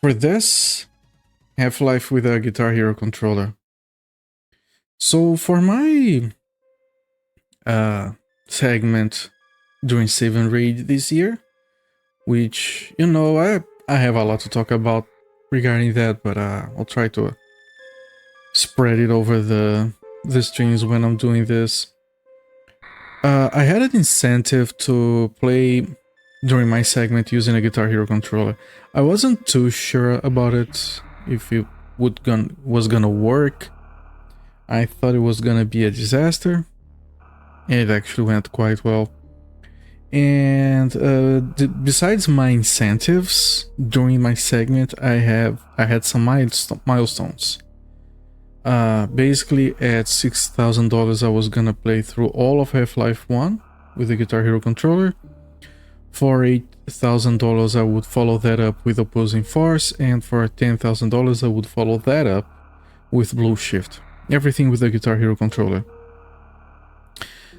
For this, Half-Life with a Guitar Hero controller. So for my segment during Save and Raid this year, which, you know, I have a lot to talk about regarding that, but I'll try to spread it over the streams when I'm doing this. I had an incentive to play during my segment using a Guitar Hero controller. I wasn't too sure about it, if it was gonna work. I thought it was gonna be a disaster. It actually went quite well. And besides my incentives during my segment, I had some milestones. Basically at $6,000 I was gonna play through all of Half-Life 1 with the Guitar Hero controller. For $8,000 I would follow that up with Opposing Force, and for $10,000 I would follow that up with Blue Shift. Everything with the Guitar Hero controller.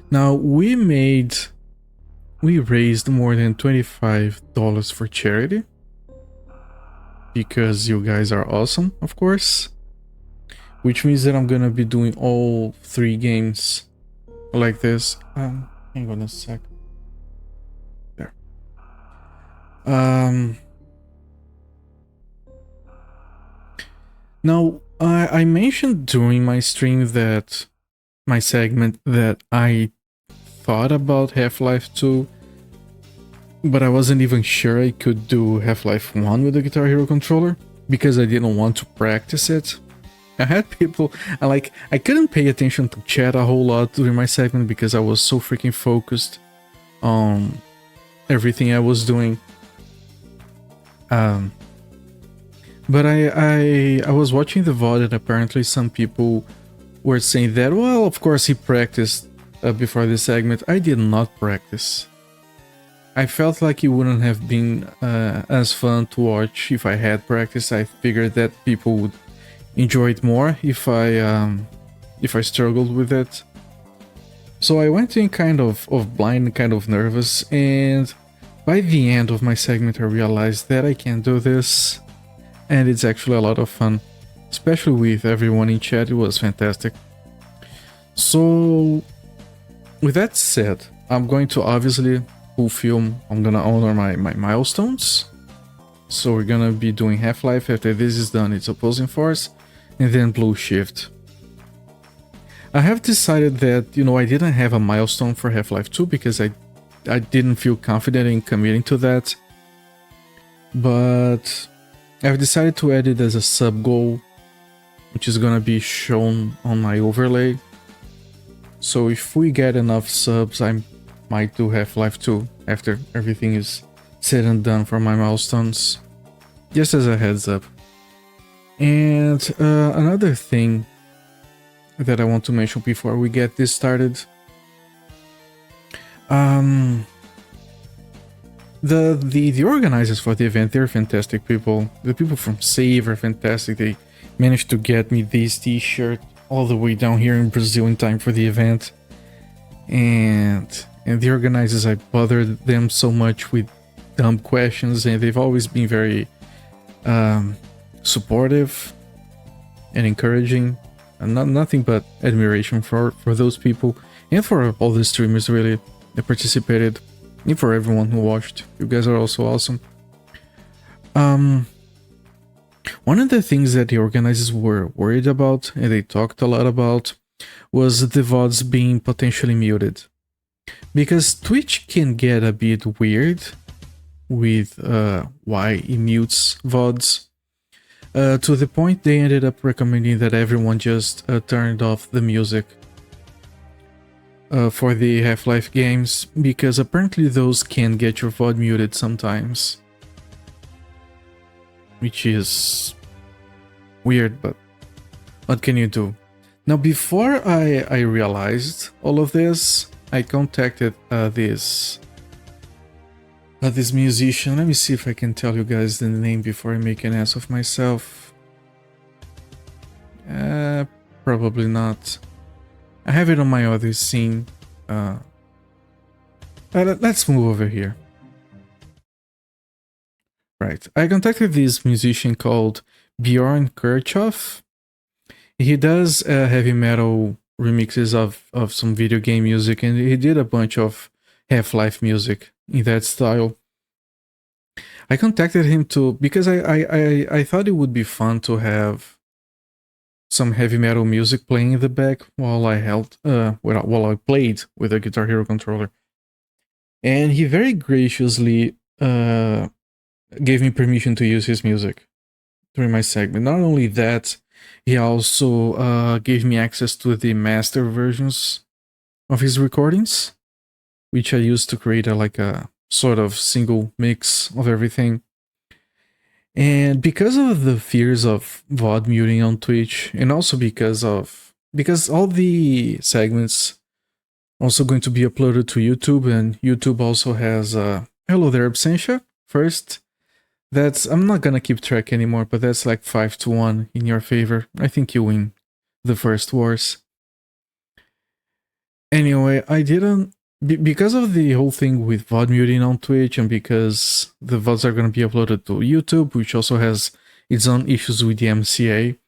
Now we raised more than $25 for charity, because you guys are awesome, of course. Which means that I'm gonna be doing all 3 games like this. Hang on a sec. There. Now, I mentioned during my stream that my segment that I thought about Half-Life 2, but I wasn't even sure I could do Half-Life 1 with the Guitar Hero controller because I didn't want to practice it. I had people, I couldn't pay attention to chat a whole lot during my segment because I was so freaking focused on everything I was doing. But I was watching the VOD, and apparently some people were saying that, well, of course he practiced before this segment. I did not practice. I felt like it wouldn't have been as fun to watch if I had practiced. I figured that people would enjoy it more if I struggled with it. So I went in kind of blind, kind of nervous, and by the end of my segment I realized that I can do this, and it's actually a lot of fun, especially with everyone in chat. It was fantastic. So with that said, I'm going to obviously I'm gonna honor my milestones. So we're gonna be doing Half-Life. After this is done, it's Opposing Force, and then Blue Shift. I have decided that, you know, I didn't have a milestone for Half-Life 2 because I didn't feel confident in committing to that. But I've decided to add it as a sub-goal, which is gonna be shown on my overlay. So if we get enough subs, I might do Half-Life 2 after everything is said and done for my milestones. Just as a heads up. And another thing that I want to mention before we get this started. The organizers for the event, they're fantastic people. The people from Save are fantastic. They managed to get me this t-shirt all the way down here in Brazil in time for the event. And the organizers, I bothered them so much with dumb questions, and they've always been very supportive and encouraging, and nothing but admiration for those people, and for all the streamers really that participated, and for everyone who watched. You guys are also awesome. One of the things that the organizers were worried about, and they talked a lot about, was the VODs being potentially muted. Because Twitch can get a bit weird with why it mutes VODs. To the point they ended up recommending that everyone just turned off the music for the Half-Life games, because apparently those can get your VOD muted sometimes. Which is weird, but what can you do? Now, before I realized all of this, I contacted this musician. Let me see if I can tell you guys the name before I make an ass of myself. Probably not. I have it on my other scene. Let's move over here. Right. I contacted this musician called Bjorn Kirchhoff. He does heavy metal remixes of some video game music, and he did a bunch of Half-Life music in that style. I contacted him because I thought it would be fun to have some heavy metal music playing in the back while I played with a Guitar Hero controller. And he very graciously gave me permission to use his music during my segment. Not only that, he also gave me access to the master versions of his recordings, which I used to create a sort of single mix of everything. And because of the fears of VOD muting on Twitch, and also because all the segments also going to be uploaded to YouTube, and YouTube also has hello there, Absentia. First, I'm not gonna keep track anymore, but that's like 5-1 in your favor. I think you win the first wars. Anyway, I didn't because of the whole thing with VOD muting on Twitch, and because the VODs are going to be uploaded to YouTube, which also has its own issues with the MCA,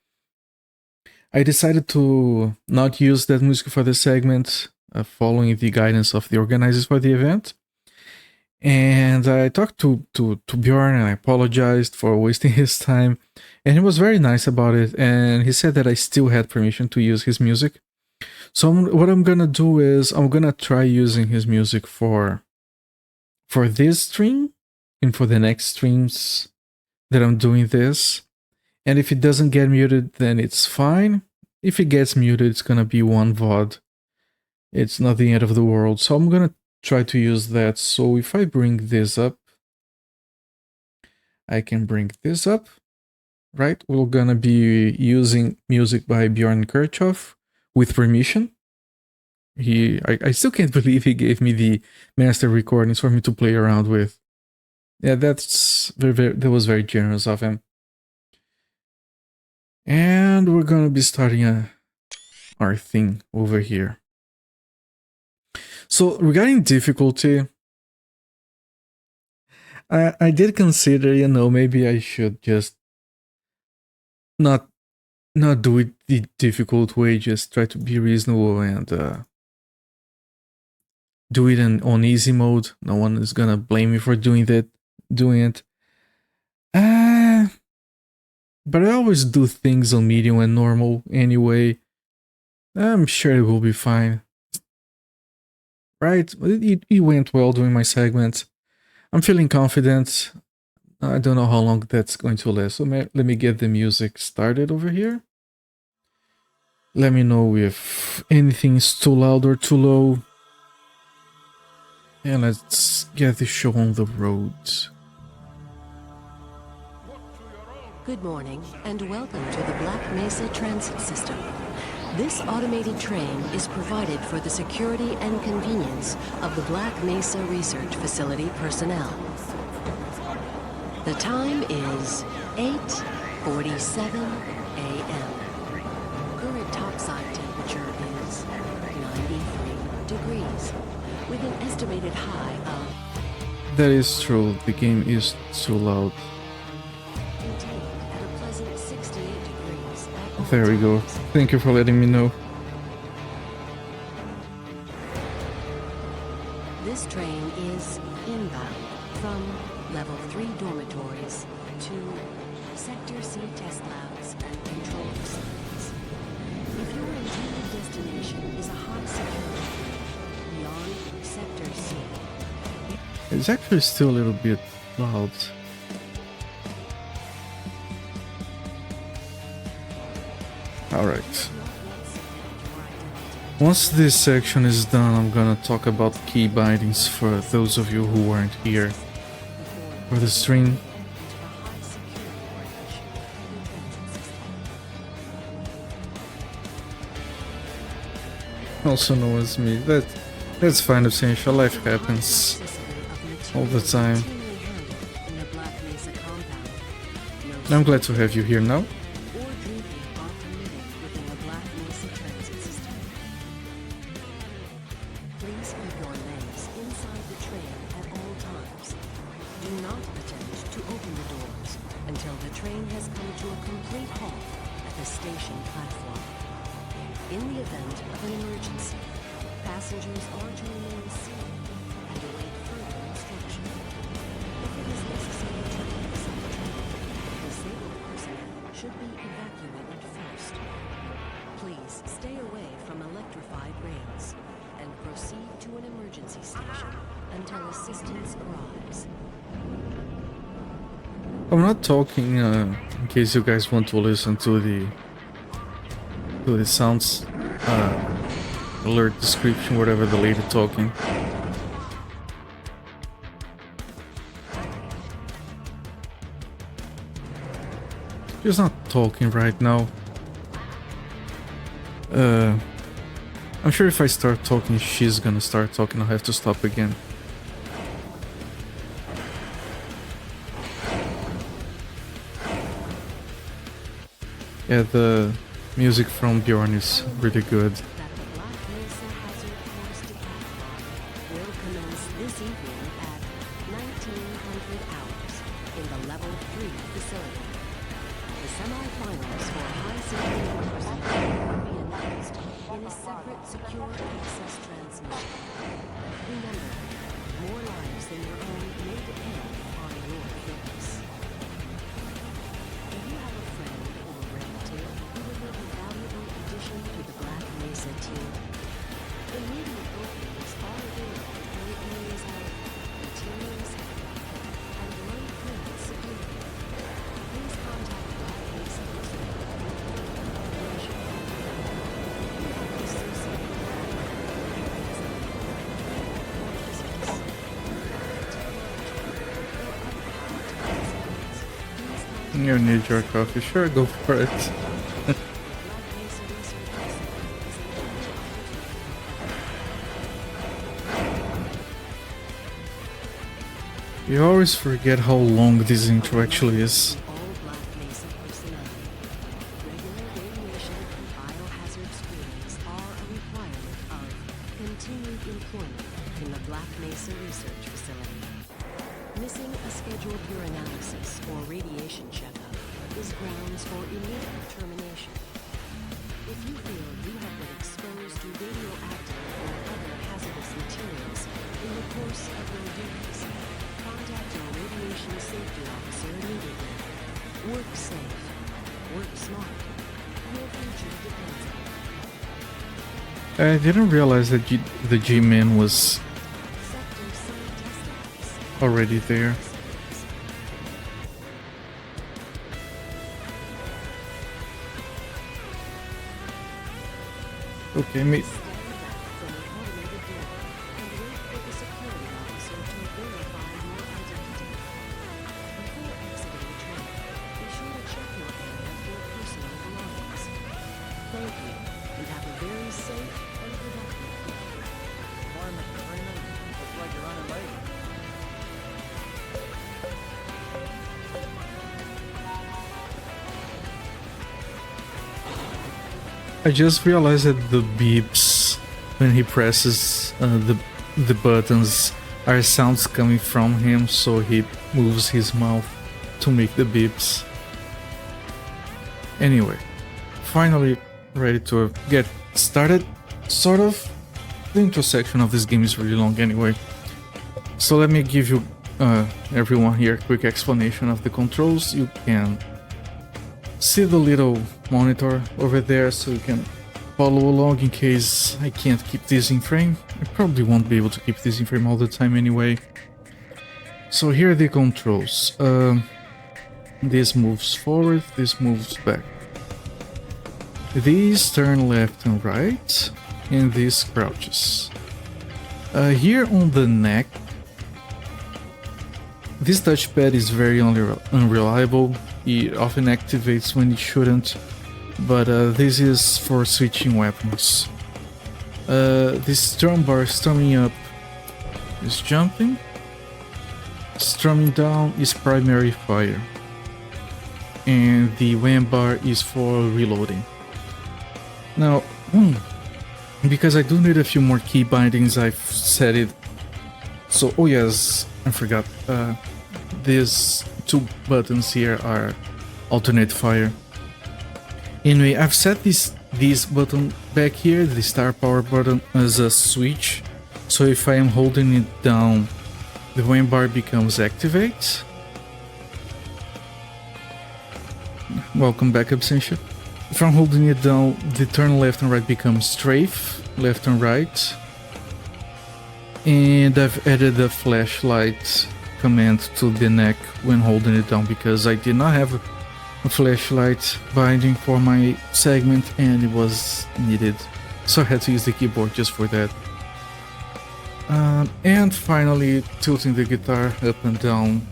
I decided to not use that music for the segment, following the guidance of the organizers for the event. And I talked to Bjorn, and I apologized for wasting his time, and he was very nice about it, and he said that I still had permission to use his music. So what I'm gonna do is I'm gonna try using his music for this stream and for the next streams that I'm doing this. And if it doesn't get muted, then it's fine. If it gets muted, it's gonna be one VOD. It's not the end of the world. So I'm gonna try to use that. So if I bring this up, I can bring this up, right? We're gonna be using music by Bjorn Kirchhoff with permission. I still can't believe he gave me the master recordings for me to play around with. Yeah, that was very generous of him. And we're gonna be starting our thing over here. So regarding difficulty, I did consider, maybe I should just not do it the difficult way, just try to be reasonable and do it on easy mode. No one is gonna blame me for doing it. But I always do things on medium and normal anyway. I'm sure it will be fine. Right? It went well during my segment. I'm feeling confident. I don't know how long that's going to last. So let me get the music started over here. Let me know if anything is too loud or too low. And let's get the show on the road. Good morning and welcome to the Black Mesa Transit System. This automated train is provided for the security and convenience of the Black Mesa Research Facility personnel. The time is 8:47 a.m. Current topside temperature is 93 degrees, with an estimated high of... That is true, the game is too loud. At a pleasant 68 degrees at all There we go. times. Thank you for letting me know. This train is inbound from Level 3 dormitories to Sector C test labs and control facilities. If your intended destination is a high security beyond Sector C, It's actually still a little bit loud. Alright. Once this section is done, I'm gonna talk about key bindings for those of you who weren't here for the stream. Also known as me. That's fine, essential. Life happens all the time. I'm glad to have you here now. Please keep your legs inside the train at all times. Do not attempt to open the the train has come to a complete halt at the station platform. In the event of an emergency, passengers are to remain seated and await further instruction. If it is necessary to exit the train, disabled personnel should be evacuated first. Please stay away from electrified rails and proceed to an emergency station until assistance arrives. I'm not talking in case you guys want to listen to the sounds alert description, whatever the lady talking. She's not talking right now. I'm sure if I start talking, she's gonna start talking. I'll have to stop again. Yeah, the music from Bjorn is really good. That the Black Mesa Hazard Course Decathlon will commence this evening at 1900 hours in the Level 3 facility. The semi-finals for high security personnel will be announced in a separate secure access transmission. Remember, more lives than your own may depend on your fitness. Do you have a friend or relative who would make a valuable addition to the Black Mesa team? Immediate openings are available in the areas of materials and low clearance security. Please contact Black Mesa Research You need your coffee, sure, go for it. You always forget how long this intro actually is. all Black Mesa personnel. Regular radiation and biohazard screenings are a requirement of continued employment in the Black Mesa Research Facility. Missing a scheduled urinalysis or radiation checkup is grounds for immediate termination. If you feel you have been exposed to radioactive or other hazardous materials in the course of your duties, contact your radiation safety officer immediately. Work safe. Work smart. Your future depends on it. I didn't realize that the G-Man was Sector C testing. already there. Okay, Stand back from the automated door and wait for the security officer to verify your identity. Before exiting the train, be sure to check your area for personal belongings. Thank you, and have a very safe and productive day. Morning, Mr. Freeman. Looks like you're running late. I just realized that the beeps when he presses the buttons are sounds coming from him, so he moves his mouth to make the beeps. Anyway, finally ready to get started, sort of. The intro section of this game is really long anyway, so let me give you everyone here a quick explanation of the controls. You can see the little monitor over there, so you can follow along in case I can't keep this in frame. I probably won't be able to keep this in frame all the time anyway. So here are the controls. This moves forward, this moves back. These turn left and right, and this crouches. Here on the neck, this touchpad is very unreliable. It often activates when it shouldn't, but this is for switching weapons. This strum bar, strumming up is jumping, strumming down is primary fire, and the wham bar is for reloading. Now, because I do need a few more key bindings, I've set it so, oh yes, I forgot, these two buttons here are alternate fire. Anyway, I've set this button back here, the star power button, as a switch. So if I am holding it down, the wing bar becomes activate. Welcome back, Absentia. If I'm holding it down, the turn left and right becomes strafe, left and right. And I've added the flashlight command to the neck when holding it down because I did not have a flashlight binding for my segment and it was needed. So I had to use the keyboard just for that. And finally, tilting the guitar up and down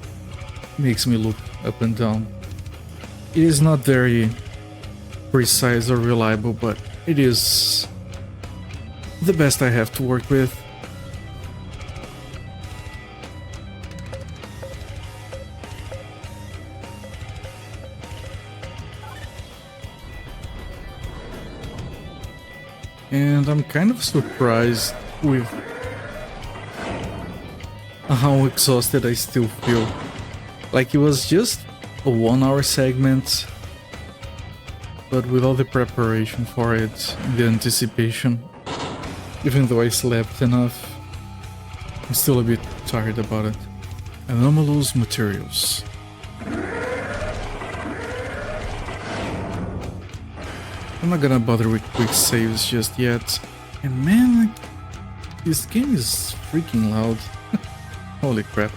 makes me look up and down. It is not very precise or reliable, but it is the best I have to work with. And I'm kind of surprised with how exhausted I still feel. Like it was just a 1 hour segment, but with all the preparation for it, the anticipation, even though I slept enough, I'm still a bit tired about it. Anomalous materials. I'm not gonna bother with quick saves just yet. And man, like, this game is freaking loud. Holy crap.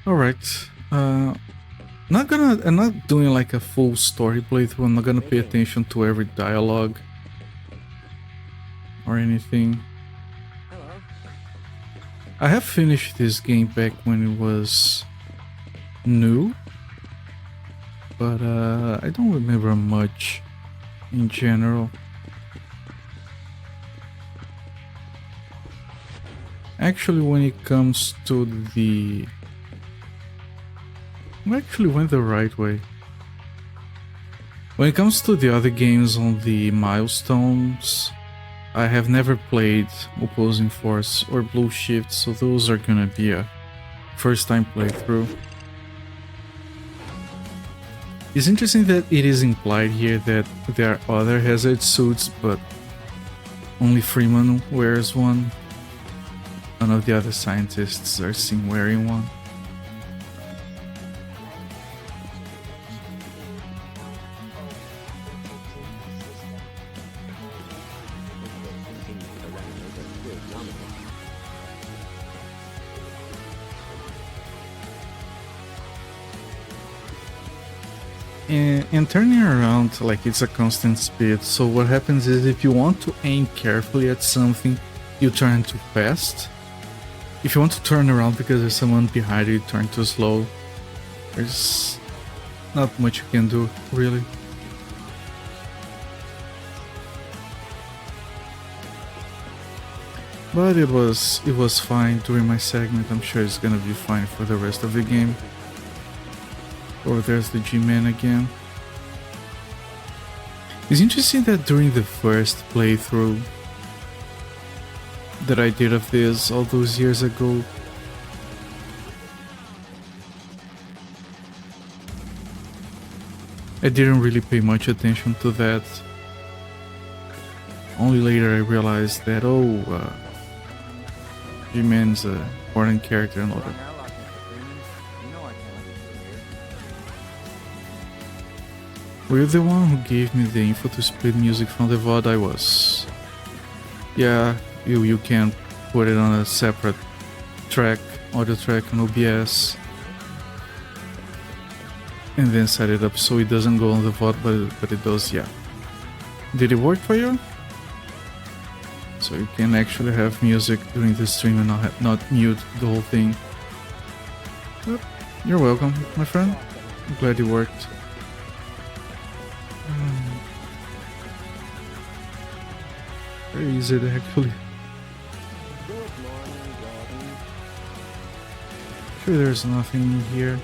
Alright, I'm not doing like a full story playthrough. I'm not gonna pay attention to every dialogue or anything. I have finished this game back when it was new, but I don't remember much in general. Actually, when it comes to the... I actually went the right way. When it comes to the other games on the milestones, I have never played Opposing Force or Blue Shift, so those are gonna be a first time playthrough. It's interesting that it is implied here that there are other hazard suits, but only Freeman wears one. None of the other scientists are seen wearing one. And turning around, like, it's a constant speed, so what happens is if you want to aim carefully at something, you turn too fast. If you want to turn around because there's someone behind you, you turn too slow. There's not much you can do, really. But it was fine during my segment. I'm sure it's gonna be fine for the rest of the game. Oh, there's the G-Man again. It's interesting that during the first playthrough that I did of this all those years ago, I didn't really pay much attention to that. Only later I realized that, G-Man's an important character and all that. Were you the one who gave me the info to split music from the VOD? I was. Yeah, you can put it on a separate track, audio track on OBS, and then set it up so it doesn't go on the VOD, but it does, yeah. Did it work for you? So you can actually have music during the stream and not mute the whole thing. Yep. You're welcome, my friend. I'm glad it worked. Very easy to actually Sure, there's nothing in here.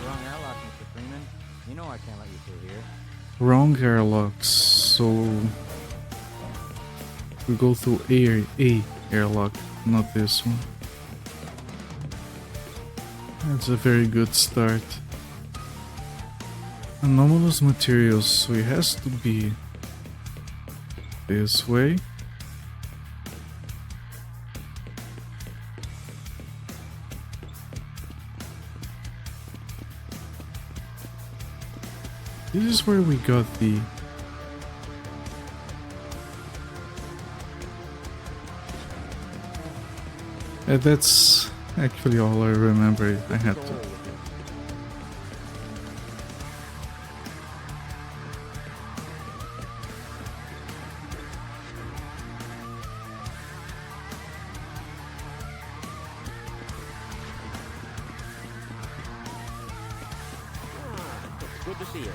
Wrong airlock, Mr. Freeman. You know I can't let you through here. Wrong airlock, so we go through A airlock, not this one. That's a very good start. Anomalous materials, so it has to be this way. This is where we got the... that's actually all I remember. I had to... Good to see you.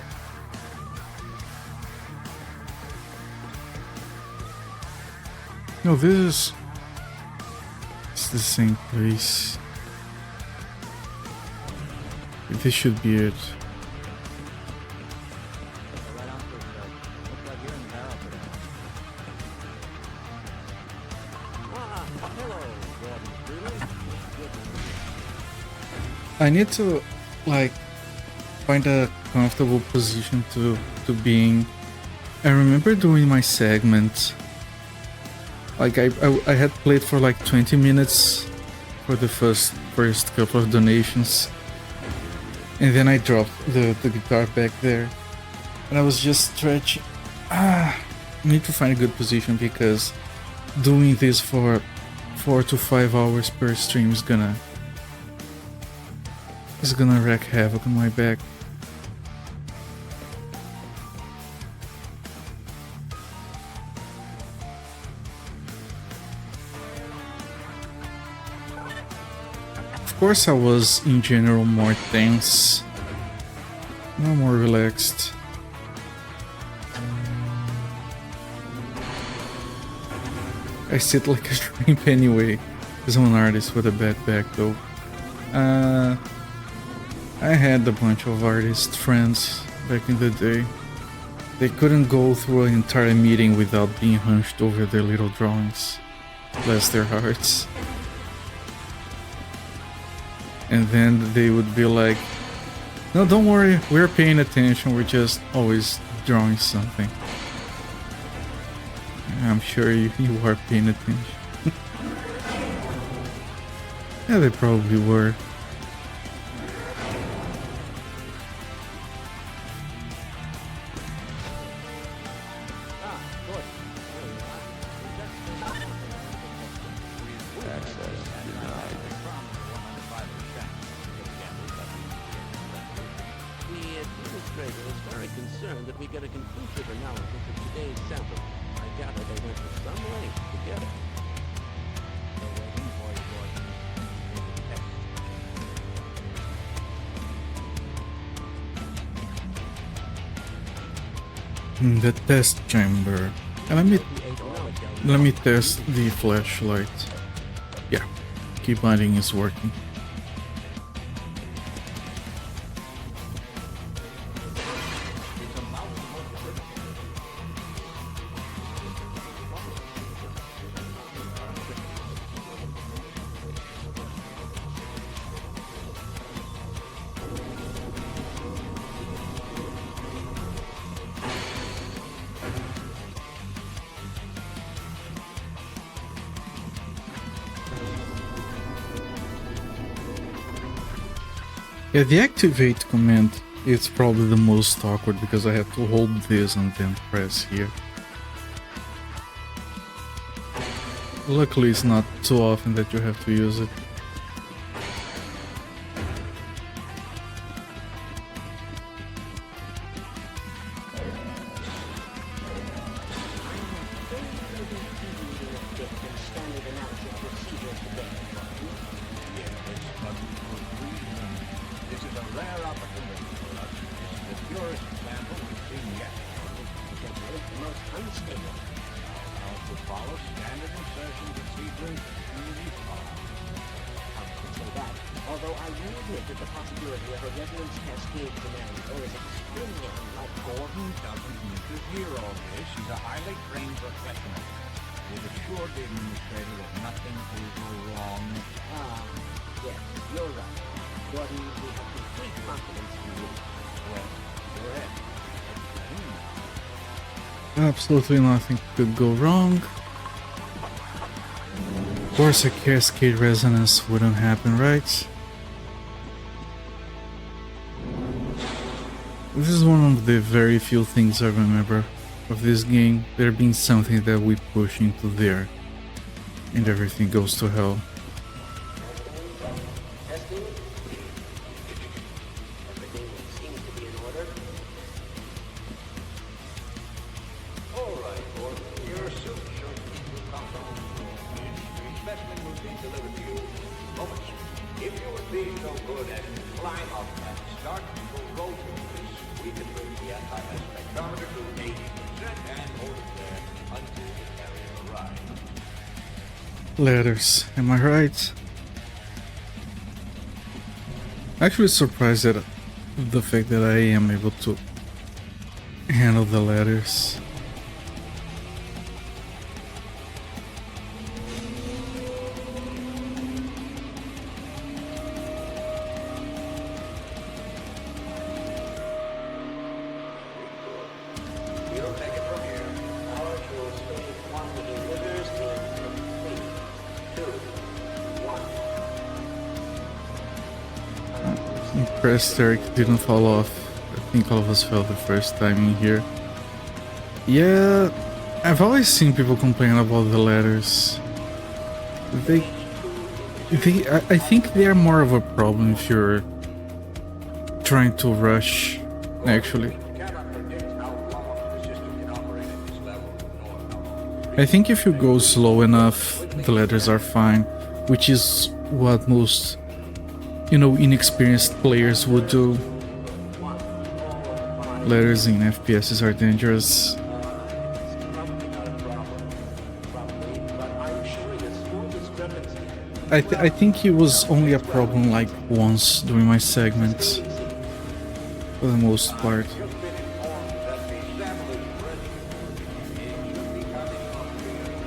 No, this is... it's the same place. This should be it. Right on through, sir. Looks like you're in the barrel today. Hello, Gordon Freeman. Good to see you. I need to, like, find a comfortable position to be in. I remember doing my segment. Like I had played for like 20 minutes for the first couple of donations, and then I dropped the guitar back there, and I was just stretching. I need to find a good position because doing this for 4 to 5 hours per stream is gonna wreak havoc on my back. Of course I was in general more tense, now more relaxed. I sit like a shrimp anyway, as an artist with a backpack though. I had a bunch of artist friends back in the day. They couldn't go through an entire meeting without being hunched over their little drawings. Bless their hearts. And then they would be like, no, don't worry, we're paying attention, we're just always drawing something. I'm sure you are paying attention. Yeah, they probably were. The test chamber. And let me test the flashlight. Yeah, key binding is working. Yeah, the activate command is probably the most awkward because I have to hold this and then press here. Luckily it's not too often that you have to use it. Standard admit that the possibility of a resonance cascade scenario is extremely unlikely. Gordon doesn't need to hear all this. He's a highly trained professional. He's assured the administrator that nothing will go wrong. Yes, you're right. Gordon, we have complete confidence in you. Well, go ahead. Explain now. Absolutely nothing could go wrong. Of course, a cascade resonance wouldn't happen, right? This is one of the very few things I remember of this game, there being something that we push into there, and everything goes to hell. Testing. Everything seems to be in order. All right, Gordon. Your suit shows you come from. Your specimen will be delivered to you in moments. If you would be so good as to climb up and start to roll through this, we can bring the anti-mass spectrometer to 80% and hold it there until the carrier arrives. Letters, am I right? Actually surprised at the fact that I am able to handle the letters. We'll take it from here. Our actual space quantity limiters in complete. 2, 1. Impressed Eric didn't fall off. I think all of us fell the first time in here. Yeah, I've always seen people complain about the letters. I think they are more of a problem if you're trying to rush, actually. We cannot predict how long the system can operate at this level, nor how I think if you go slow enough, the letters are fine, which is what most, inexperienced players would do. Letters in FPSs are dangerous. It's probably not a problem. Probably, but I'm showing a small discrepancy. I think it was only a problem like once during my segment, for the most part. You've been informed that the sample is ready. It should be coming up to you in a moment.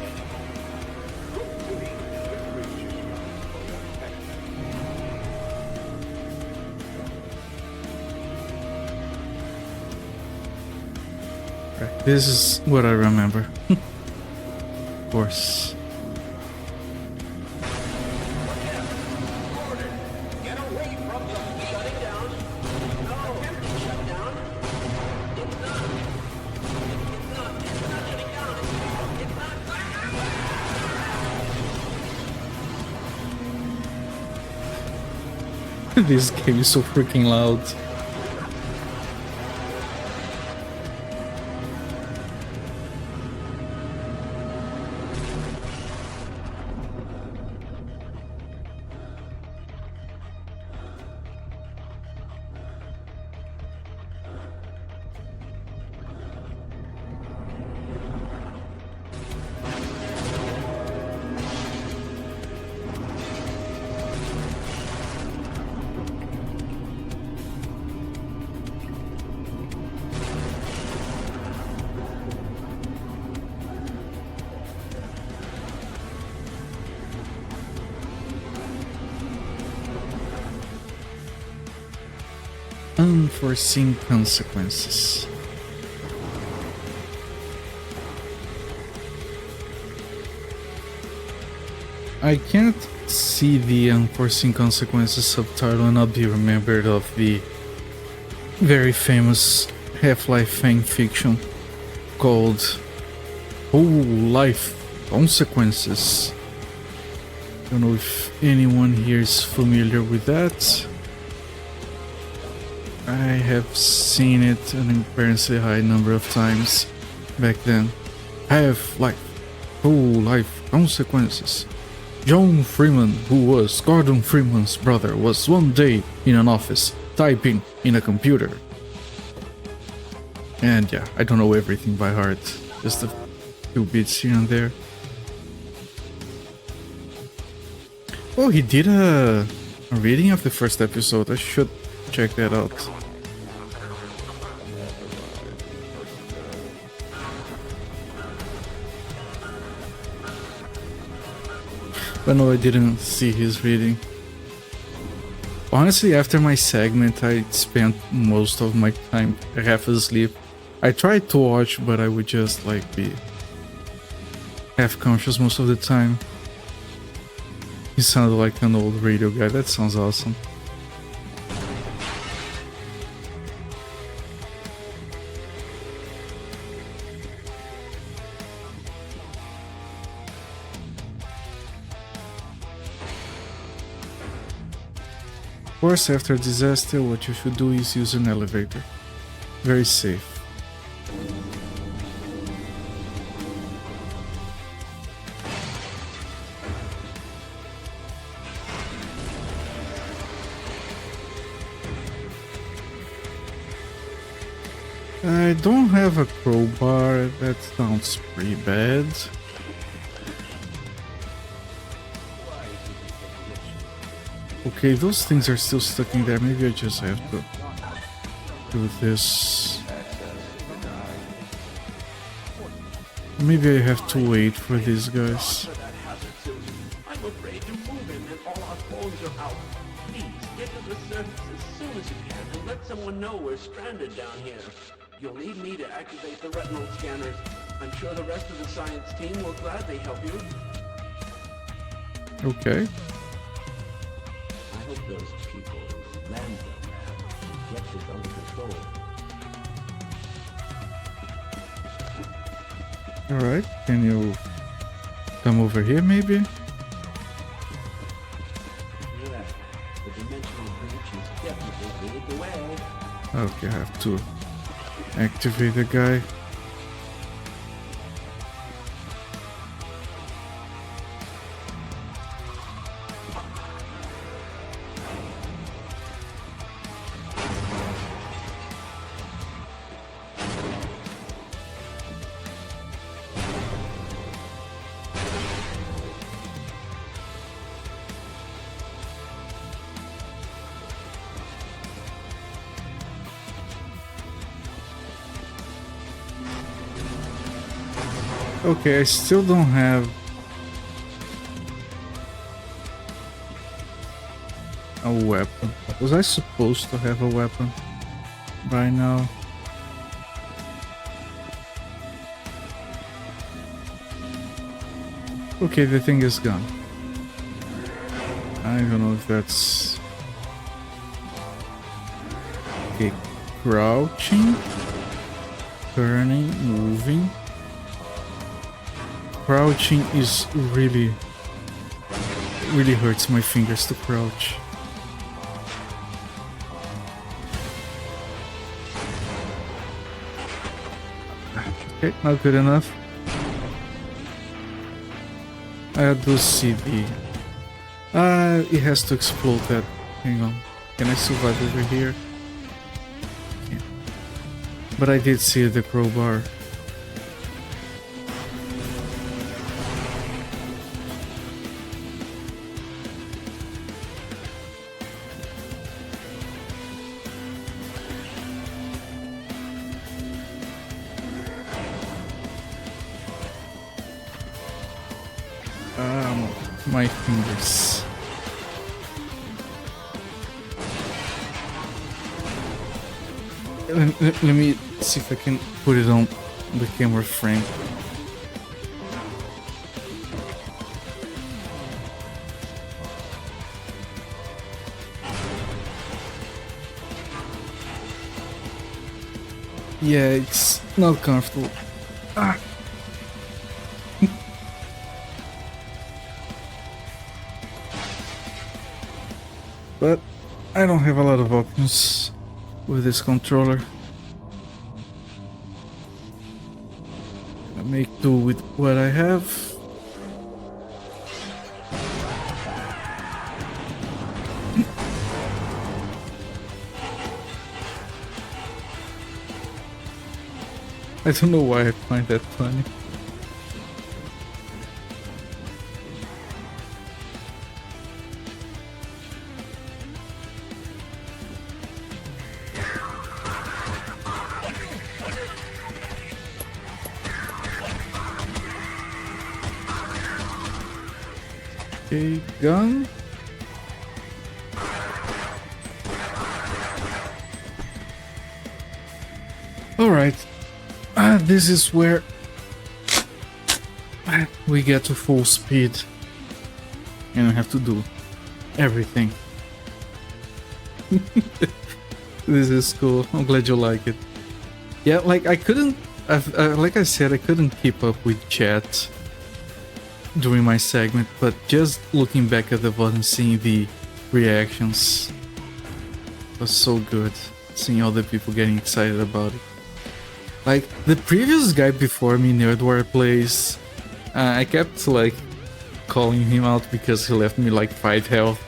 Look to the delivery system for your inspection. Right, this is what I remember. Of course. Get away from the Shutting down. No, shut down. It's not. It's not shutting down. It's not. This game is so freaking loud. Unforeseen consequences. I can't see the unforeseen consequences subtitle and not be remembered of the very famous Half-Life fan fiction called Whole Life Consequences. Don't know if anyone here is familiar with that. I have seen it an embarrassingly high number of times back then. Half-Life, Whole Life Consequences. John Freeman, who was Gordon Freeman's brother, was one day in an office typing in a computer. And yeah, I don't know everything by heart, just a few bits here and there. Oh, he did a a reading of the first episode. I should check that out. But no, I didn't see his reading. Honestly, after my segment, I spent most of my time half asleep. I tried to watch, but I would just like be half conscious most of the time. He sounded like an old radio guy. That sounds awesome. Of course, after a disaster, what you should do is use an elevator. Very safe. I don't have a crowbar. That sounds pretty bad. Okay, those things are still stuck in there. Maybe I just have to do this. Maybe I have to wait for these guys. I'm afraid to move him and all our phones are out. Please, get to the surface as soon as you can and let someone know we're stranded down here. You'll need me to activate the retinal scanners. I'm sure the rest of the science team will gladly help you. Okay. I hope those people land them and get this under control. Alright, can you come over here maybe? Yeah, the dimensional breach is definitely lead the way. Okay, I have to activate the guy. Okay, I still don't have a weapon. Was I supposed to have a weapon by now? Okay, the thing is gone. I don't know if that's... Okay, crouching, turning, moving. Crouching is really hurts my fingers to crouch. Okay, not good enough. I do see the... it has to explode that. Hang on. Can I survive over here? Yeah. But I did see the crowbar. My fingers. Let me see if I can put it on the camera frame. Yeah, it's not comfortable. Ah. But I don't have a lot of options with this controller. I make do with what I have. I don't know why I find that funny. Okay, gun. Alright. This is where we get to full speed. And we have to do everything. This is cool. I'm glad you like it. Yeah, like I couldn't... like I said, I couldn't keep up with chat during my segment, but just looking back at the VOD and seeing the reactions was so good. Seeing all the people getting excited about it. Like, the previous guy before me, Nerdware Plays, I kept, like, calling him out because he left me, like, 5 health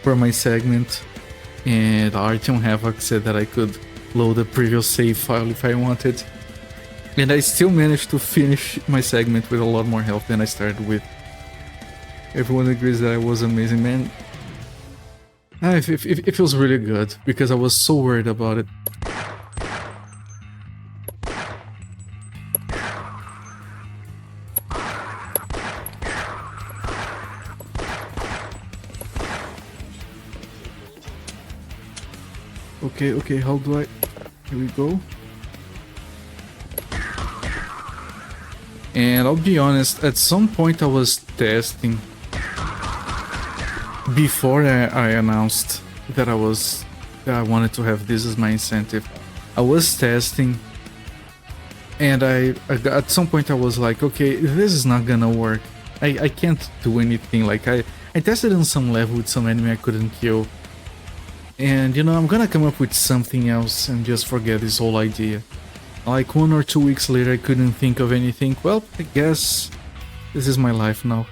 for my segment. And Artyom Havoc said that I could load a previous save file if I wanted. And I still managed to finish my segment with a lot more health than I started with. Everyone agrees that I was amazing, man. It feels really good, because I was so worried about it. Okay, how do I... Here we go. And I'll be honest, at some point I was testing before I announced that I wanted to have this as my incentive. I was testing, and at some point I was like, okay, this is not gonna work. I can't do anything. Like I tested on some level with some enemy I couldn't kill, and you know, I'm gonna come up with something else and just forget this whole idea. Like 1 or 2 weeks later, I couldn't think of anything. Well, I guess this is my life now.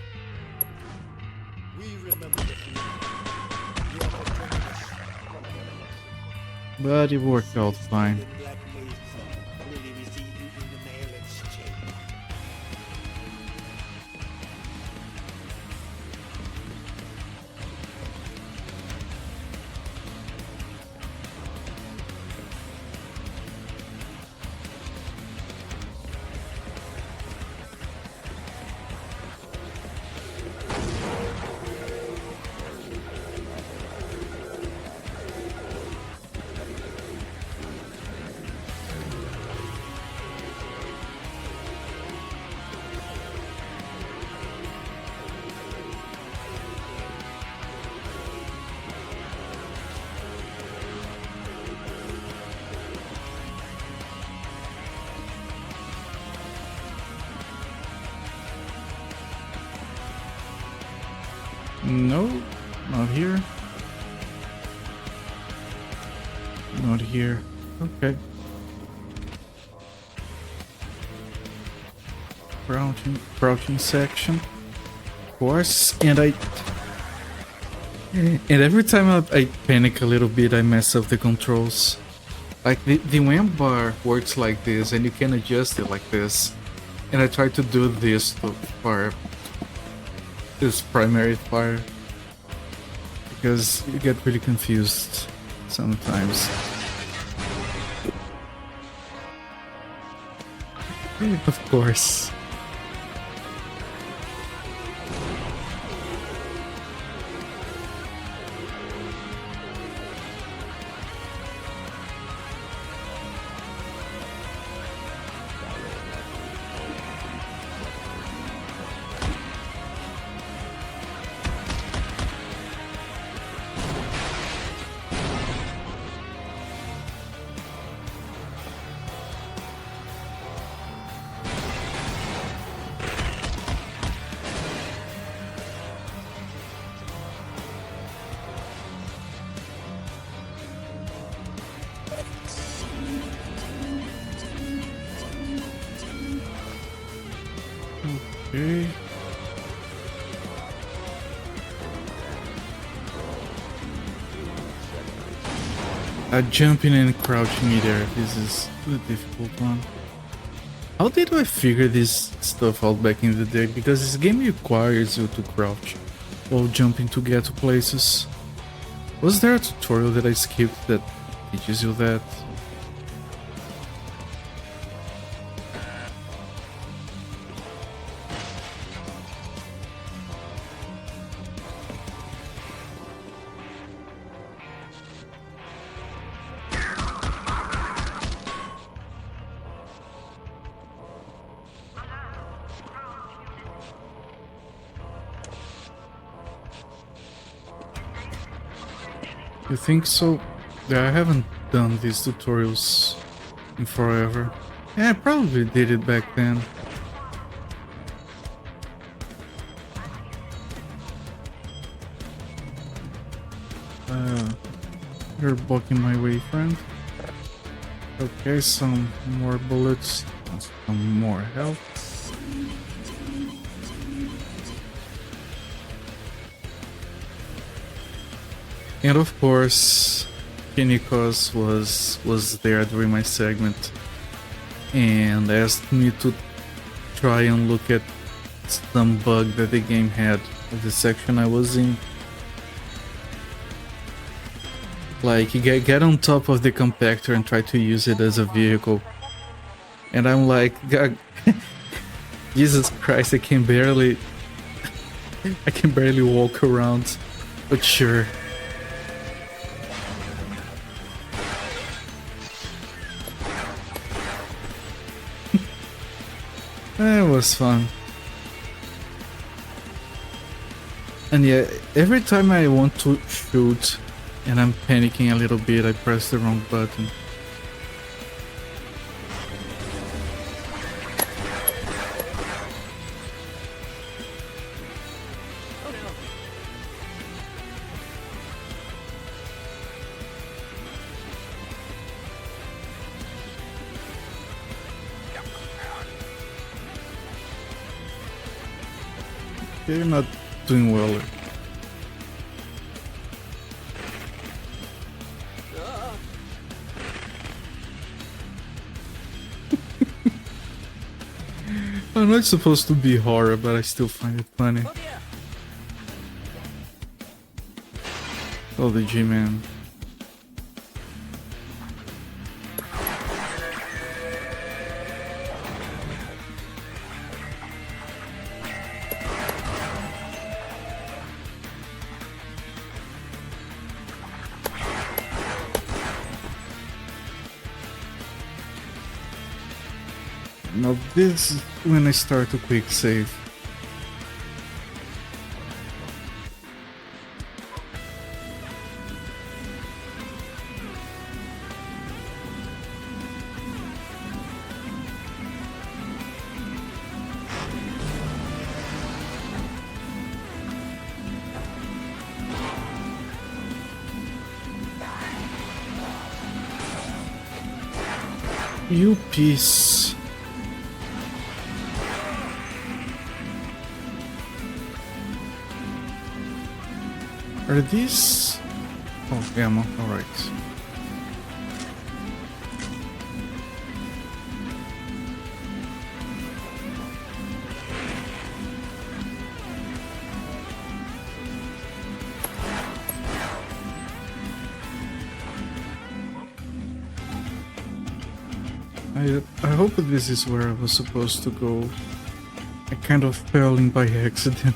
But it worked out fine. No, not here. Not here. Okay. Crouching section. Of course. And every time I panic a little bit, I mess up the controls. Like the WAM bar works like this, and you can adjust it like this. And I try to do this to fire. This primary fire, because you get really confused sometimes. Of course. Okay. Jumping and crouching midair. This is the difficult one. How did I figure this stuff out back in the day? Because this game requires you to crouch while jumping to get to places. Was there a tutorial that I skipped that teaches you that? You think so? Yeah, I haven't done these tutorials in forever. Yeah, I probably did it back then. You're blocking my way, friend. Okay, some more bullets, some more health. And of course, Kinikos was there during my segment and asked me to try and look at some bug that the game had at the section I was in. Like, you get on top of the compactor and try to use it as a vehicle. And I'm like, God, Jesus Christ, I can barely walk around. But sure. It was fun. And yeah, every time I want to shoot and I'm panicking a little bit, I press the wrong button. You're not doing well. I know it's supposed to be horror, but I still find it funny. Oh, the G-Man. Now this is when I start to quick save. You piece. Are these? Oh, ammo. All right. I hope that this is where I was supposed to go. I kind of fell in by accident.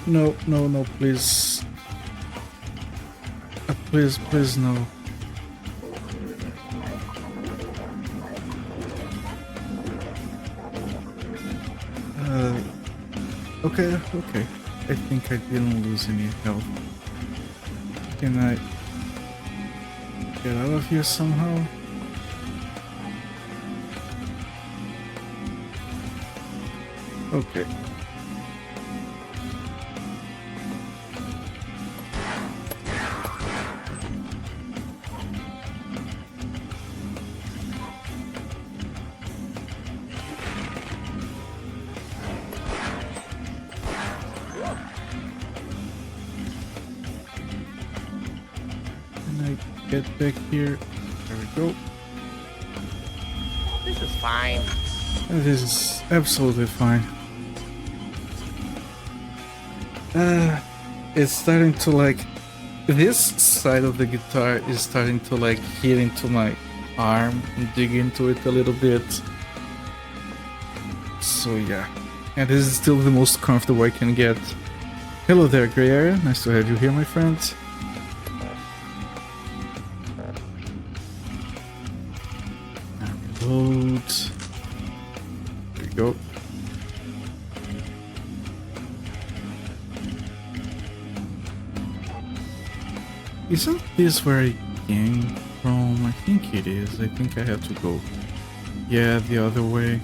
No, please. Please, no. Okay. I think I didn't lose any health. Can I get out of here somehow? Okay. Get back here. There we go. This is fine. This is absolutely fine. It's starting to like... This side of the guitar is starting to like hit into my arm and dig into it a little bit. So yeah, And this is still the most comfortable I can get. Hello there, Grey Area. Nice to have you here, my friend. Load. There you go. Isn't this where I came from? I think it is. I think I have to go. Yeah, the other way.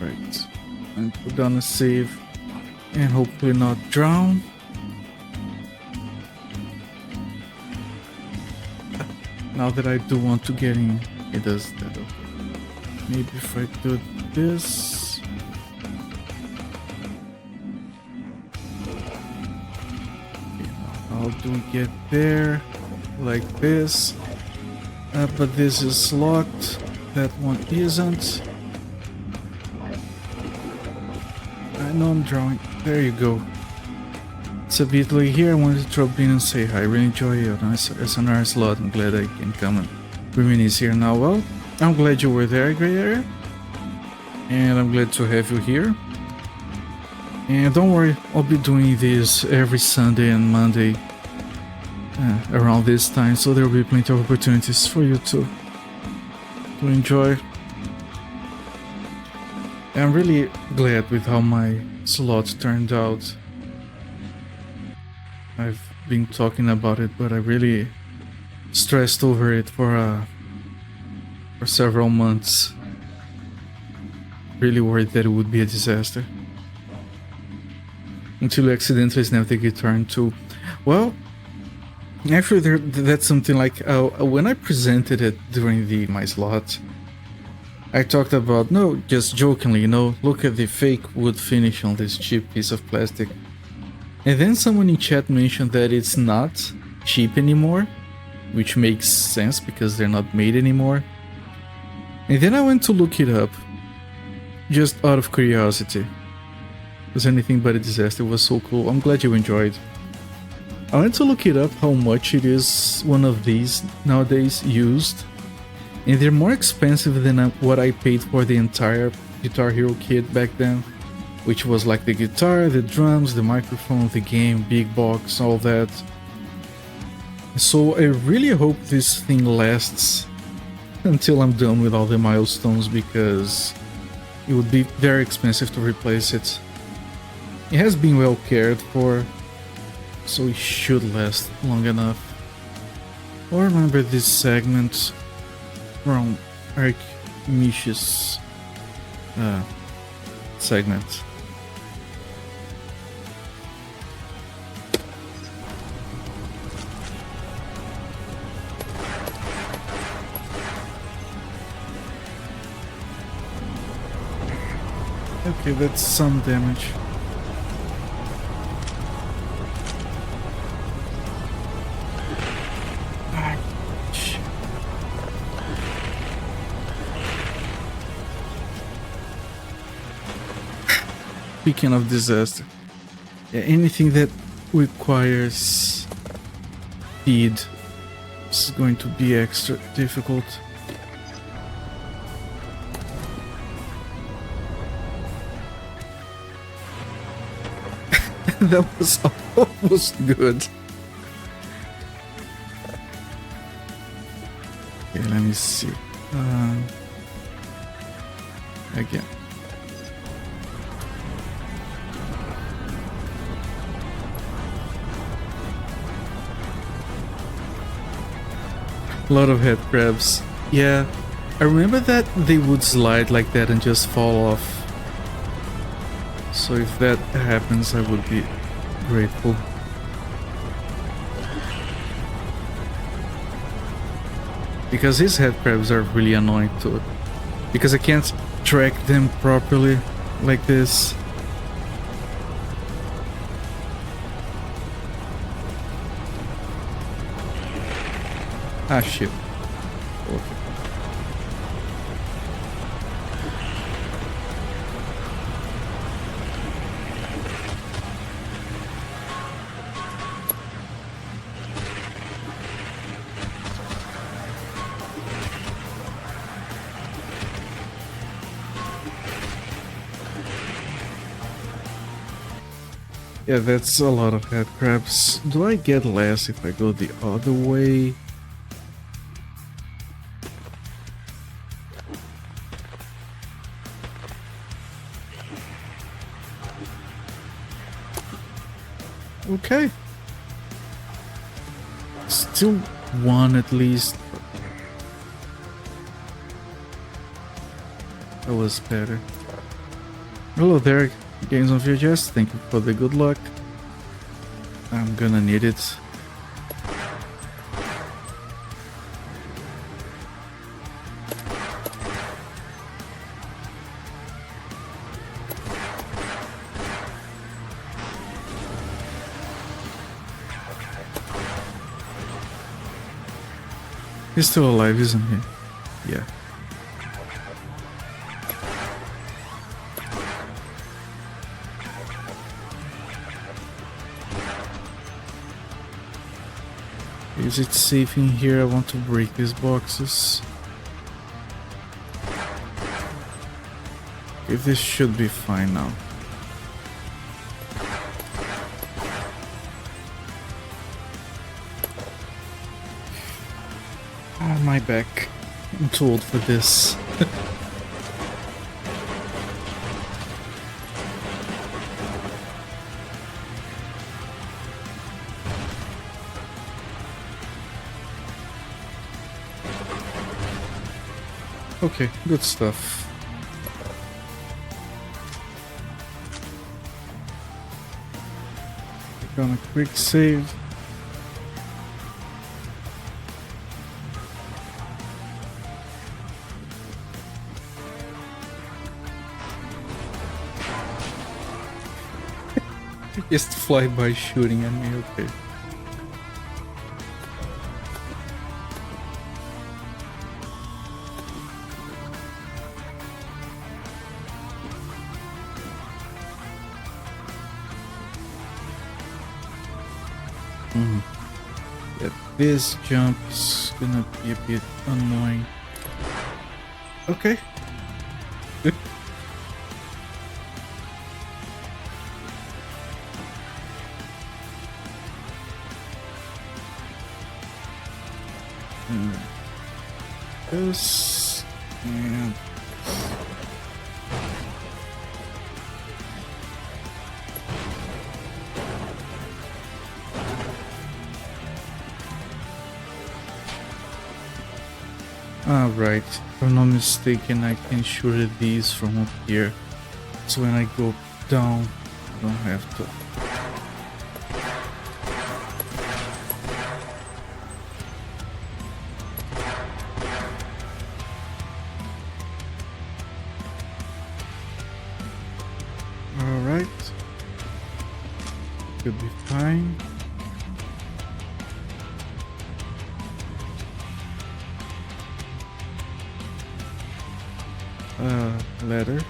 Right. And put down a save. And hopefully not drown. Now that I do want to get in, it does that. Okay. Maybe if I do this. Okay, now how do we get there? Like this. But this is locked. That one isn't. I know I'm drawing. There you go. It's a bit late here. I wanted to drop in and say hi. I really enjoy your nice SNR slot. I'm glad I can come and reminisce here now. Well, I'm glad you were there, Grey Area. And I'm glad to have you here. And don't worry, I'll be doing this every Sunday and Monday around this time. So there will be plenty of opportunities for you to enjoy. I'm really glad with how my slot turned out. I've been talking about it, but I really stressed over it for several months. Really worried that it would be a disaster. Until you accidentally snap the guitar in two. Well, actually that's something like when I presented it during my slot, I talked about, no, just jokingly, look at the fake wood finish on this cheap piece of plastic. And then someone in chat mentioned that it's not cheap anymore, which makes sense because they're not made anymore. And then I went to look it up, just out of curiosity. It was anything but a disaster. It was so cool. I'm glad you enjoyed. I went to look it up how much it is one of these nowadays used. And they're more expensive than what I paid for the entire Guitar Hero kit back then. Which was like the guitar, the drums, the microphone, the game, big box, all that. So I really hope this thing lasts until I'm done with all the milestones, because it would be very expensive to replace it. It has been well cared for, so it should last long enough. I remember this segment from Eric Mish's segment. Okay, that's some damage. Speaking of disaster, yeah, anything that requires speed is going to be extra difficult. That was almost good. Okay, let me see. Again. A lot of head crabs. Yeah, I remember that they would slide like that and just fall off. So if that happens, I would be grateful. Because his head crabs are really annoying too. Because I can't track them properly like this. Ah, shit. Okay. Yeah, that's a lot of head crabs. Do I get less if I go the other way? Okay. Still one at least. That was better. Hello there, Games on VHS. Thank you for the good luck. I'm gonna need it. He's still alive, isn't he? Yeah. Is it safe in here? I want to break these boxes. Okay, this should be fine now. Ah, my back. I'm too old for this. Okay, good stuff. Gonna quick save. Just fly by shooting at me, okay. Yeah, this jump is gonna be a bit annoying. Okay. This and right. If I'm not mistaken, I can shoot at these from up here. So when I go down, I don't have to. Alright. Should be fine. Ladder.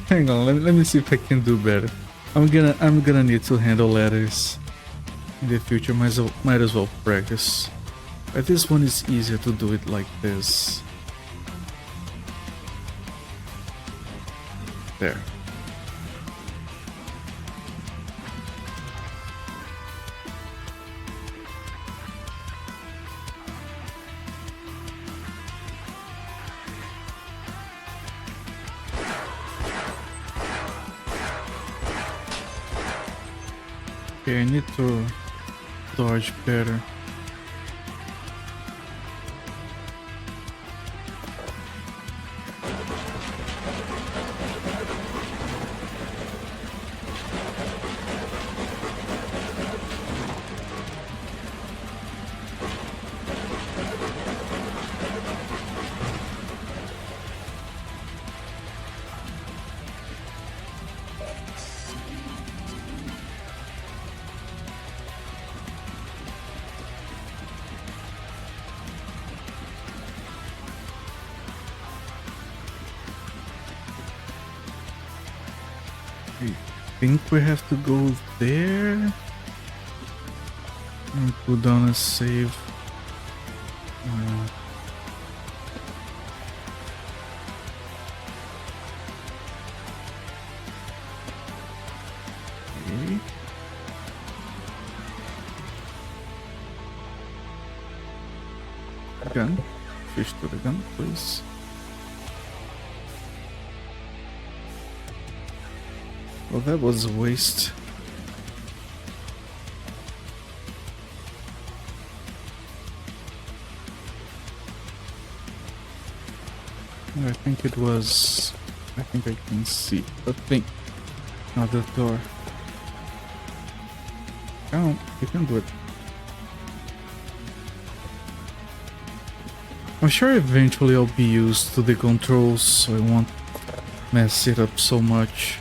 Hang on, let me see if I can do better. I'm gonna need to handle ladders in the future. Might as well practice. But this one is easier to do it like this. There. Okay, I need to dodge better. I think we have to go there and put down a save. Okay. Gun. Switch to the gun, please. Well, that was a waste. I think it was... I think I can see a thing. Not the door. Oh, you can do it. I'm sure eventually I'll be used to the controls, so I won't mess it up so much.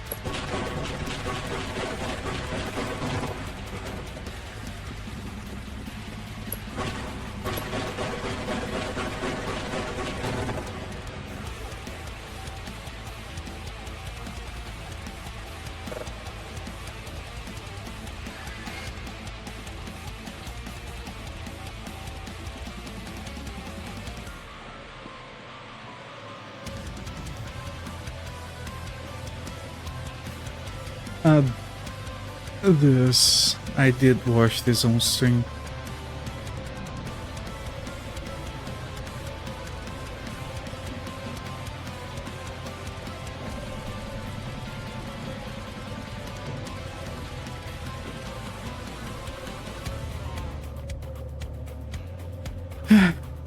This... I did watch this on stream.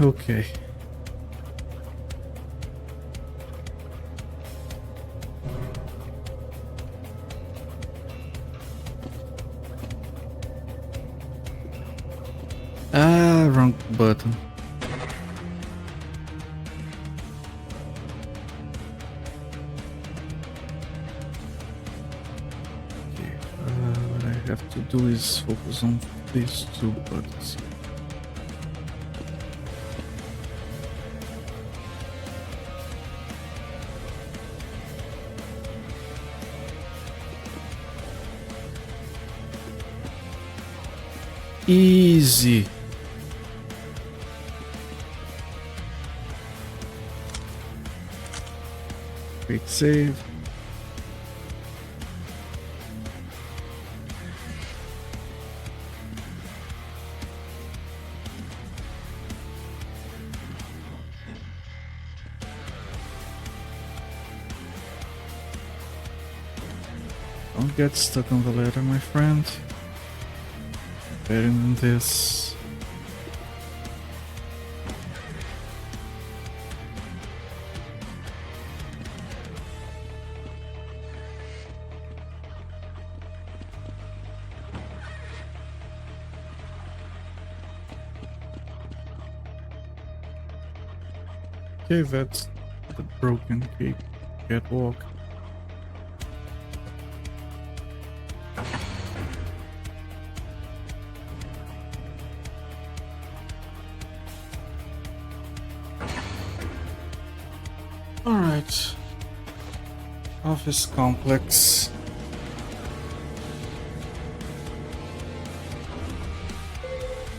Okay. Wrong button. Okay, what I have to do is focus on these two buttons. Easy. Quick save. Don't get stuck on the ladder, my friend. Better than this. Okay, that's the broken catwalk. Alright. Office complex.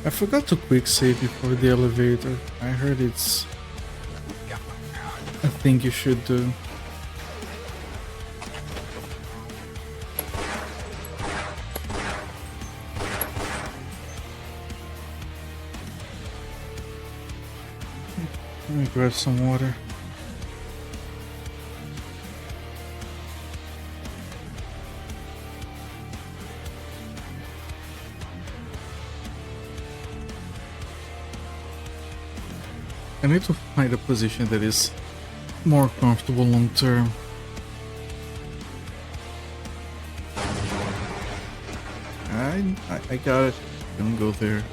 I forgot to quick save before the elevator. I heard it's a thing you should do. Let me grab some water. I need to find a position that is more comfortable long term. I got it. Don't go there.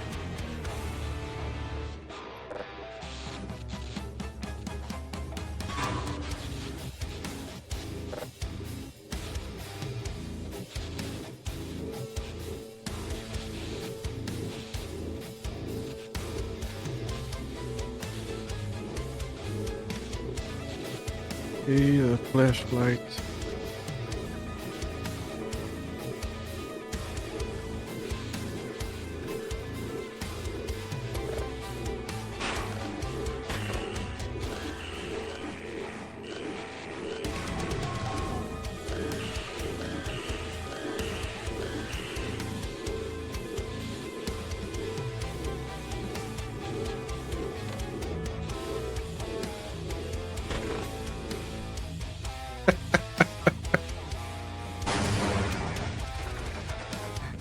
Okay, a flashlight.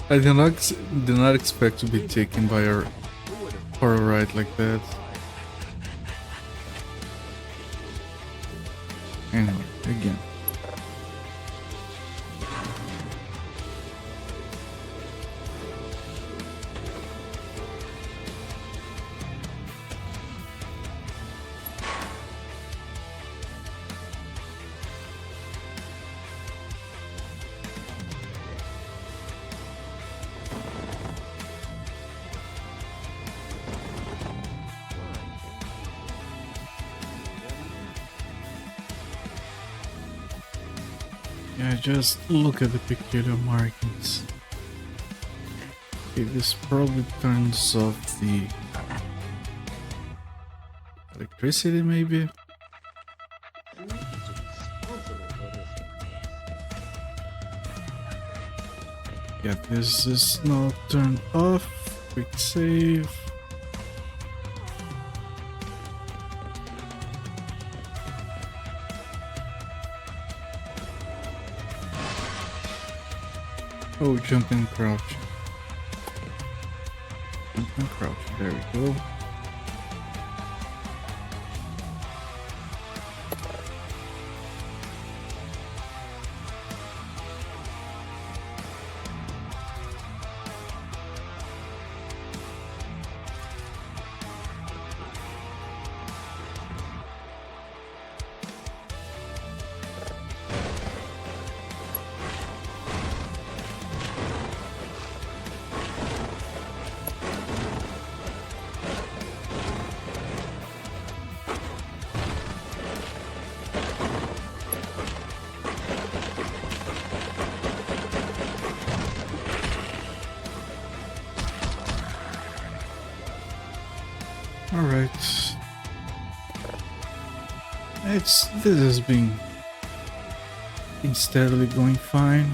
I did not expect to be taken by a for a ride like that. Anyway, again. Yeah, just look at the peculiar markings. Okay, this probably turns off the electricity, maybe? Yeah, this is now turned off. Quick save. Oh, jump and crouch. Jump and crouch. There we go. Alright. This has been steadily going fine.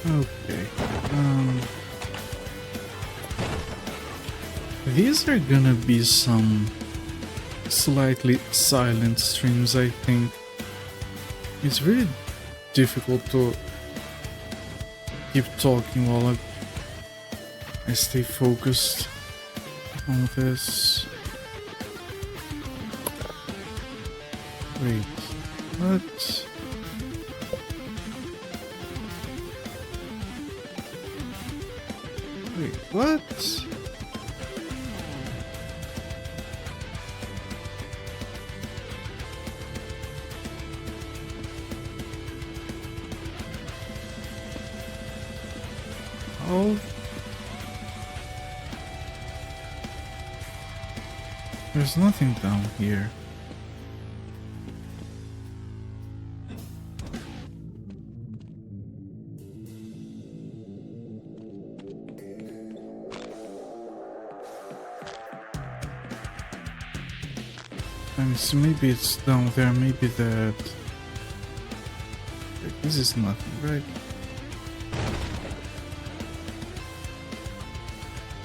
Okay. These are gonna be some slightly silent streams, I think. It's really difficult to keep talking while I stay focused on this. Wait, what? Wait, what? Oh. There's nothing down here. So maybe it's down there, maybe that... This is nothing, right?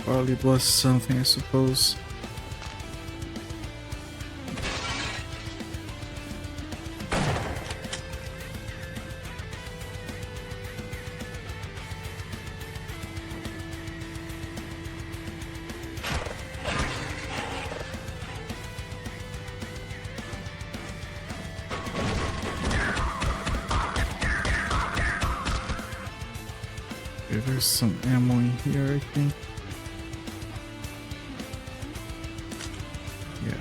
Probably it was something, I suppose. Okay, there's some ammo in here, I think. Yeah.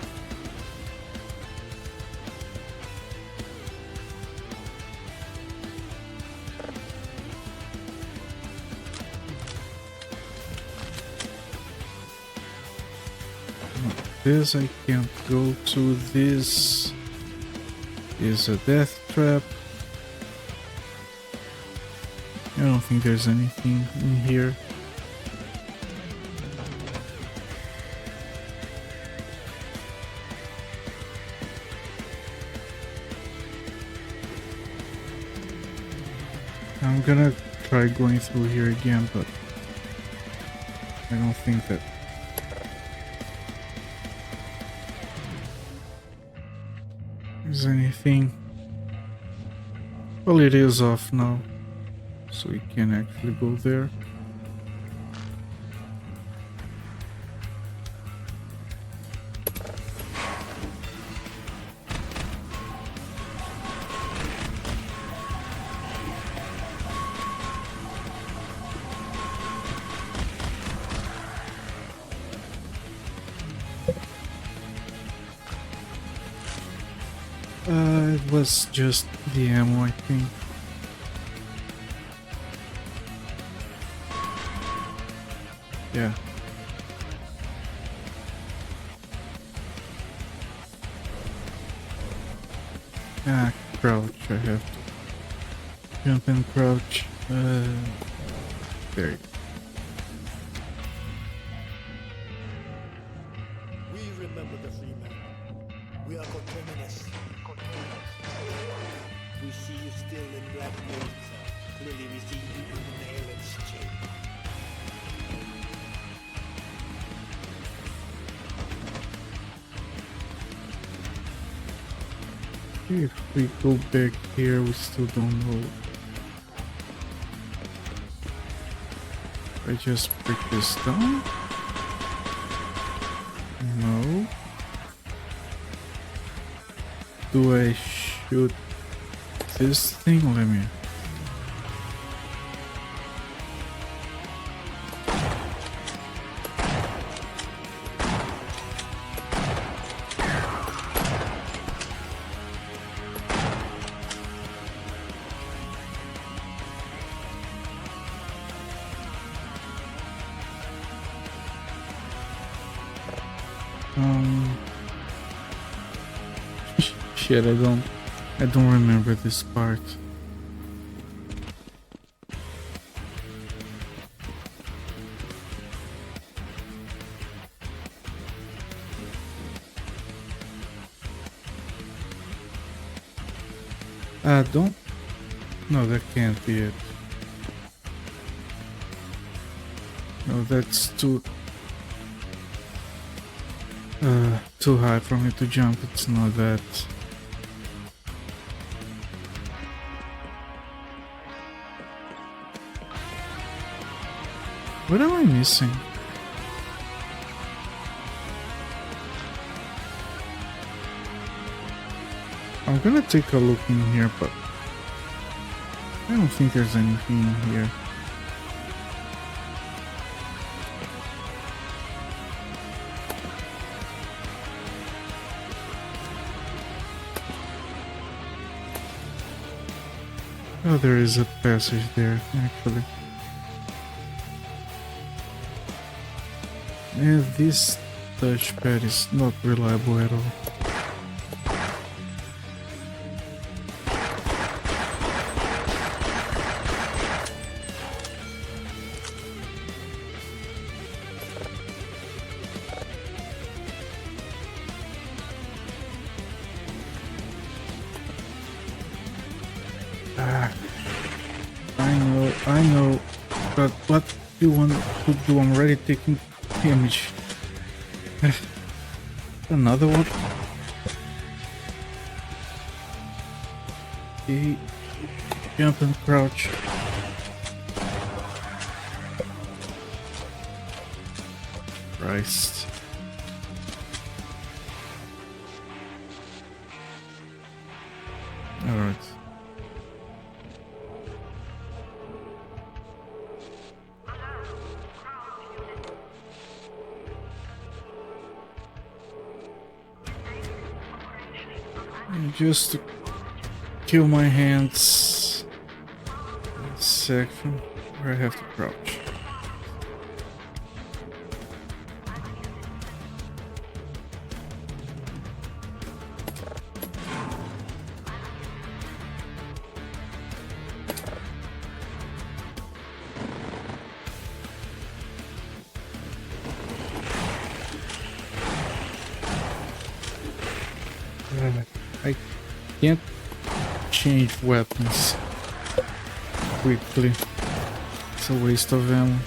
this. I can't go to this. Is a death trap. I don't think there's anything in here. I'm gonna try going through here again, but I don't think that there's anything. Well, it is off now, so we can actually go there. It was just the ammo, I think. Yeah. Ah, crouch. I have to jump and crouch. There you go. We remember the free man. We are contaminants. We see you still in Black Mesa. Clearly we see you in the Nail's chamber. If we go back here, we still don't know. I just break this down? No. Do I shoot this thing? Let me. Shit, I don't remember this part. Don't. No, that can't be it. No, that's too high for me to jump. It's not that. What am I missing? I'm gonna take a look in here, but I don't think there's anything in here. Oh, there is a passage there, actually. And this touchpad is not reliable at all. I know, but what do you want to do? I'm already taking damage. Another one. Okay. Jump and crouch. Christ. All right. And just to kill my hands. Section where I have to crouch. I can't change weapons quickly. It's a waste of ammo.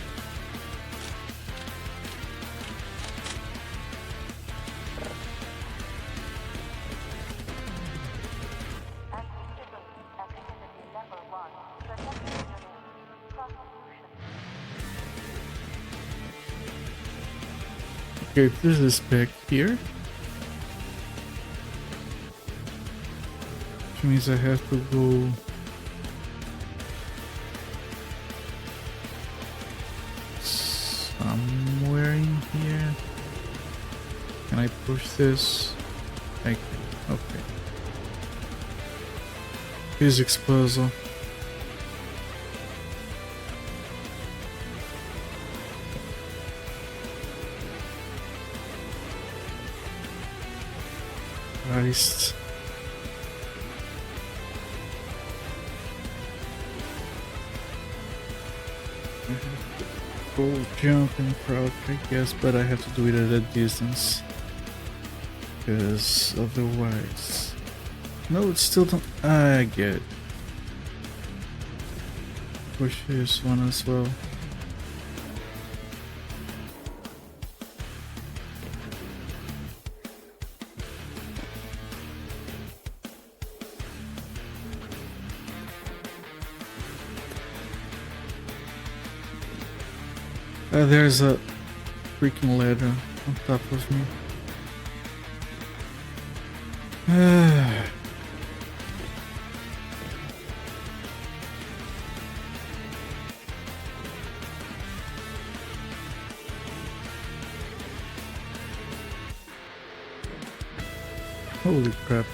Okay, this is back here. Which means I have to go somewhere in here. Can I push this? I can. Okay. Physics puzzle. Christ. Go jump and crouch, I guess, but I have to do it at a distance. Because otherwise... No, it's still don't... I get it. Push this one as well. There's a freaking ladder on top of me. Holy crap.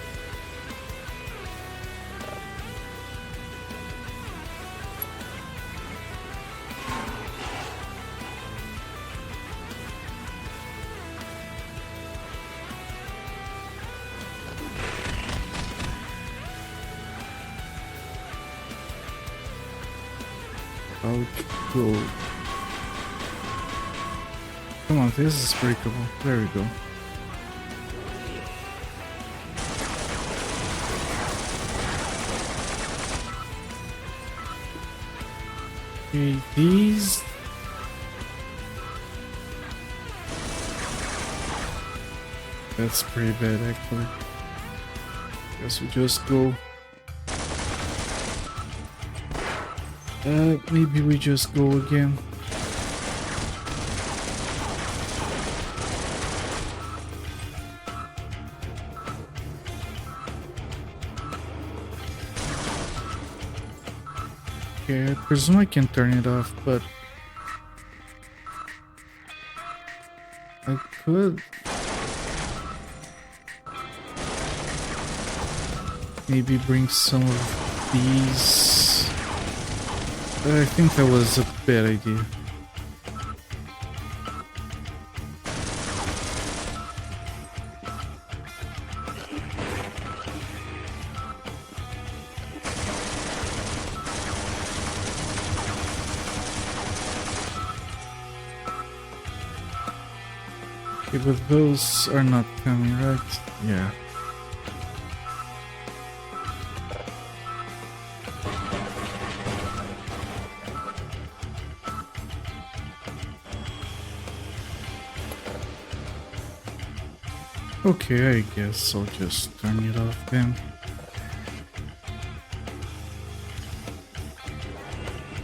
Go. Come on, this is breakable. There we go. Okay, these... That's pretty bad, actually. Guess we just go... maybe we just go again. Okay, I presume I can turn it off, but... I could... maybe bring some of these... I think that was a bad idea. Okay, but those are not coming, right? Yeah. Okay, I guess I'll just turn it off then.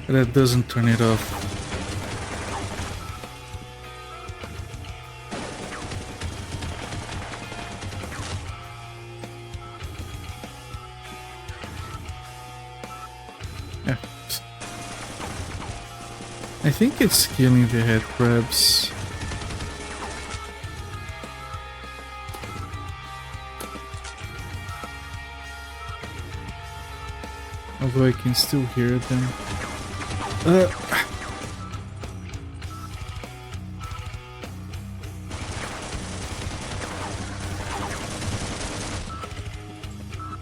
That doesn't turn it off. Yeah. I think it's killing the head crabs. Although I can still hear them.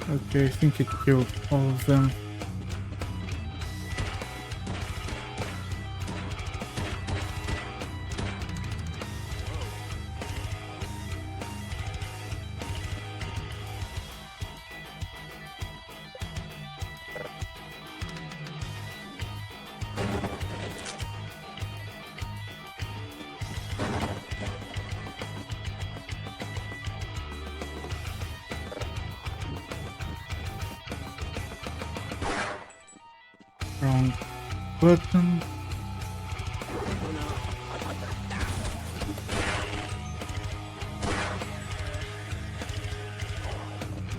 Okay, I think it killed all of them. button.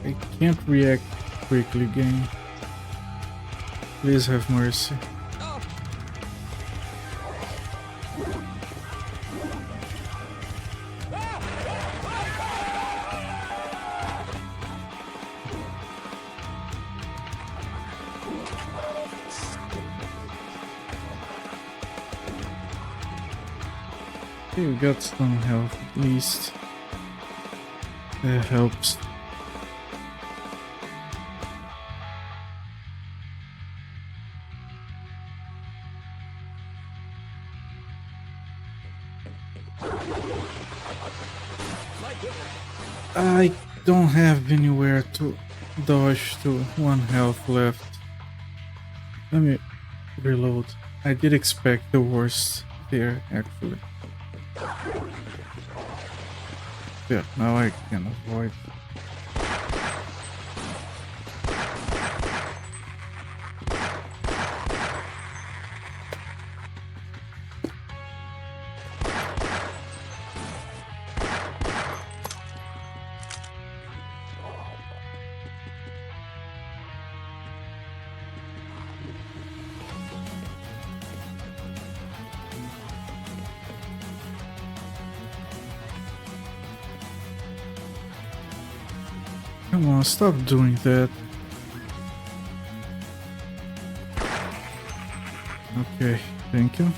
I can't react quickly, game. Please have mercy. Okay, we got some health at least. That helps. I don't have anywhere to dodge to. 1 health left. Let me reload. I did expect the worst there, actually. Yeah, now I can avoid. Come on, stop doing that. Okay, thank you.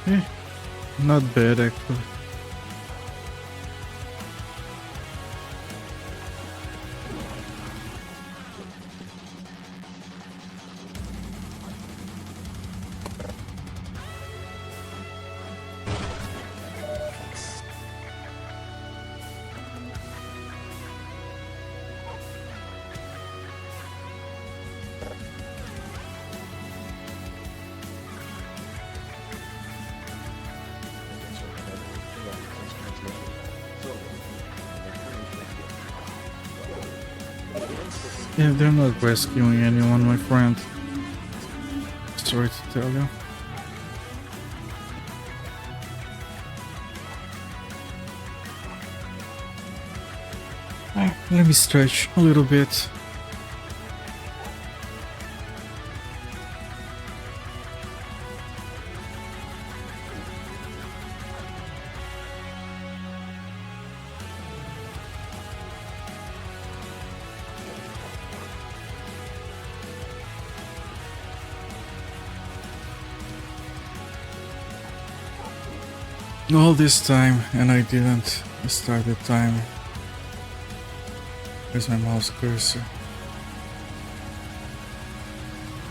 Eh, not bad actually. Yeah, they're not rescuing anyone, my friend. Sorry to tell you. Let me stretch a little bit. All this time and I didn't start the timer. Where's my mouse cursor?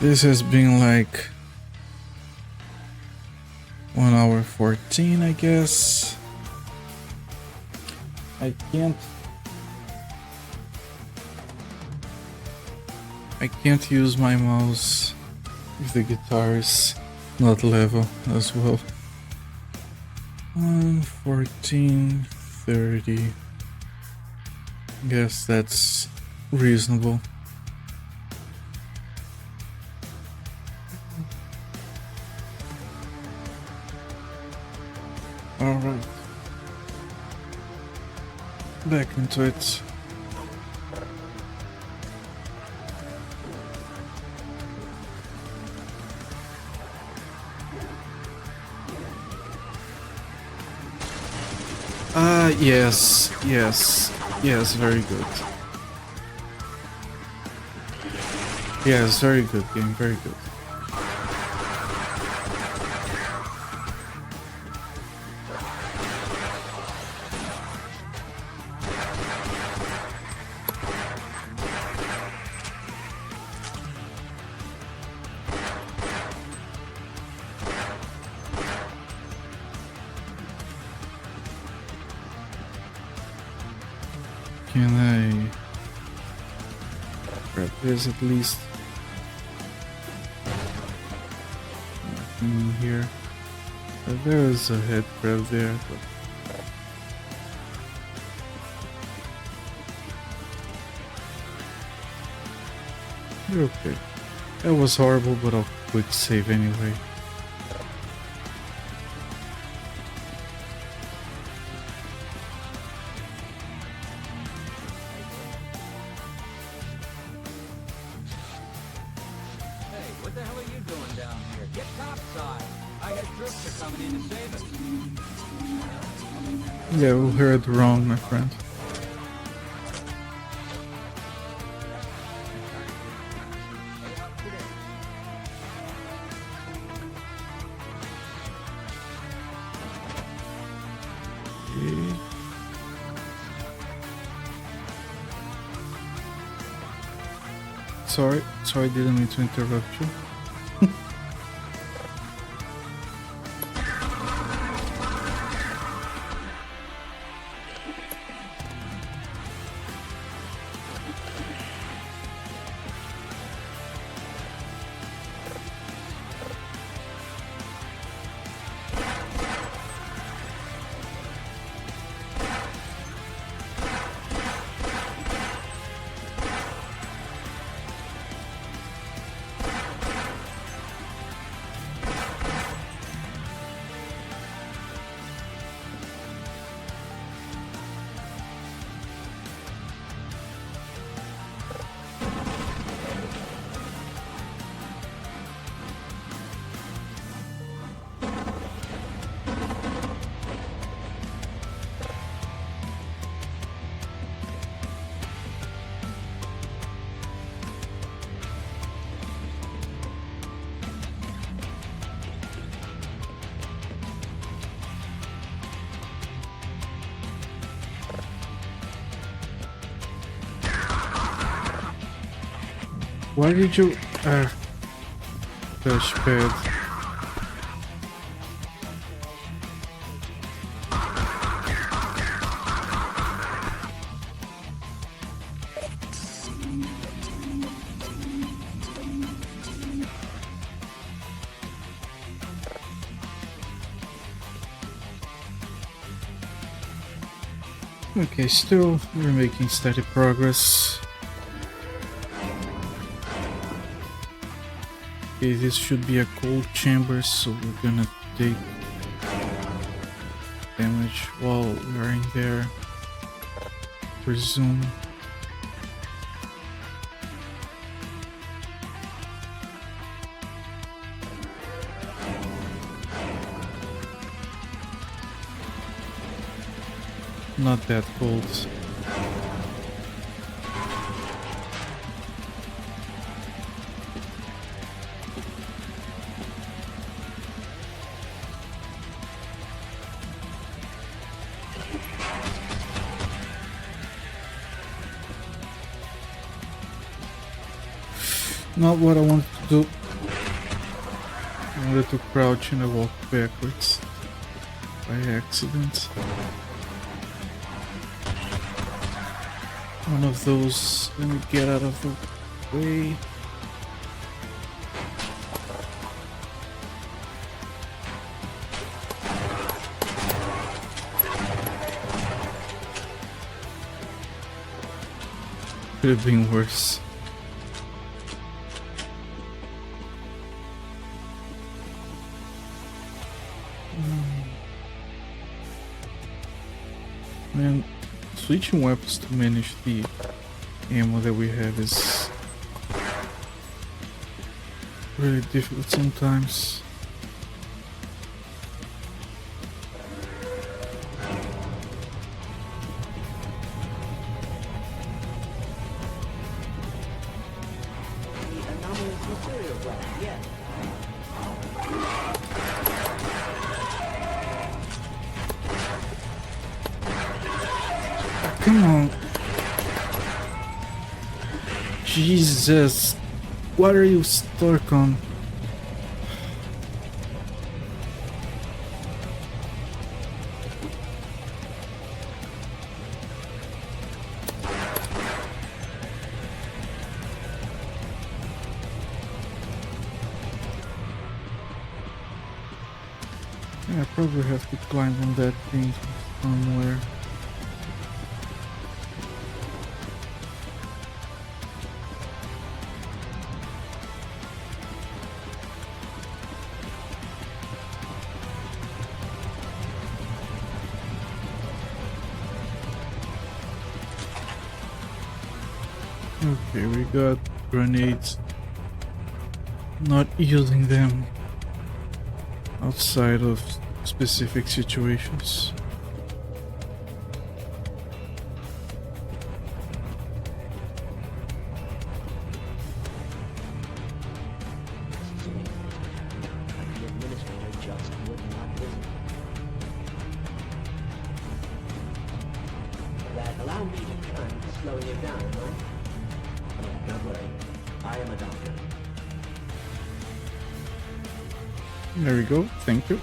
This has been like 1 hour 14, I guess. I can't use my mouse if the guitar is not level as well. 14, 30. Guess that's reasonable. Alright. Back into it. Yes, very good. Yes, very good game, very good. Can I grab this at least? Nothing in here. There's a head crab there. But you're okay. That was horrible, but I'll quick save anyway. Hey, what the hell are you doing down here? Get topside. I heard troops are coming in to save us. Yeah, we heard wrong, my friend. Okay. Sorry, didn't mean to interrupt you. Why did you touchpad? Okay, still we're making steady progress. Okay, this should be a cold chamber, so we're gonna take damage while we're in there. Resume. Not that cold. Not what I wanted to do. I wanted to crouch and I walked backwards by accident. One of those. Let me get out of the way. Could have been worse. Man, switching weapons to manage the ammo that we have is really difficult sometimes. The anomalous material weapon, yes. Come on. Jesus. What are you stuck on? Yeah, I probably have to climb on that thing somewhere. Okay, we got grenades. Not using them outside of specific situations. The administrator just would not listen. That allow me to try and slow you down, right? Oh, don't worry. I am a doctor. There we go, thank you.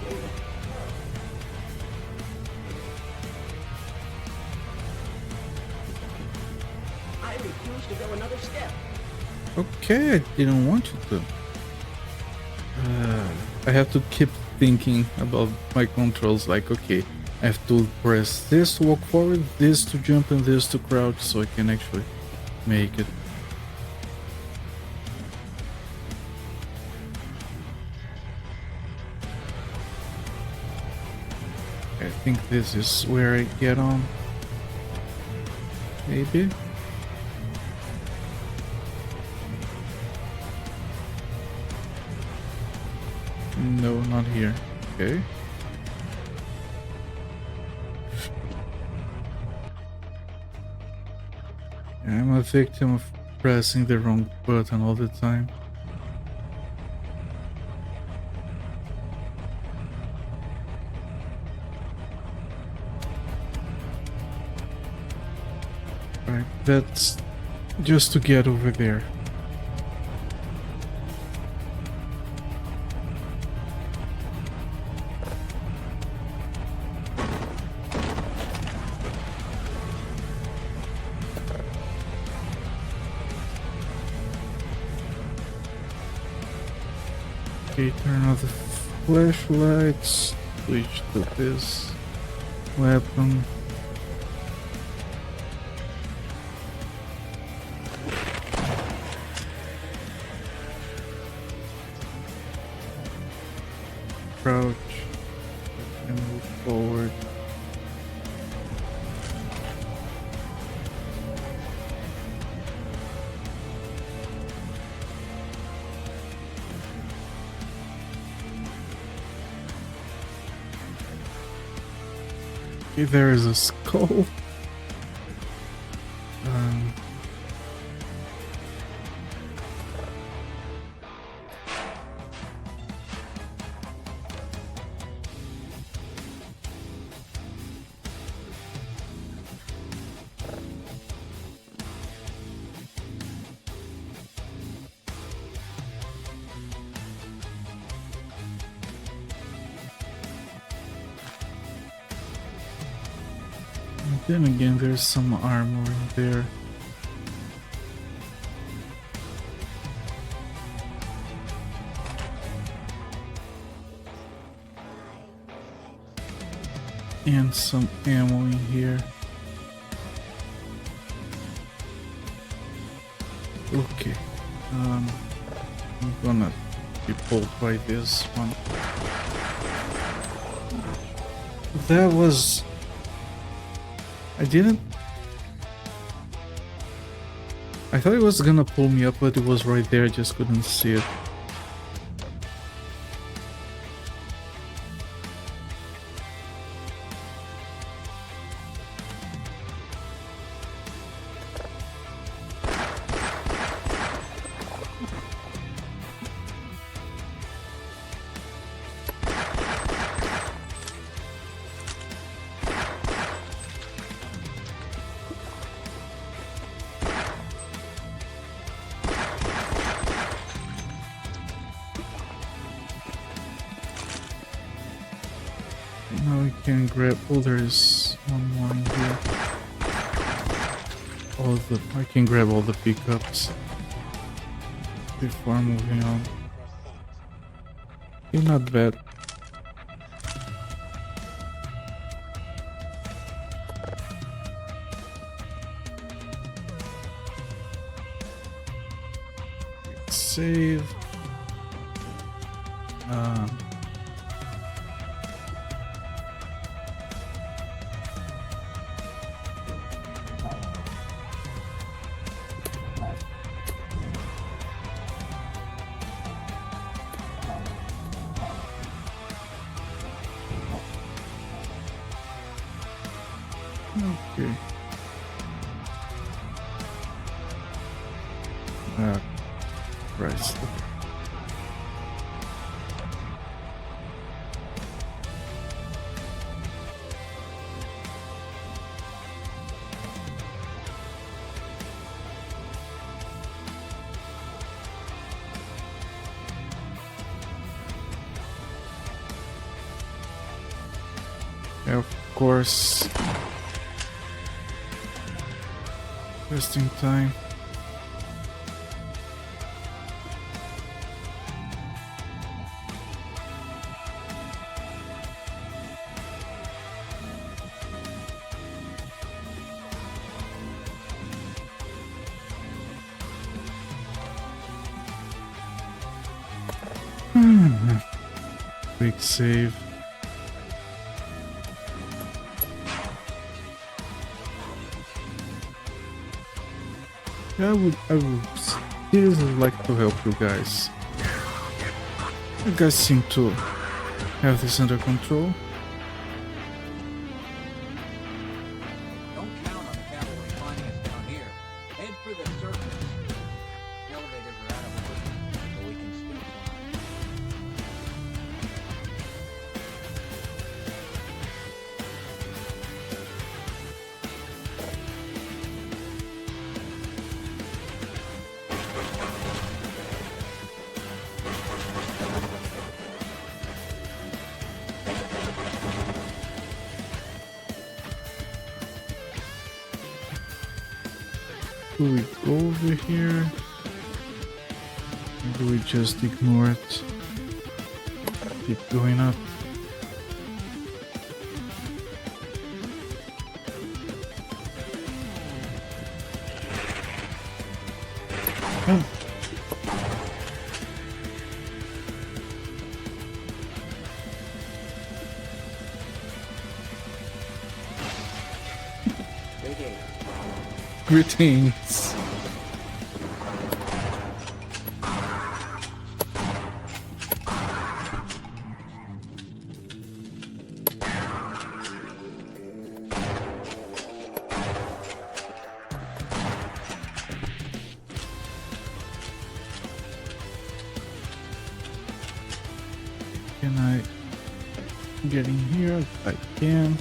I refuse to go another step. Okay, I didn't want you to. I have to keep thinking about my controls, like, okay, I have to press this to walk forward, this to jump, and this to crouch, so I can actually make it. I think this is where I get on. Maybe? No, not here. Okay. I'm a victim of pressing the wrong button all the time. Right, that's just to get over there. Okay, turn off the flashlights, switch to this weapon. Crouch and move forward. Okay, there is a skull. Then again, there's some armor in there. And some ammo in here. Okay. I'm gonna be pulled by this one. That was... I thought it was gonna pull me up, but it was right there, I just couldn't see it. Now we can grab... Oh, there's one more in here. I can grab all the pickups before moving on. Okay, not bad. save. Okay. Christ. Yeah, of course. Just in time. Quick save. I would seriously like to help you guys. You guys seem to have this under control. Don't count on the cavalry finding us down here. Head for the surface. Elevators are out of order, but we can still climb. Do we go over here? Or do we just ignore it? Keep going up. Oh. Greetings. Can I get in here? I can.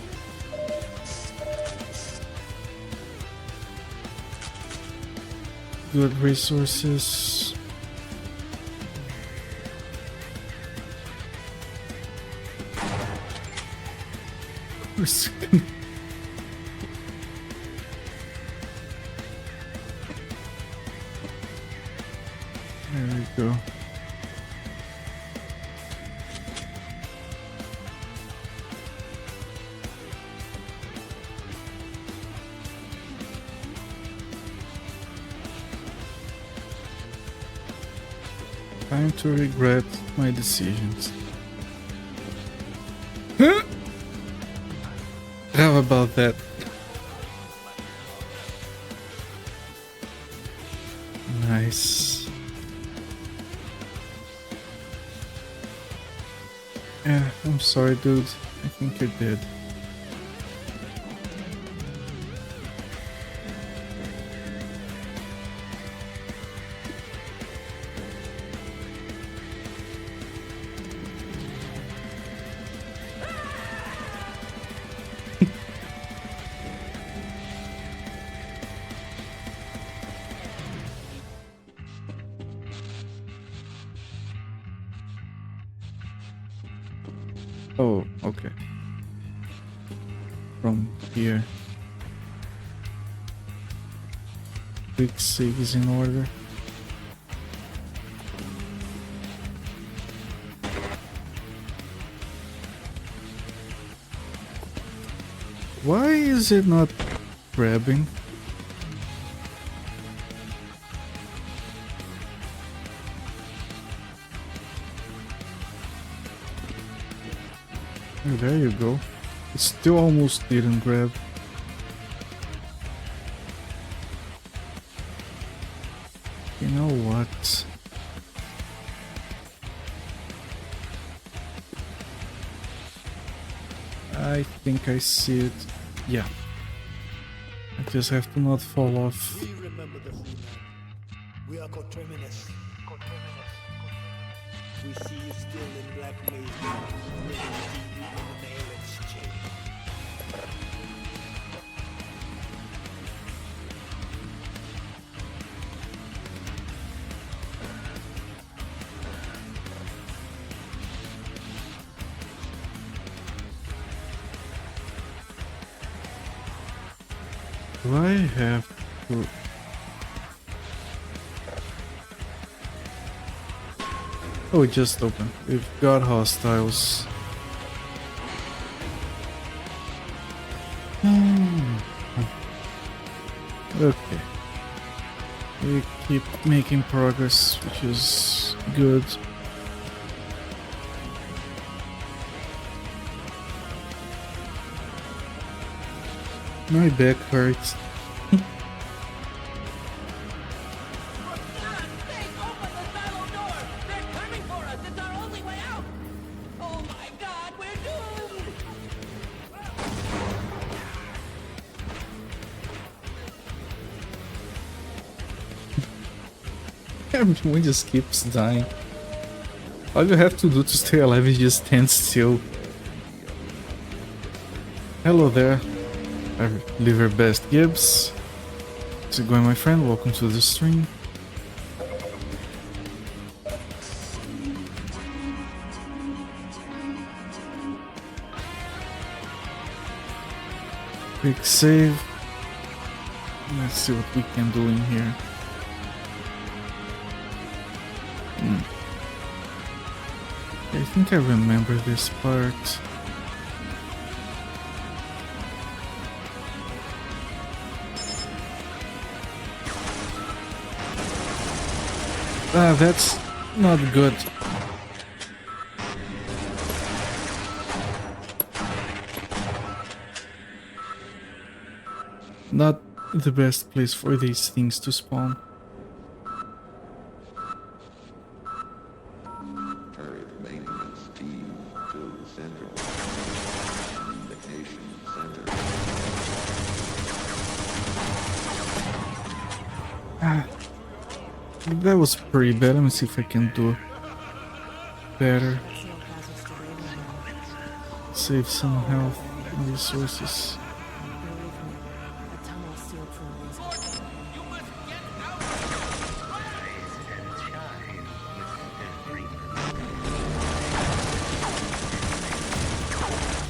Good resources. There we go. Time to regret my decisions. Huh? How about that? Nice. Yeah, I'm sorry, dude. I think you're dead. Oh, okay. From here. Quick save is in order. Why is it not grabbing? go. It still almost didn't grab. You know what? I think I see it. Yeah. I just have to not fall off. We remember the free man. We are coterminous. We see you still in Black Mesa, living deep in the Maryland's chain. Do I have to... Oh, it just opened. We've got hostiles. Okay. We keep making progress, which is good. My back hurts. Everyone just keeps dying. All you have to do to stay alive is just stand still. Hello there. I live your best, Gibbs. How's it going, my friend? Welcome to the stream. Quick save. Let's see what we can do in here. I think I remember this part. Ah, that's not good. Not the best place for these things to spawn. That was pretty bad. Let me see if I can do better. Save some health and resources.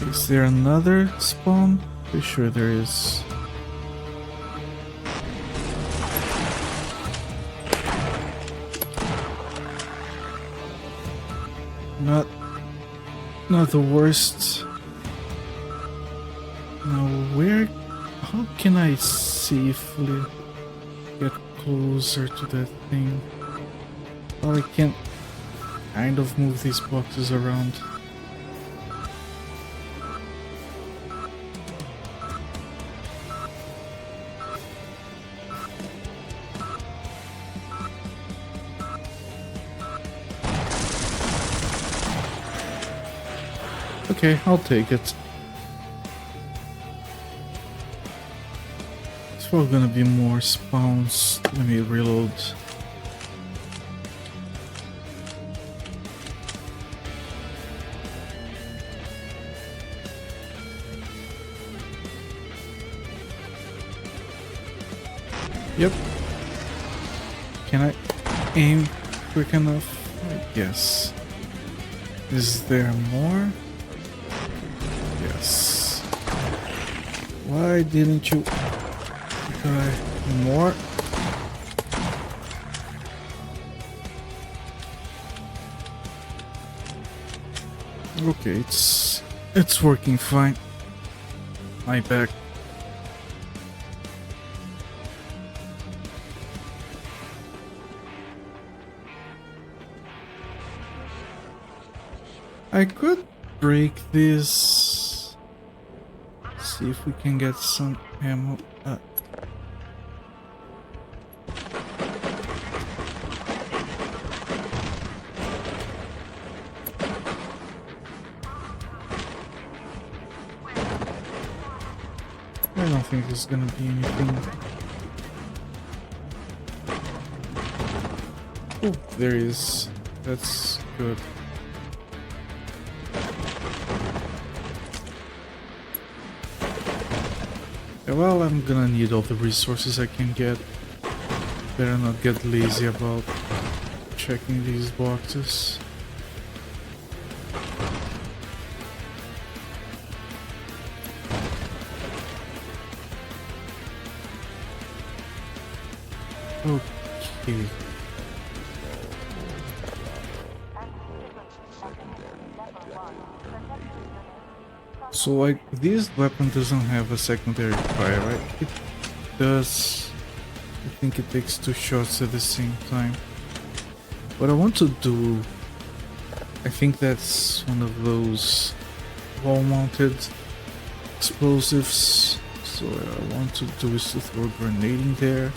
Is there another spawn? Pretty sure there is. Not the worst. Now where... how can I safely get closer to that thing? Well, I can kind of move these boxes around. Okay, I'll take it. There's probably gonna be more spawns. Let me reload. Yep. Can I aim quick enough? Yes. Is there more? Yes. Why didn't you try more? Okay, it's working fine. My back. I could break this. See if we can get some ammo. I don't think there's gonna be anything. Oh, there is. That's good. Yeah, well, I'm gonna need all the resources I can get. Better not get lazy about checking these boxes. Okay. So like this weapon doesn't have a secondary fire, right? It does. I think it takes 2 shots at the same time. What I want to do, I think that's one of those wall-mounted explosives. So what I want to do is to throw a grenade in there.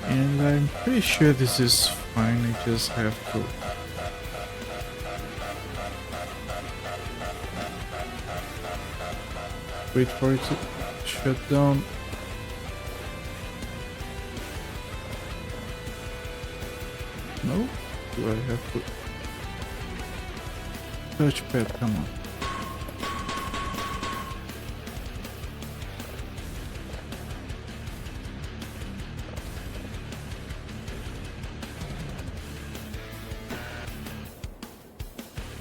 And I'm pretty sure this is fine, I just have to wait for it to shut down. No? Do I have to... Touchpad, come on.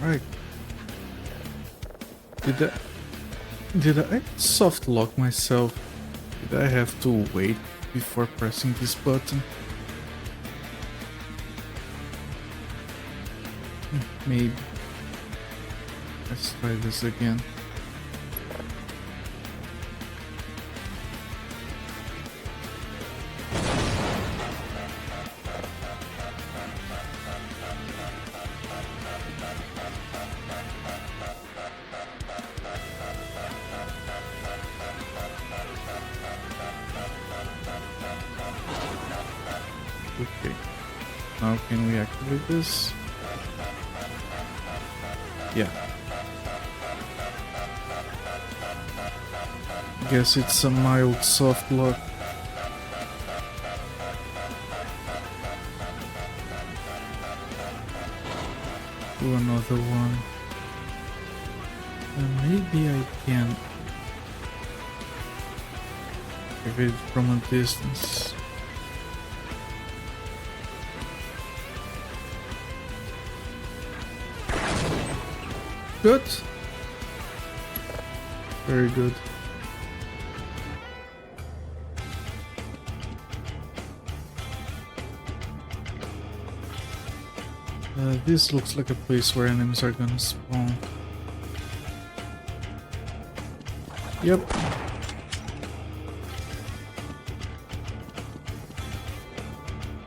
Right. Did I soft lock myself? Did I have to wait before pressing this button? Maybe. Let's try this again. Okay. Now can we activate this? Yeah. Guess it's a mild soft lock. Do another one. And maybe I can activate it from a distance. Good. Very good. This looks like a place where enemies are gonna spawn. Yep.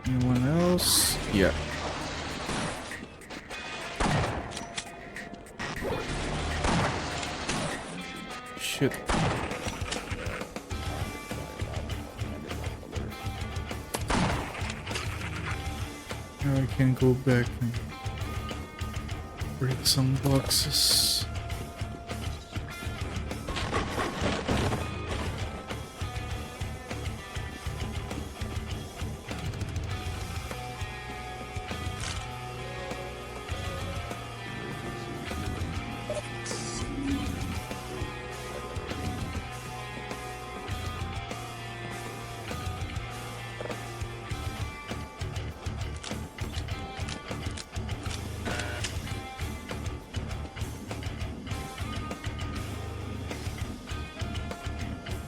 Anyone else? Yeah. Shit. Now I can go back and break some boxes.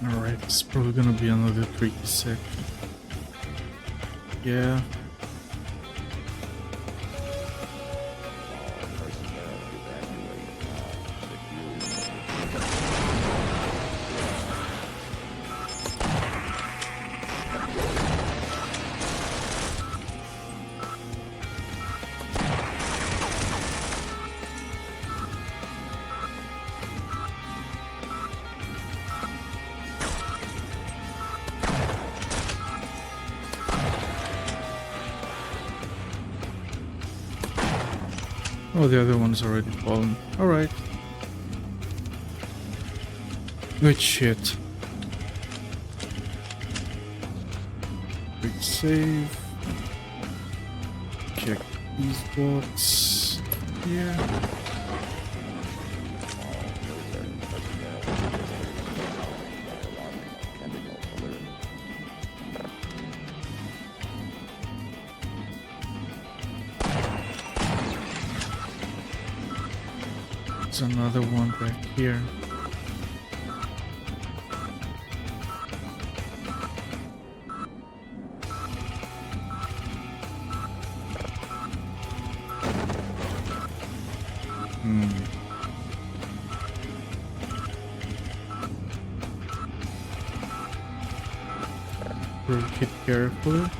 Alright, it's probably gonna be another tricky section. Yeah. Oh, the other one's already fallen. Alright. Good shit. Quick save. Check these bots. Yeah. There's another one back here. Hit carefully.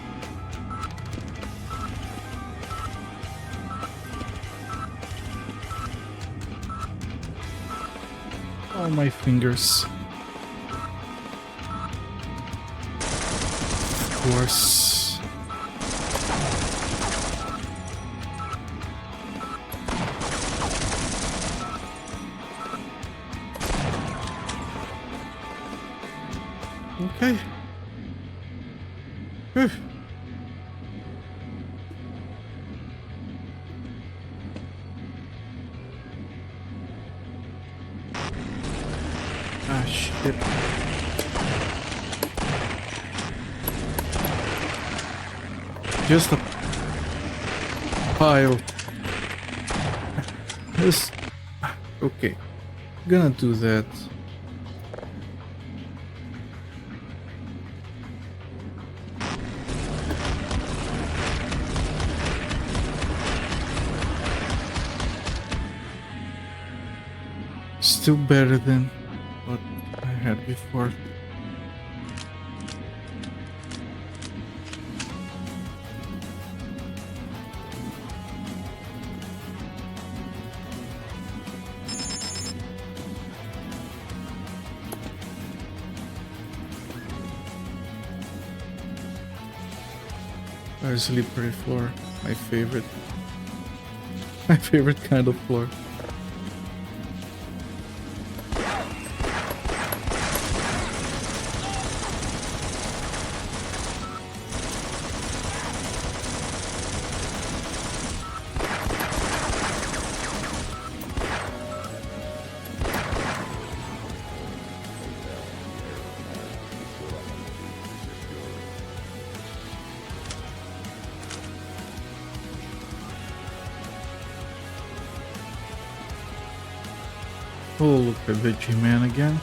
Oh, my fingers. Of course. Okay. Whew. Ah, shit. Just a pile. This. Okay. Gonna do that. Still better than what I had before. Our slippery floor, my favorite. My favorite kind of floor. Oh, look at the G-Man again.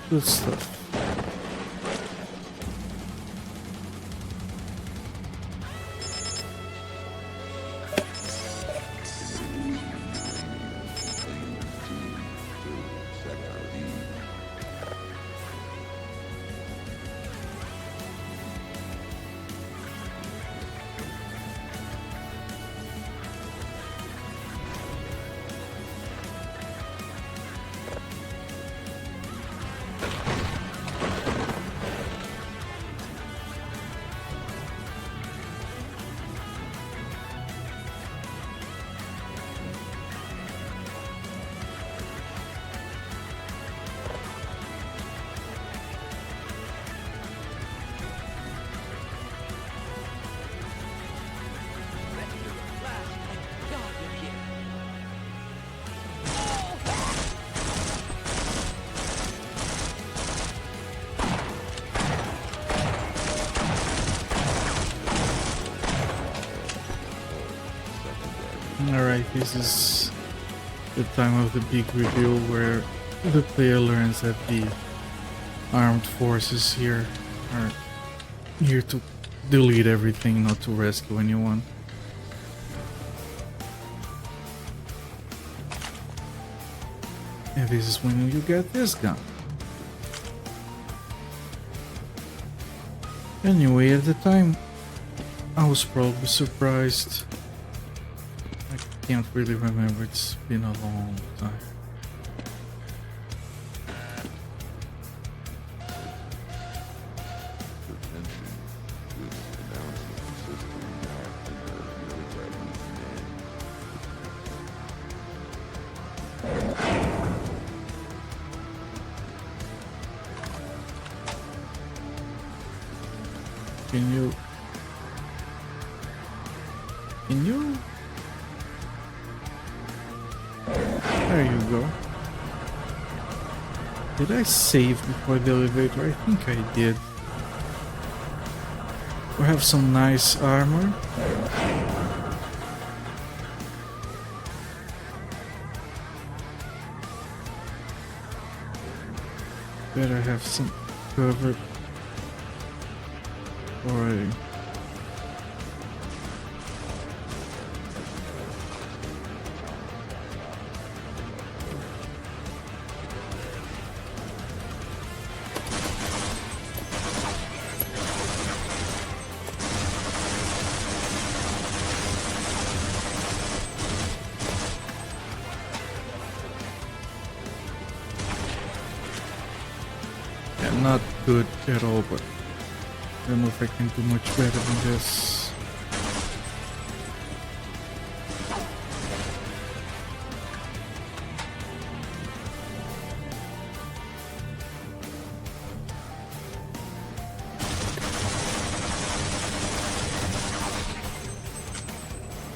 Good stuff. Alright, this is the time of the big reveal where the player learns that the armed forces here are here to delete everything, not to rescue anyone. And this is when you get this gun. Anyway, at the time I was probably surprised. I can't really remember, it's been a long time. Can you? There you go. Did I save before the elevator? I think I did. We have some nice armor. Better have some cover. Alright. Yeah, not good at all, but I don't know if I can do much better than this.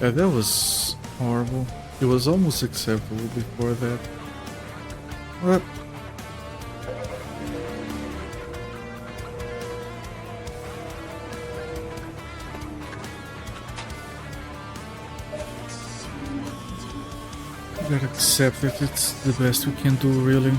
Yeah, that was horrible. It was almost acceptable before that. What? We gotta accept it, it's the best we can do, really.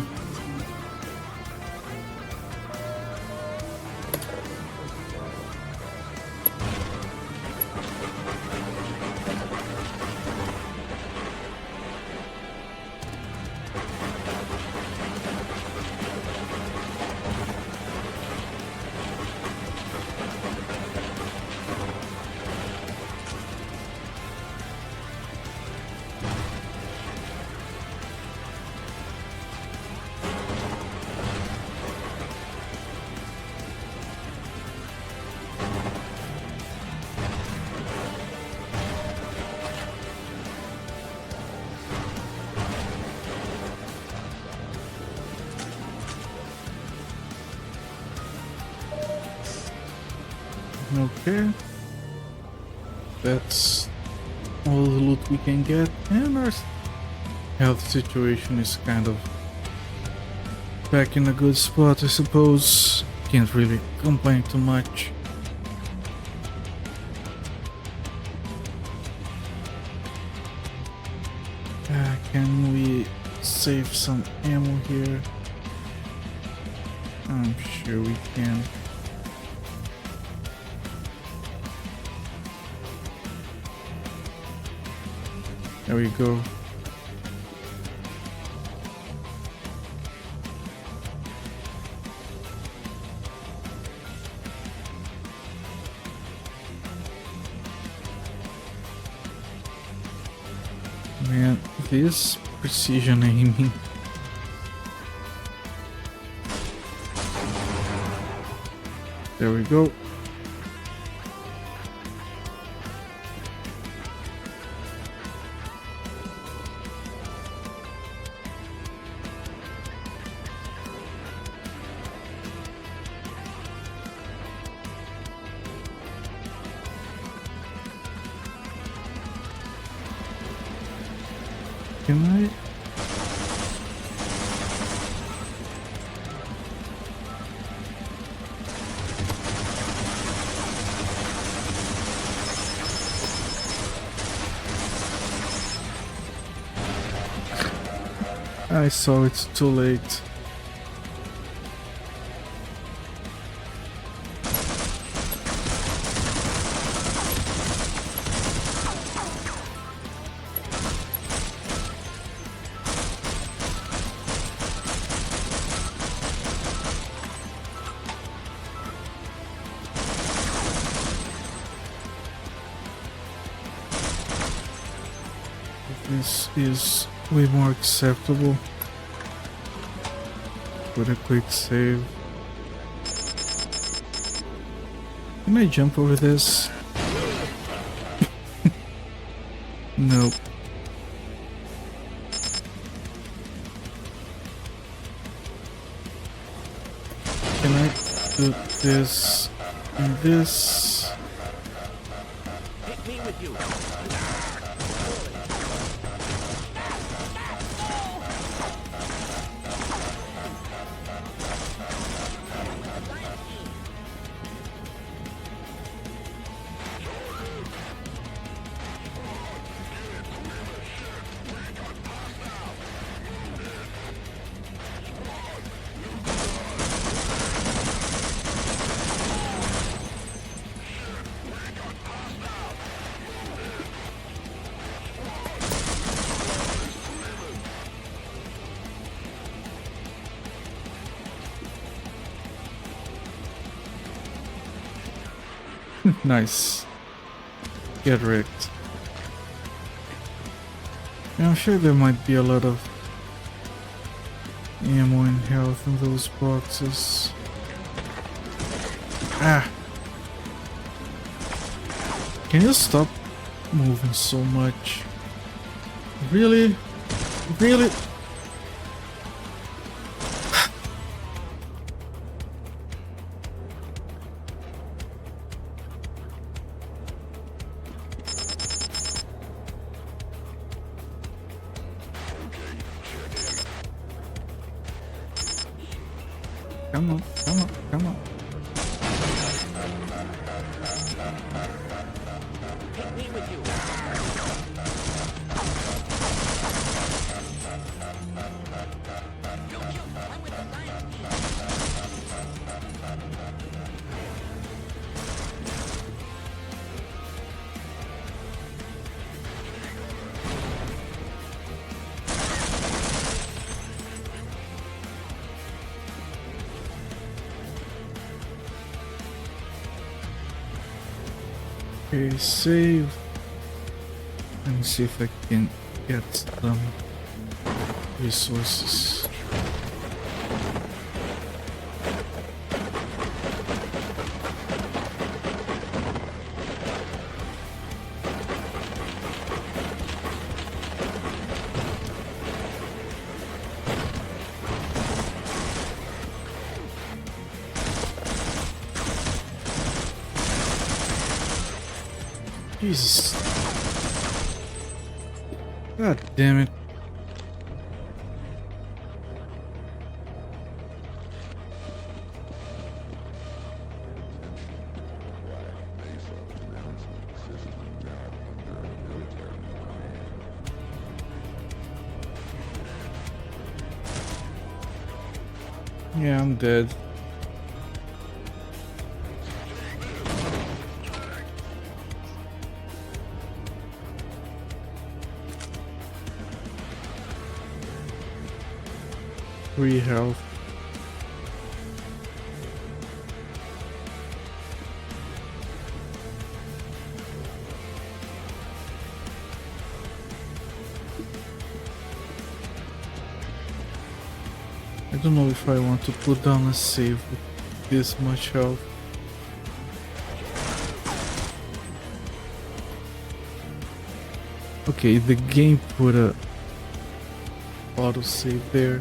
Okay, that's all the loot we can get, and our health situation is kind of back in a good spot, I suppose. Can't really complain too much. Can we save some ammo here? I'm sure we can. There we go. Man, this precision aiming. There we go. Can I? I saw it's too late. This is way more acceptable with a quick save. Can I jump over this? Nope. Can I do this and this? Take me with you. Nice. Get wrecked. Yeah, I'm sure there might be a lot of ammo and health in those boxes. Ah! Can you stop moving so much? Really? Really? Come on, come on, come on. Take me with you. Okay, save. Let me see if I can get some resources. Jesus. God damn it. Yeah, I'm dead. Free health. I don't know if I want to put down a save with this much health. Okay, the game put a auto save there.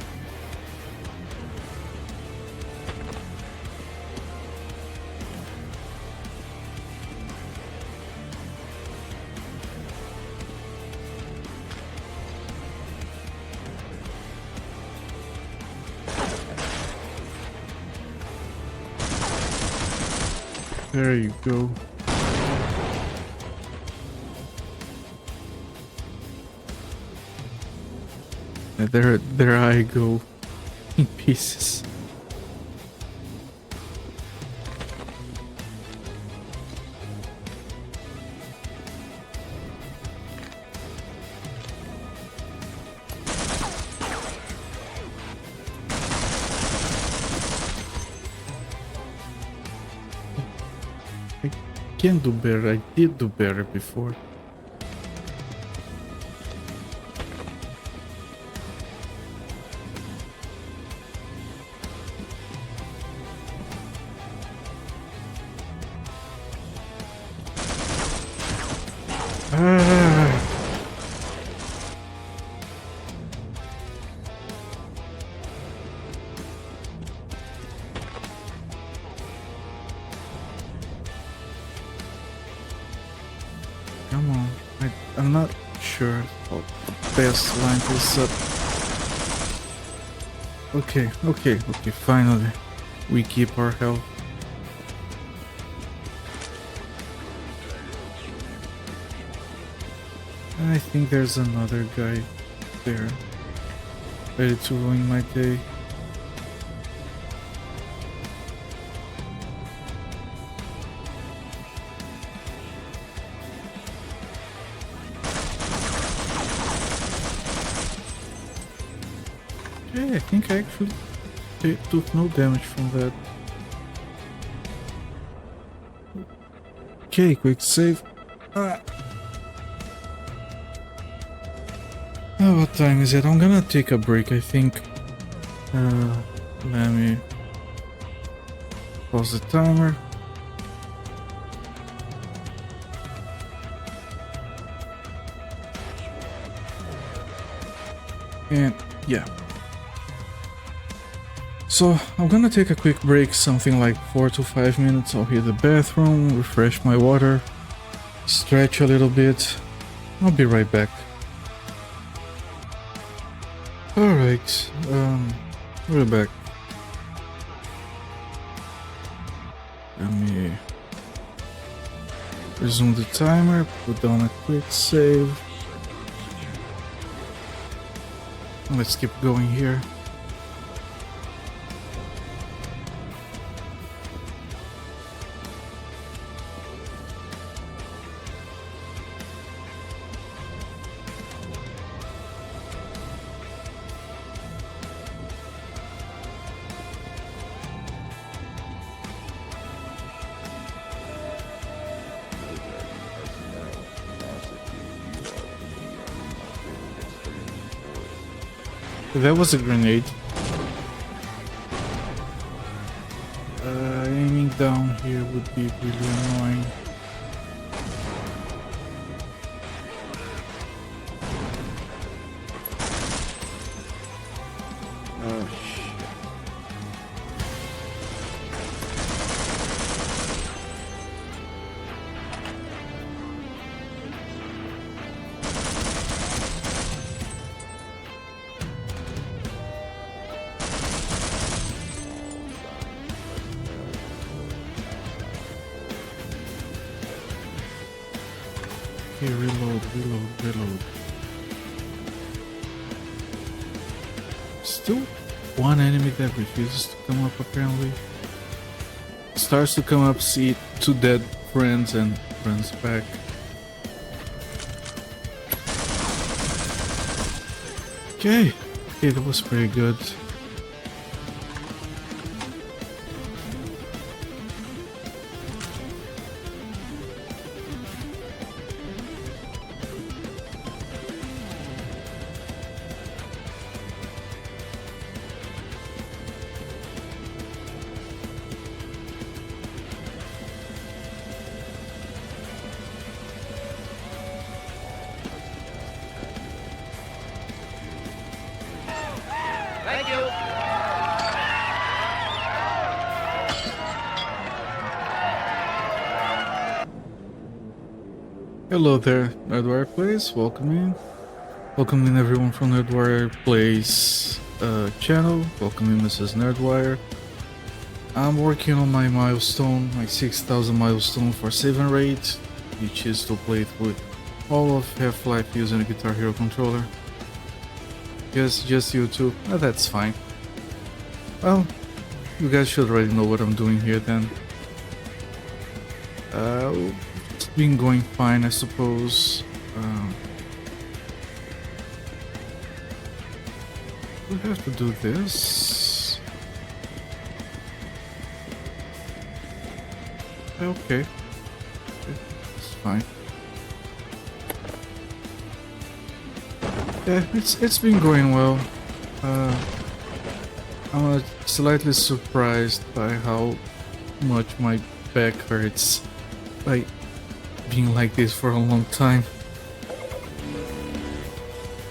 There you go. And there I go in pieces. I can do better. I did do better before. Ah. Come on, I'm not sure how the best line this up. Okay, finally. We keep our health. I think there's another guy there, ready to ruin my day. Okay, I think I actually took no damage from that. Okay, quick save. Ah. Oh, what time is it? I'm gonna take a break, I think. Let me pause the timer. And yeah. So I'm gonna take a quick break, something like 4 to 5 minutes. I'll hit the bathroom, refresh my water, stretch a little bit. I'll be right back. Alright, we're back. Let me resume the timer, put down a quick save. Let's keep going here. That was a grenade. Aiming down here would be really annoying. Oh shit. Okay, reload. Still one enemy that refuses to come up apparently. Starts to come up, see 2 dead friends and runs back. Okay, that was pretty good. Thank you. Hello there, Nerdwire Plays. Welcome in. Welcome in everyone from Nerdwire Plays channel. Welcome in Mrs. Nerdwire. I'm working on my milestone, my 6,000 milestone for save and raid, which is to play through all of Half-Life using a Guitar Hero controller. Yes, just you two. That's fine. Well, you guys should already know what I'm doing here then. It's been going fine, I suppose. We have to do this. Okay. It's fine. Yeah, it's been going well. I'm slightly surprised by how much my back hurts by being like this for a long time.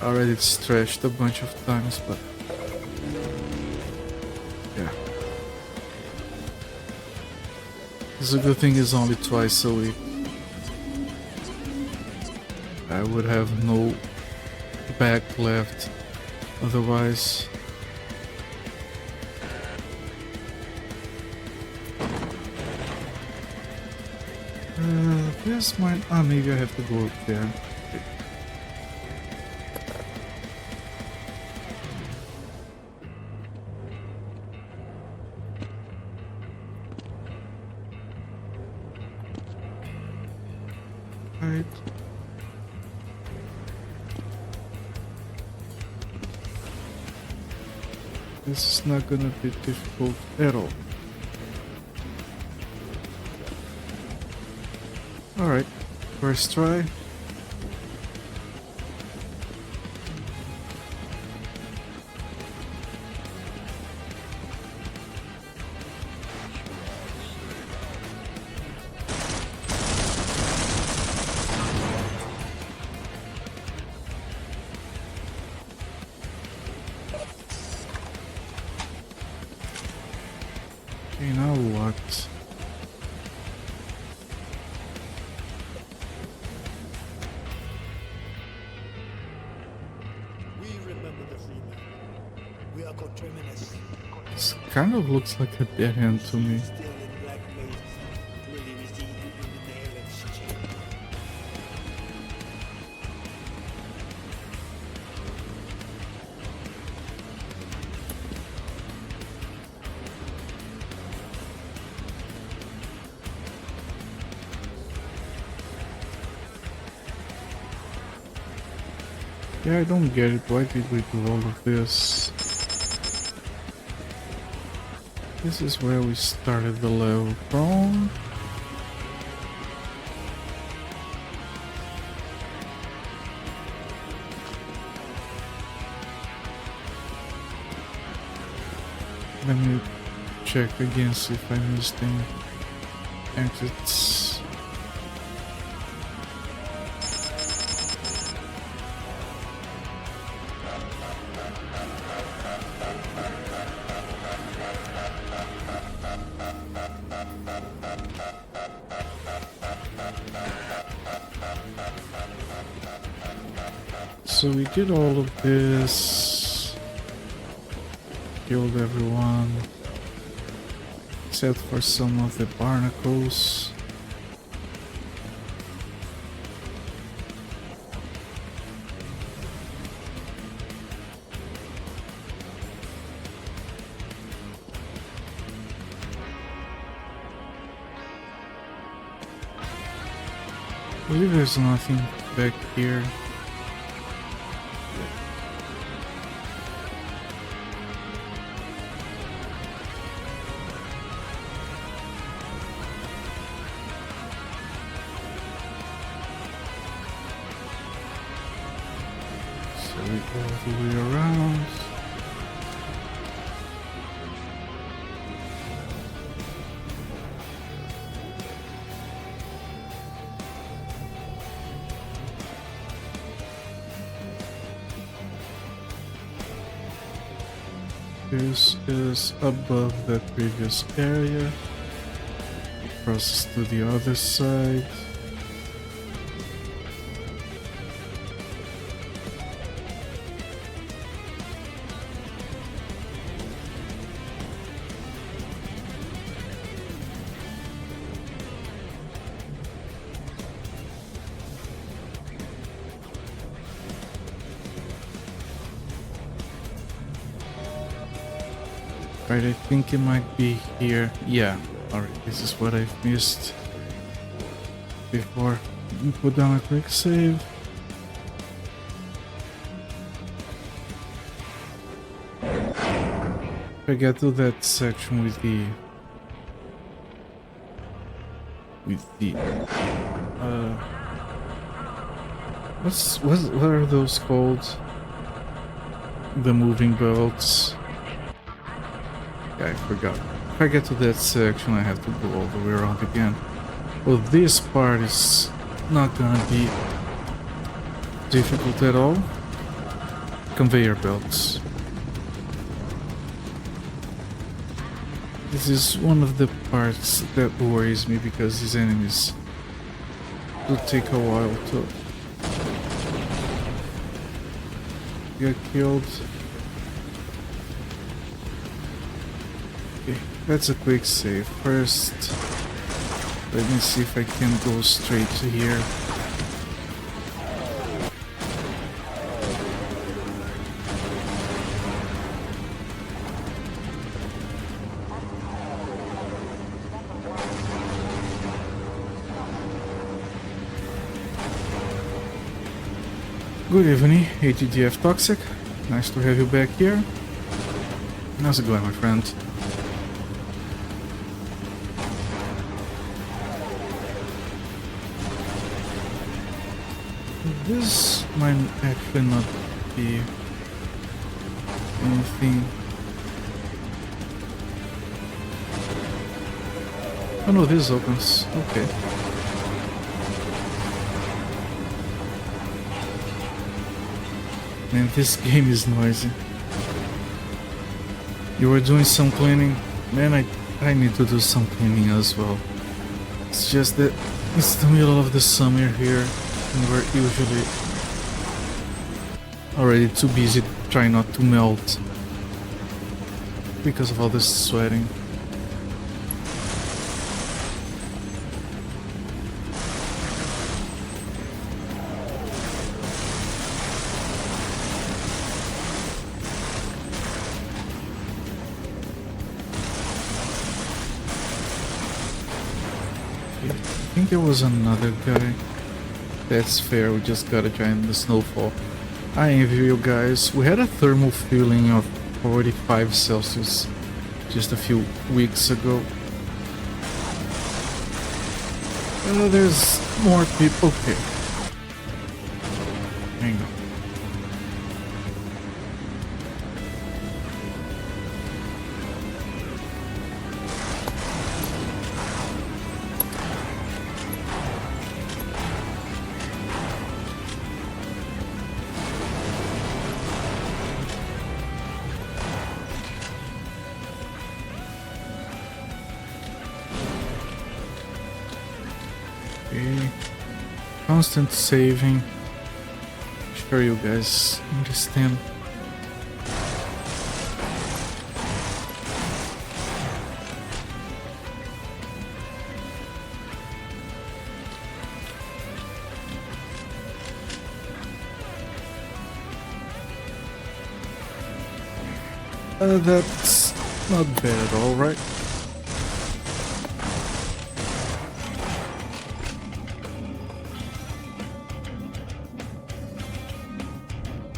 already stretched a bunch of times, but yeah. It's a good thing it's only twice a week. I would have no back left otherwise. Where's mine? Ah, maybe I have to go up there. Right. This is not gonna be difficult at all. Alright, first try. Okay, now what? We remember the Freeman. We are conterminous. This kind of looks like a dead end to me. Still in Black Mesa. Clearly we see you in the Helen's chamber. Yeah, I don't get it. Why did we do all of this? This is where we started the level from. Let me check again, see if I missed any exits. So we did all of this, killed everyone, except for some of the barnacles. I believe there's nothing back here. So we go all the way around. This is above that previous area. Crosses to the other side. Right, I think it might be here. Yeah, alright, this is what I've missed before. Let me put down a quick save. If I get to that section with the what are those called? The moving belts. Yeah, I forgot. If I get to that section, I have to go all the way around again. Well, this part is not gonna be difficult at all. conveyor belts. This is one of the parts that worries me because these enemies do take a while to get killed. Okay, that's a quick save. First, let me see if I can go straight to here. Good evening, ATTF Toxic. Nice to have you back here. How's it going, my friend? This might actually not be anything. Oh no, this opens. Okay. Man, this game is noisy. You were doing some cleaning? Man, I need to do some cleaning as well. It's just that it's the middle of the summer here, and we're usually already too busy trying not to melt because of all this sweating. I think there was another guy. That's fair, we just gotta join the snowfall. I envy you guys. We had a thermal feeling of 45 Celsius just a few weeks ago. There's more people. Okay. Hang on. Okay. Constant saving. Sure you guys understand. That's not bad at all, right?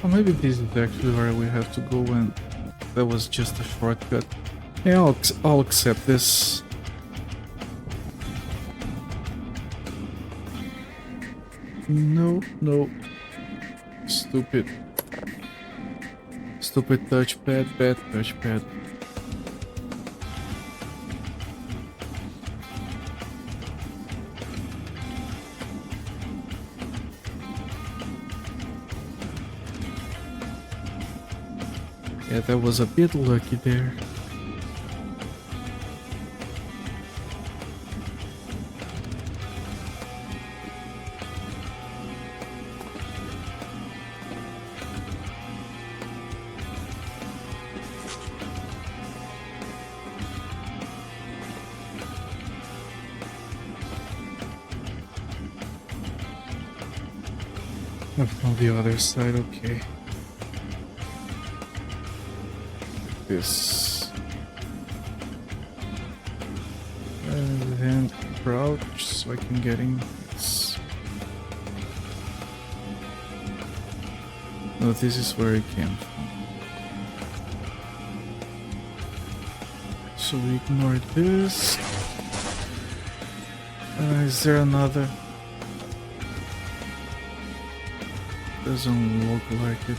Or maybe this is actually where we have to go, and that was just a shortcut. Yeah, I'll accept this. No, no. Stupid. Stupid touchpad, bad touchpad. Yeah, that was a bit lucky there. On the other side, okay. This. And then crouch so I can get in. Yes. No, this is where it came from. So we ignore this. Is there another? Doesn't look like it.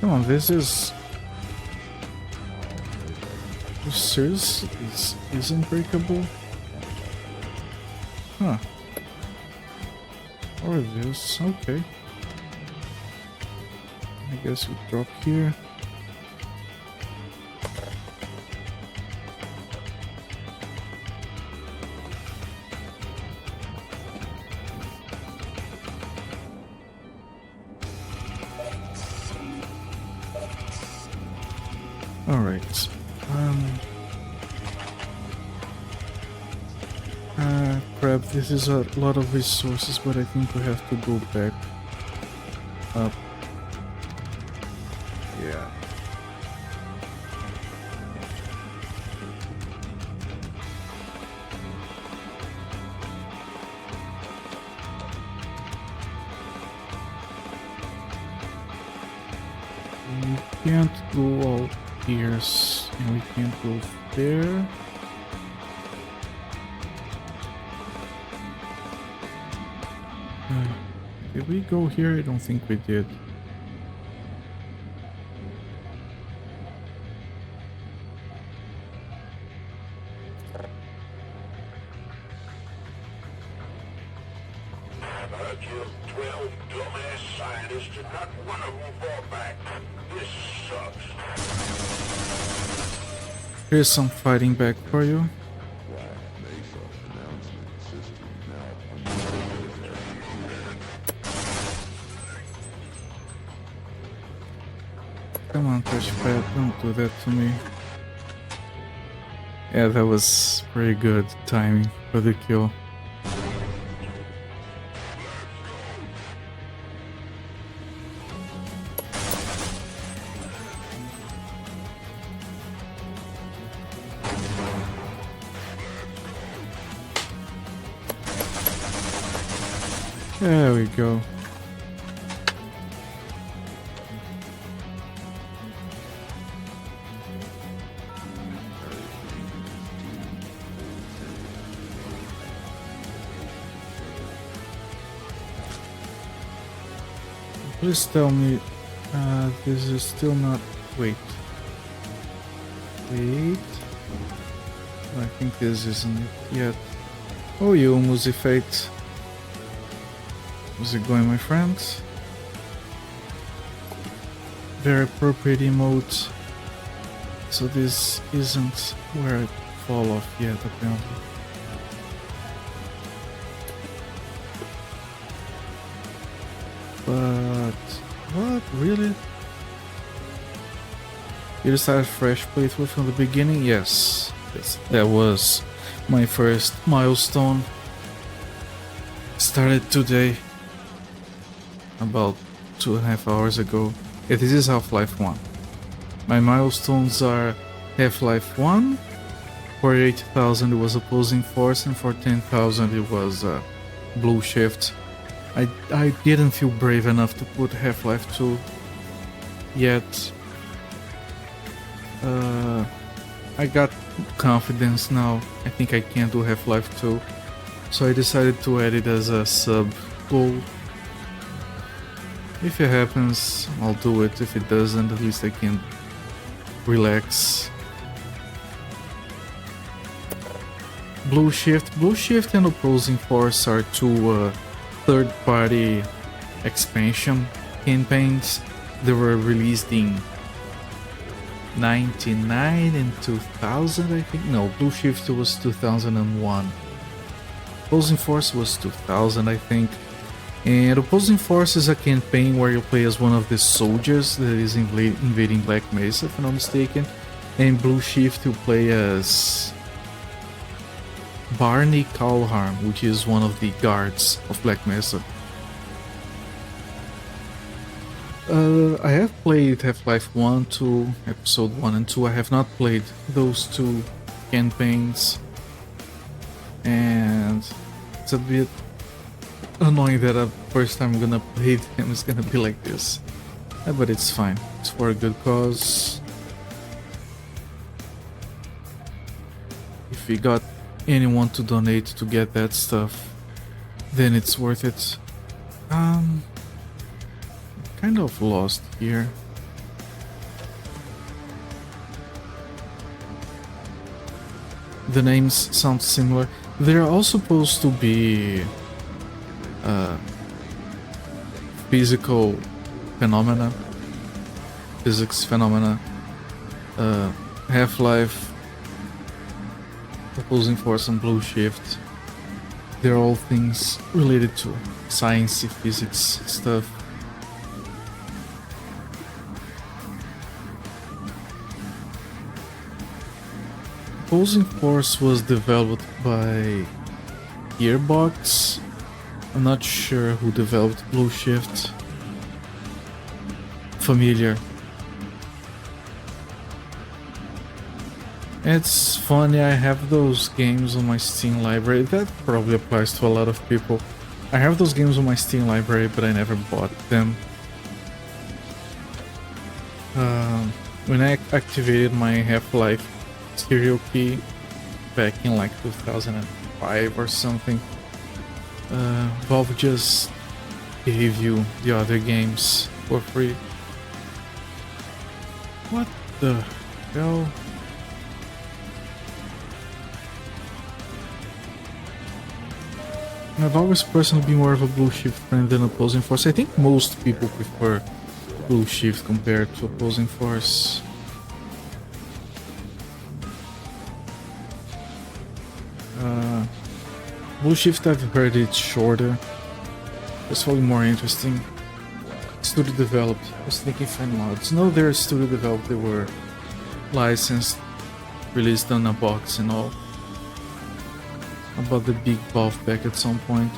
Come on, this is... You serious? This isn't breakable? Huh. Or this, okay. I guess we drop here. Alright. Crap, this is a lot of resources, but I think we have to go back up. Yeah. We can't go all here, and we can't go there. Did we go here? I don't think we did. You 12 dumbass scientists and not one of them fought back. This sucks. Here's some fighting back for you. Come on, touchpad, don't do that to me. Yeah, that was pretty good timing for the kill. There we go. Please tell me this is still not... Wait. Wait. I think this isn't it yet. Oh, you Musifate. How's it going, my friends? Very appropriate emote. So this isn't where I fall off yet, apparently. But what, really? You decided fresh playthrough from the beginning? Yes, that was my first milestone. Started today, about 2.5 hours ago. Yeah, this is Half-Life 1. My milestones are Half-Life 1. For 8,000 it was Opposing Force, and for 10,000 it was Blue Shift. I didn't feel brave enough to put Half-Life 2 yet. I got confidence now. I think I can do Half-Life 2. So I decided to add it as a sub goal. If it happens, I'll do it. If it doesn't, at least I can relax. Blue Shift and Opposing Force are two third-party expansion campaigns. They were released in 99 and 2000, I think. No, Blue Shift was 2001. Opposing Force was 2000, I think. And Opposing Force is a campaign where you play as one of the soldiers that is invading Black Mesa, if I'm not mistaken. And Blue Shift you play as Barney Calharm, which is one of the guards of Black Mesa. I have played Half-Life 1, 2, Episode 1 and 2. I have not played those two campaigns. And it's a bit annoying that the first time I'm gonna play them is gonna be like this. But it's fine. It's for a good cause. If we got anyone to donate to get that stuff, then it's worth it. Kind of lost here. the names sound similar. They're all supposed to be physical phenomena, physics phenomena. Half-Life, Opposing Force, and Blue Shift. They're all things related to science, physics stuff. Opposing Force was developed by Gearbox. I'm not sure who developed Blue Shift. Familiar. It's funny, I have those games on my Steam library. That probably applies to a lot of people. I have those games on my Steam library, but I never bought them. When I activated my Half-Life serial key back in like 2005 or something, Valve just gave you the other games for free. What the hell? I've always personally been more of a Blue Shift friend than Opposing Force. I think most people prefer Blue Shift compared to Opposing Force. Blue Shift, I've heard it's shorter. It's probably more interesting. Studio developed. I was thinking fan mods. No, they're studio developed. They were licensed, released on a box and all. About the big Valve pack at some point.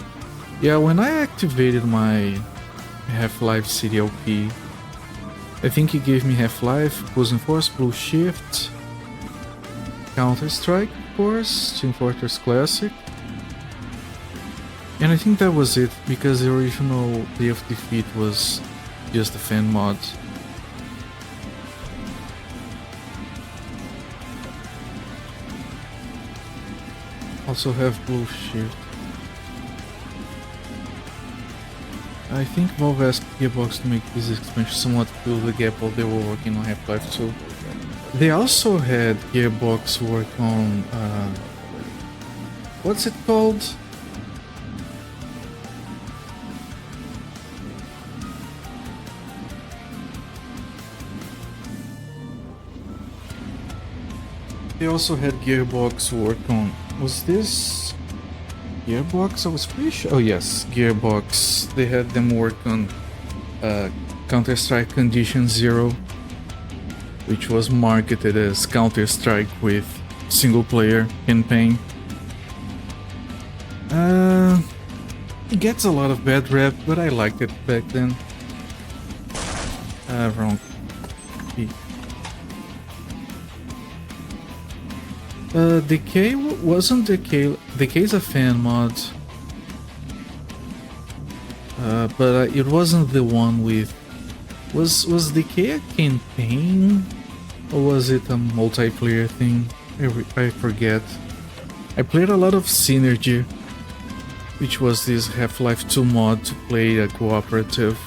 Yeah, when I activated my Half-Life serial key, I think it gave me Half-Life, Opposing Force, Blue Shift, Counter-Strike, of course, Team Fortress Classic. And I think that was it, because the original Day of Defeat was just a fan mod. Also have Blue Shift. I think Valve asked Gearbox to make this expansion somewhat fill the gap while they were working on Half-Life 2. They also had Gearbox work on what's it called? They also had Gearbox work on... Was this Gearbox? I was pretty sure... Oh yes, Gearbox. They had them work on Counter-Strike Condition Zero, which was marketed as Counter-Strike with single-player campaign. It gets a lot of bad rep, but I liked it back then. Wrong. Decay wasn't Decay. Decay's a fan mod, but it wasn't the one with. Was Decay a campaign, or was it a multiplayer thing? I forget. I played a lot of Synergy, which was this Half-Life 2 mod to play a cooperative.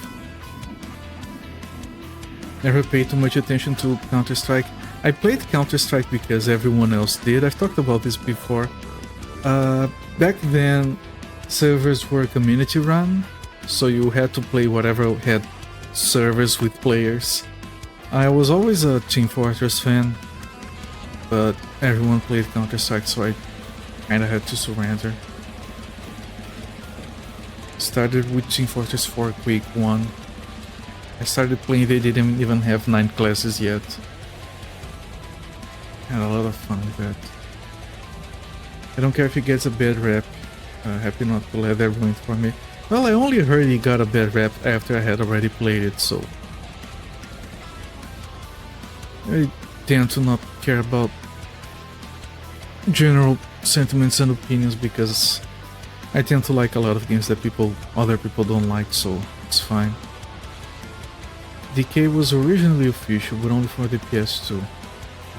Never paid too much attention to Counter-Strike. I played Counter-Strike because everyone else did. I've talked about this before. Back then, servers were community run, so you had to play whatever had servers with players. I was always a Team Fortress fan, but everyone played Counter-Strike, so I kinda had to surrender. Started with Team Fortress 4 Quake 1. I started playing, they didn't even have 9 classes yet. Had a lot of fun with that. I don't care if it gets a bad rep. Happy not to let that ruin it for me. Well, I only heard he got a bad rep after I had already played it, so... I tend to not care about general sentiments and opinions because I tend to like a lot of games that other people don't like, so it's fine. Decay was originally official, but only for the PS2.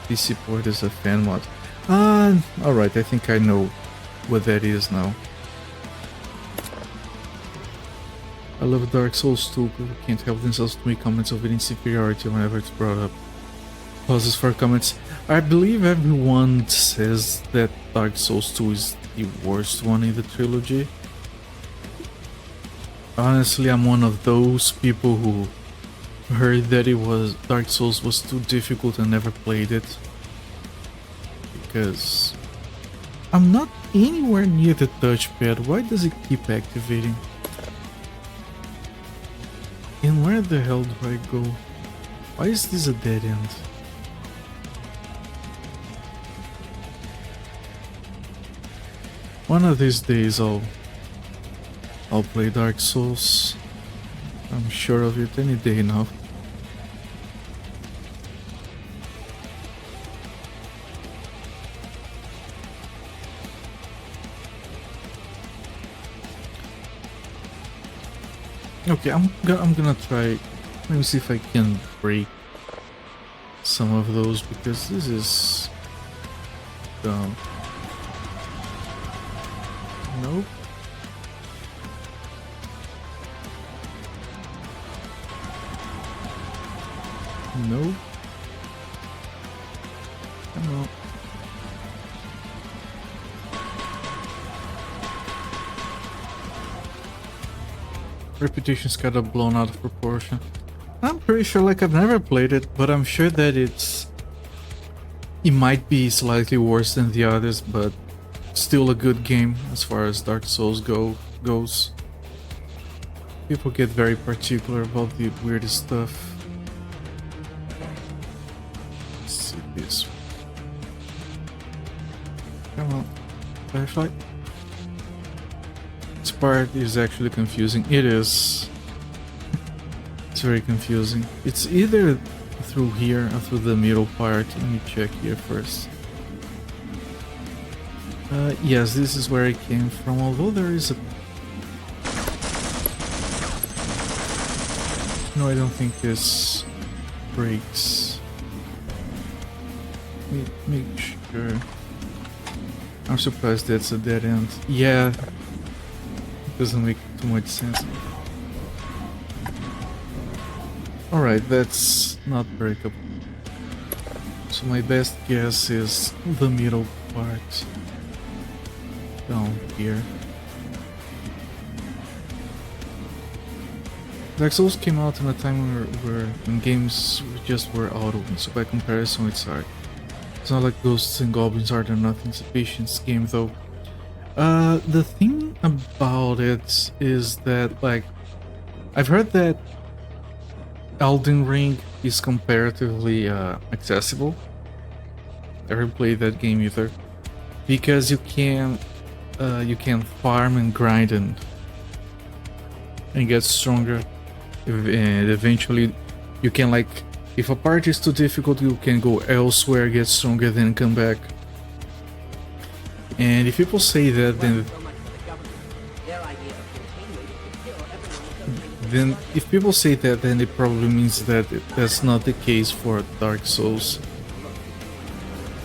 PC port is a fan mod. Alright, I think I know what that is now. I love Dark Souls 2, people can't help themselves to make comments of its inferiority whenever it's brought up. pauses for comments. I believe everyone says that Dark Souls 2 is the worst one in the trilogy. Honestly, I'm one of those people who heard that Dark Souls was too difficult and never played it. Because I'm not anywhere near the touchpad. Why does it keep activating? And where the hell do I go? Why is this a dead end? One of these days I'll play Dark Souls. I'm sure of it any day now. Okay, I'm gonna try. Let me see if I can break some of those because this is dumb. Nope. Nope. Come on. Reputation's kind of blown out of proportion. I'm pretty sure, like, I've never played it, but I'm sure that it might be slightly worse than the others, but still a good game as far as Dark Souls goes. People get very particular about the weirdest stuff. Let's see this. Come on, flashlight. This part is actually confusing. It is. It's very confusing. It's either through here or through the middle part. Let me check here first. Yes, this is where I came from, although there is a... No, I don't think this breaks. Let me make sure. I'm surprised that's a dead end. Yeah, it doesn't make too much sense. Alright, that's not breakable. So my best guess is the middle part. Down here. Dark Souls came out in a time when games just were auto, so by comparison it's hard. It's not like Ghosts and Goblins are the nothing's a patience game though. The thing about it is that, like, I've heard that Elden Ring is comparatively accessible. Never played that game either, because you can farm and grind and get stronger, and eventually you can, like, if a part is too difficult, you can go elsewhere, get stronger, then come back. And if people say that, then if people say that, then it probably means that that's not the case for Dark Souls.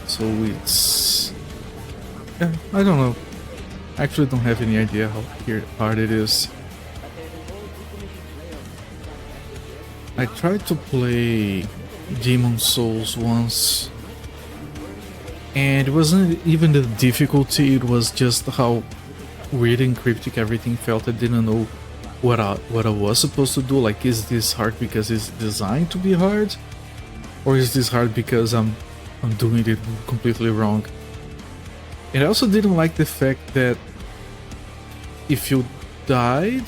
So it's... yeah, I don't know. I actually don't have any idea how hard it is. I tried to play Demon Souls once, and it wasn't even the difficulty, it was just how weird and cryptic everything felt. I didn't know what I was supposed to do. Like, is this hard because it's designed to be hard? Or is this hard because I'm doing it completely wrong? And I also didn't like the fact that if you died,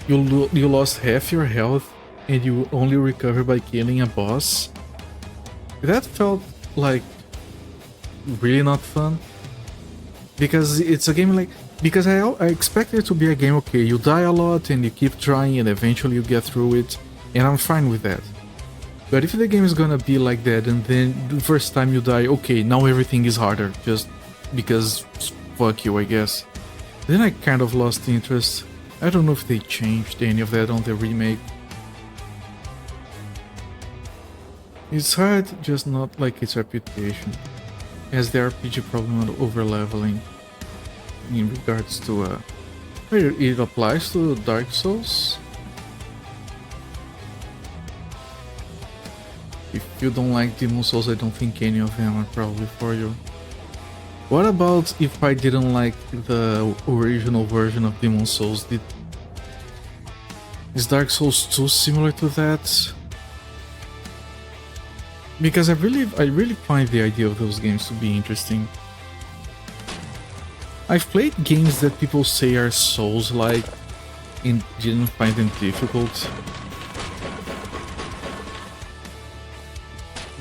you lost half your health and you only recover by killing a boss. That felt like really not fun, because it's a game like, because I expected it to be a game, okay, you die a lot and you keep trying and eventually you get through it, and I'm fine with that. But if the game is gonna be like that, and then the first time you die, okay, now everything is harder just because fuck you, I guess, then I kind of lost interest. I don't know if they changed any of that on the remake. It's hard, just not like its reputation, as the RPG problem on over-leveling in regards to it applies to Dark Souls. If you don't like Demon Souls, I don't think any of them are probably for you. What about if I didn't like the original version of Demon Souls? Is Dark Souls 2 similar to that? Because I really find the idea of those games to be interesting. I've played games that people say are Souls-like and didn't find them difficult.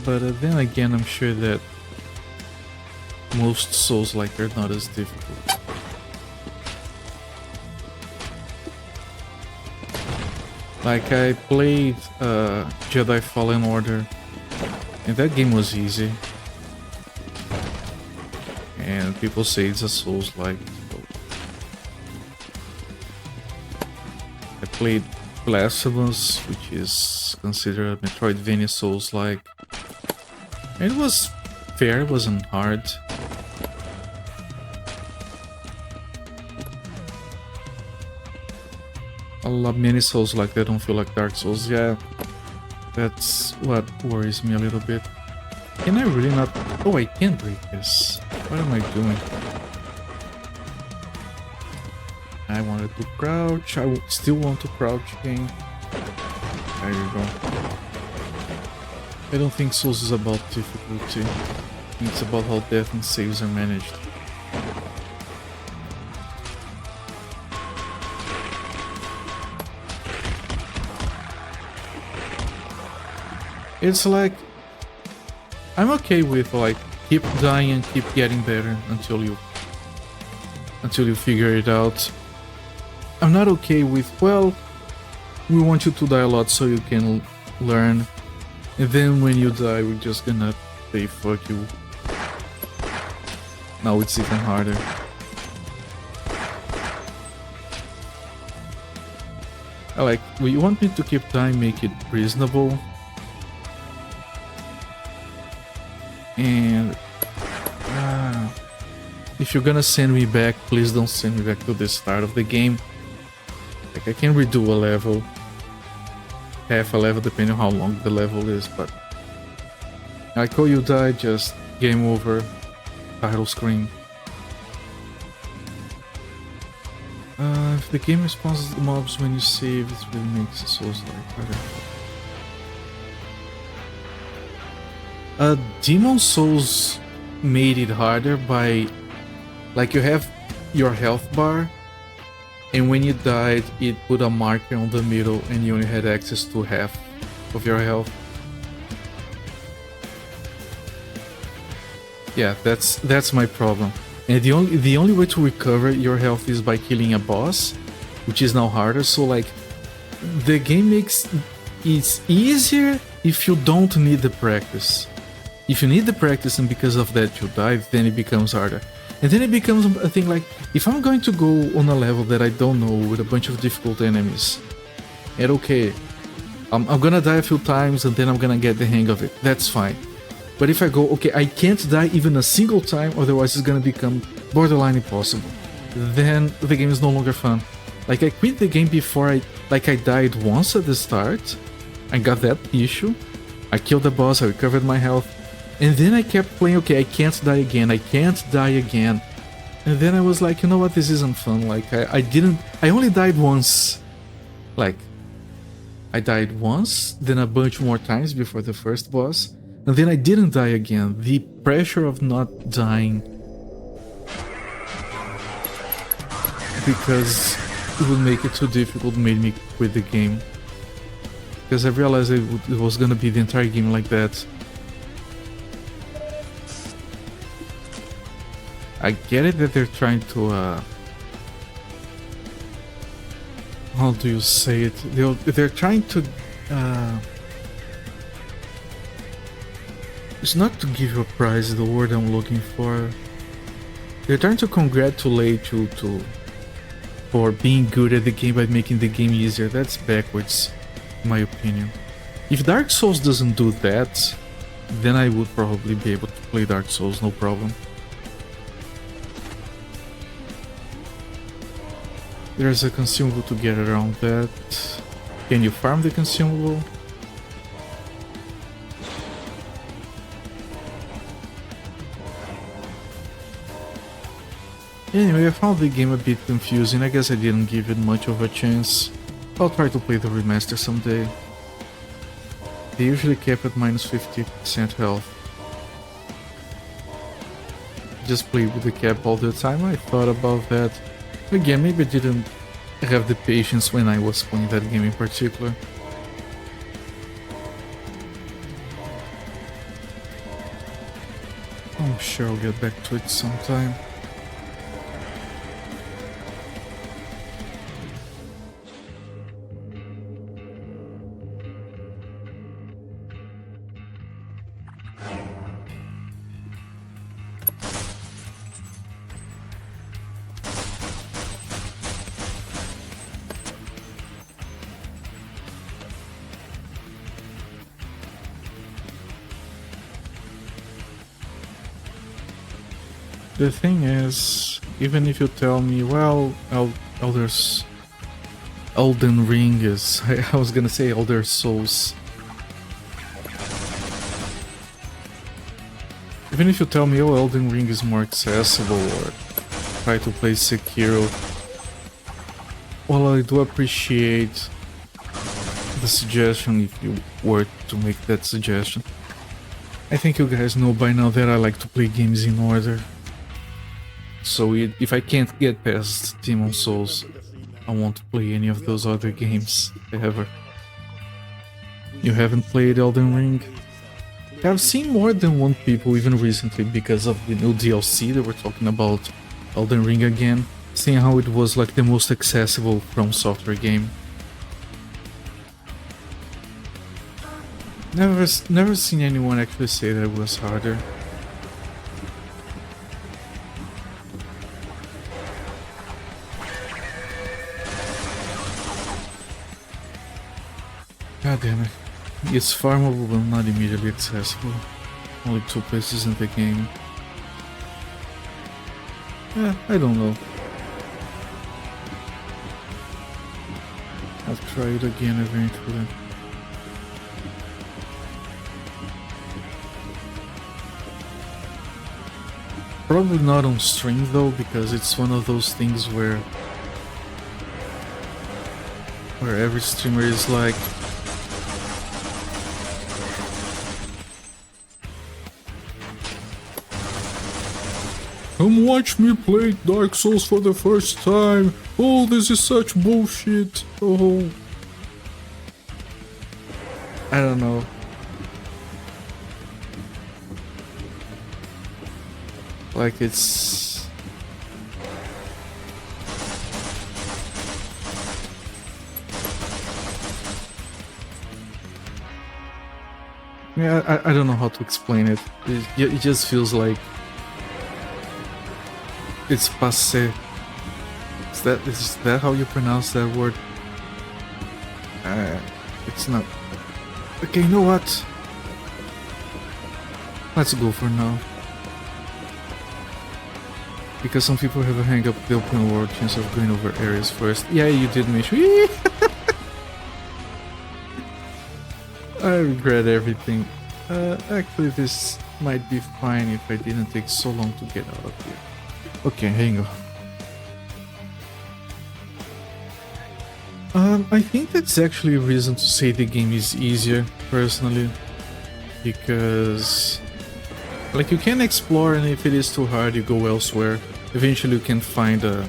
But then again, I'm sure that most Souls-like are not as difficult. Like, I played Jedi Fallen Order, and that game was easy. And people say it's a Souls-like. I played Blasphemous, which is considered a Metroidvania Souls-like. It was fair, it wasn't hard. A lot many Souls like that don't feel like Dark Souls. Yeah, that's what worries me a little bit. Can I really not? Oh, I can break this. What am I doing? I wanted to crouch. I still want to crouch again. There you go. I don't think Souls is about difficulty. It's about how death and saves are managed. It's like, I'm okay with like keep dying and keep getting better until you figure it out. I'm not okay with, well, we want you to die a lot so you can learn, and then when you die we're just gonna say fuck you. Now it's even harder. I like, well, you want me to keep dying, make it reasonable. And if you're gonna send me back, please don't send me back to the start of the game. Like, I can redo a level, half a level, depending on how long the level is, but like, oh, you died, just game over, title screen. If the game responds to the mobs when you save, it really makes it Souls-like. Demon Souls made it harder by, like, you have your health bar, and when you died it put a marker on the middle and you only had access to half of your health. Yeah, that's my problem. And the only way to recover your health is by killing a boss, which is now harder. So like, the game makes it easier if you don't need the practice. If you need the practice and because of that you die, then it becomes harder. And then it becomes a thing like, if I'm going to go on a level that I don't know with a bunch of difficult enemies, and okay, I'm gonna die a few times and then I'm gonna get the hang of it, that's fine. But if I go, okay, I can't die even a single time, otherwise it's gonna become borderline impossible, then the game is no longer fun. Like, I quit the game before I died once at the start, I got that issue, I killed the boss, I recovered my health, and then I kept playing, okay, I can't die again, I can't die again. And then I was like, you know what, this isn't fun. Like, I only died once. Like, I died once, then a bunch more times before the first boss, and then I didn't die again. The pressure of not dying, because it would make it too difficult, made me quit the game. Because I realized it was gonna be the entire game like that. I get it that they're trying to, how do you say it? They're trying to, it's not to give you a prize, the word I'm looking for. They're trying to congratulate you for being good at the game by making the game easier. That's backwards, in my opinion. If Dark Souls doesn't do that, then I would probably be able to play Dark Souls, no problem. There's a consumable to get around that. Can you farm the consumable? Anyway, I found the game a bit confusing. I guess I didn't give it much of a chance. I'll try to play the remaster someday. They usually cap at minus 50% health. Just play with the cap all the time. I thought about that. Again, maybe I didn't have the patience when I was playing that game in particular. I'm sure I'll get back to it sometime. The thing is, even if you tell me, well, Elden Ring is... I was gonna say Elder Souls. Even if you tell me, oh, Elden Ring is more accessible, or try to play Sekiro, well, I do appreciate the suggestion if you were to make that suggestion. I think you guys know by now that I like to play games in order. So if I can't get past Demon's Souls, I won't play any of those other games ever. You haven't played Elden Ring? I've seen more than one people, even recently, because of the new DLC that we're talking about Elden Ring again, seeing how it was like the most accessible From Software game. Never seen anyone actually say that it was harder. God damn it. It's farmable but not immediately accessible. Only 2 places in the game. Yeah, I don't know. I'll try it again eventually. Probably not on stream though, because it's one of those things where every streamer is like, come watch me play Dark Souls for the first time. Oh, this is such bullshit. Oh. I don't know. Like it's... Yeah, I don't know how to explain it. It just feels like it's passé. Is that how you pronounce that word? It's not. Okay, you know what? Let's go for now. Because some people have a hang up the open world chance of going over areas first. Yeah, you did mention. I regret everything. Actually, this might be fine if I didn't take so long to get out of here. Okay, hang on. I think that's actually a reason to say the game is easier, personally. Because... like, you can explore, and if it is too hard, you go elsewhere. Eventually you can find a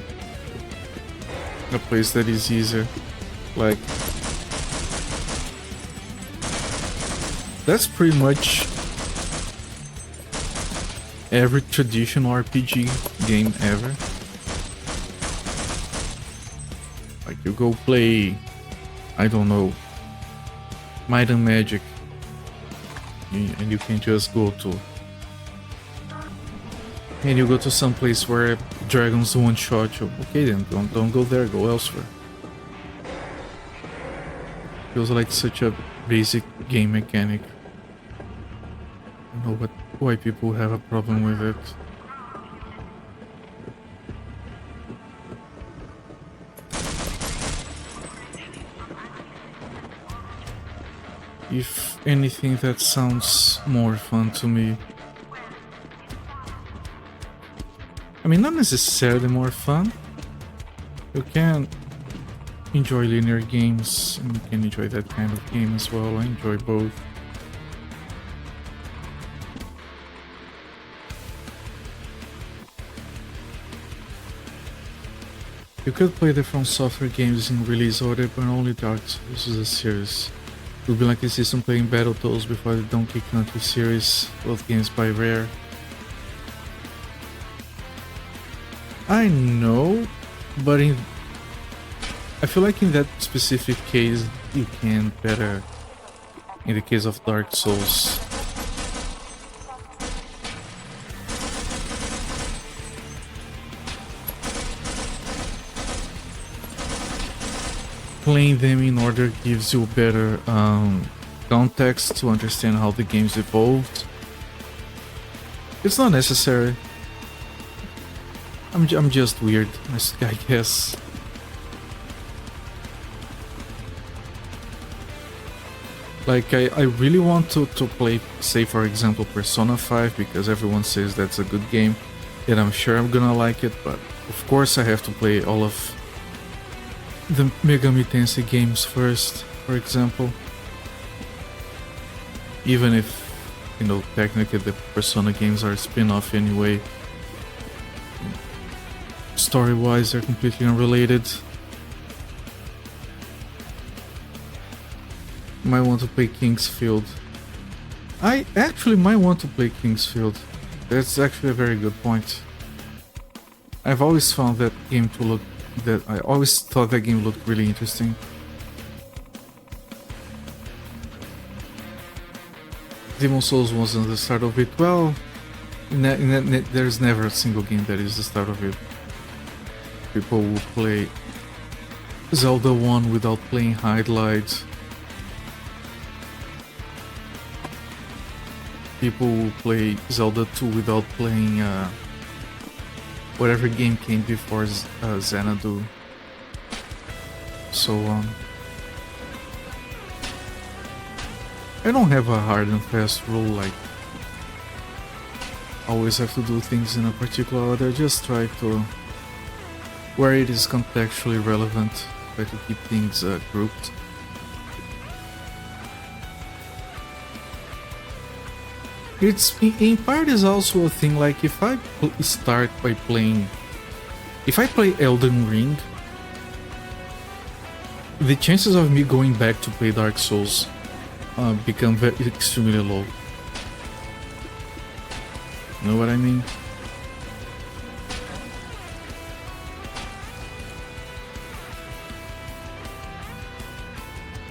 place that is easier. Like... that's pretty much every traditional RPG game ever. Like, you go play, I don't know, Might and Magic, and you can just go to... and you go to some place where dragons one-shot you. Okay then, don't go there, go elsewhere. Feels like such a basic game mechanic. I don't know why people have a problem with it. If anything, that sounds more fun to me. I mean, not necessarily more fun. You can enjoy linear games and you can enjoy that kind of game as well. I enjoy both. You could play the From Software games in release order, but only Dark Souls is a series. It would be like the system playing Battletoads before the Donkey Country series, both games by Rare. I know, but I feel like in that specific case, you can better. In the case of Dark Souls. Playing them in order gives you better context to understand how the game's evolved. It's not necessary. I'm just weird, I guess. Like, I really want to play, say for example, Persona 5, because everyone says that's a good game, and I'm sure I'm gonna like it, but of course I have to play all of the Megami Tensei games first, for example. Even if, you know, technically the Persona games are a spin-off anyway. Story-wise, they're completely unrelated. Might want to play Kingsfield. I actually might want to play Kingsfield. That's actually a very good point. I've always found that game to look... I always thought that game looked really interesting. Demon Souls wasn't the start of it. Well, there's never a single game that is the start of it. People will play Zelda 1 without playing highlights. People will play Zelda 2 without playing whatever game came before Xanadu. So I don't have a hard and fast rule like always have to do things in a particular order. I just try to, where it is contextually relevant, try to keep things grouped. It's in part is also a thing like if I start by playing, if I play Elden Ring, the chances of me going back to play Dark Souls become extremely low. You know what I mean?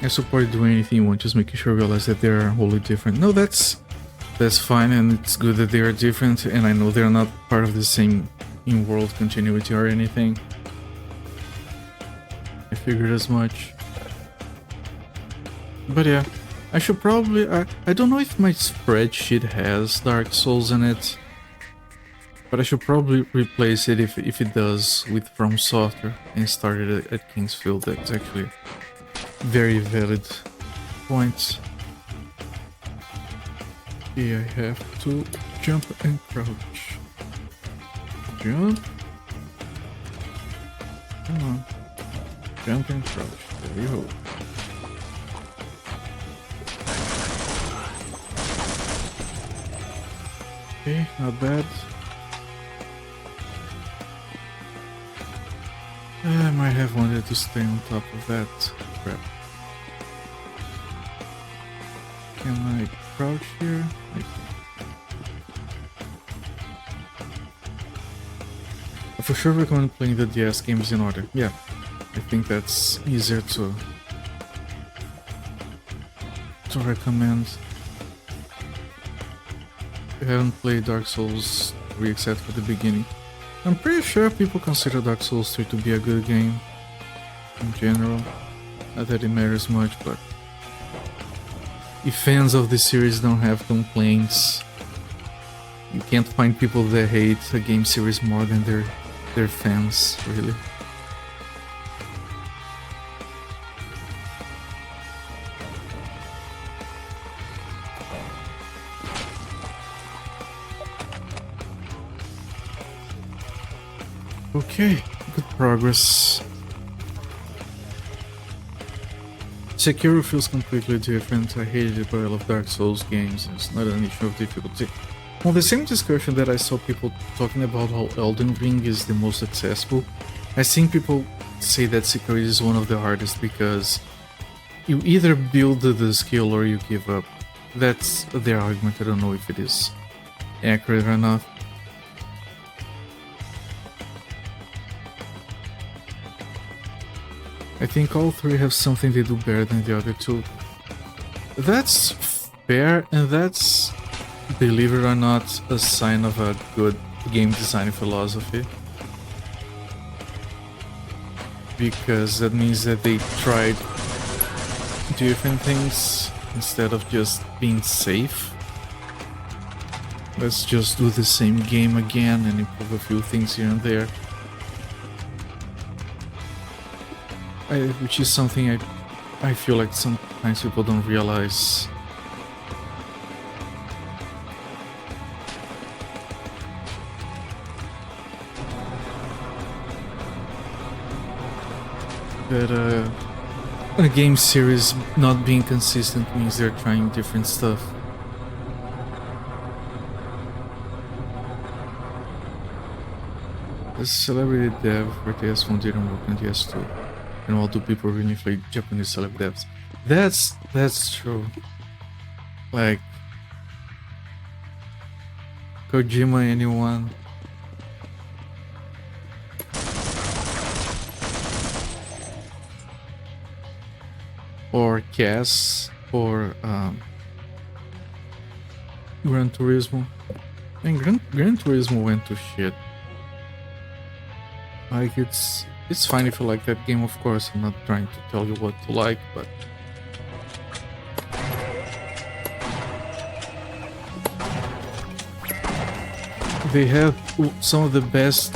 I support doing anything you want, just making sure you realize that they're wholly different. No, that's fine, and it's good that they are different, and I know they're not part of the same in-world continuity or anything. I figured as much. But yeah, I should probably... I don't know if my spreadsheet has Dark Souls in it, but I should probably replace it if it does with From Software and start it at Kingsfield. That's actually very valid points. Okay, I have to jump and crouch. Jump. Come on. Jump and crouch. There we go. Okay, not bad. I might have wanted to stay on top of that. Crap. Can I crouch here? I for sure recommend playing the DS games in order. Yeah, I think that's easier to recommend. If you haven't played Dark Souls 3 except for the beginning, I'm pretty sure people consider Dark Souls 3 to be a good game in general. Not that it matters much, but if fans of the series don't have complaints, you can't find people that hate a game series more than their fans, really. Okay, good progress. Sekiro feels completely different. I hated it, but I love Dark Souls games. It's not an issue of difficulty. On the same discussion that I saw people talking about how Elden Ring is the most accessible, I seen people say that Sekiro is one of the hardest because you either build the skill or you give up. That's their argument. I don't know if it is accurate or not. I think all three have something they do better than the other two. That's fair, and that's, believe it or not, a sign of a good game design philosophy. Because that means that they tried different things instead of just being safe. Let's just do the same game again and improve a few things here and there. Which is something I feel like sometimes people don't realize. That a game series not being consistent means they're trying different stuff. The celebrity dev for TS1 didn't work on TS2. And why do people really play Japanese celeb devs? That's true. Like Kojima, anyone? Or Cass, or Gran Turismo. And Gran Turismo went to shit. Like it's fine if you like that game, of course. I'm not trying to tell you what to like, but they have some of the best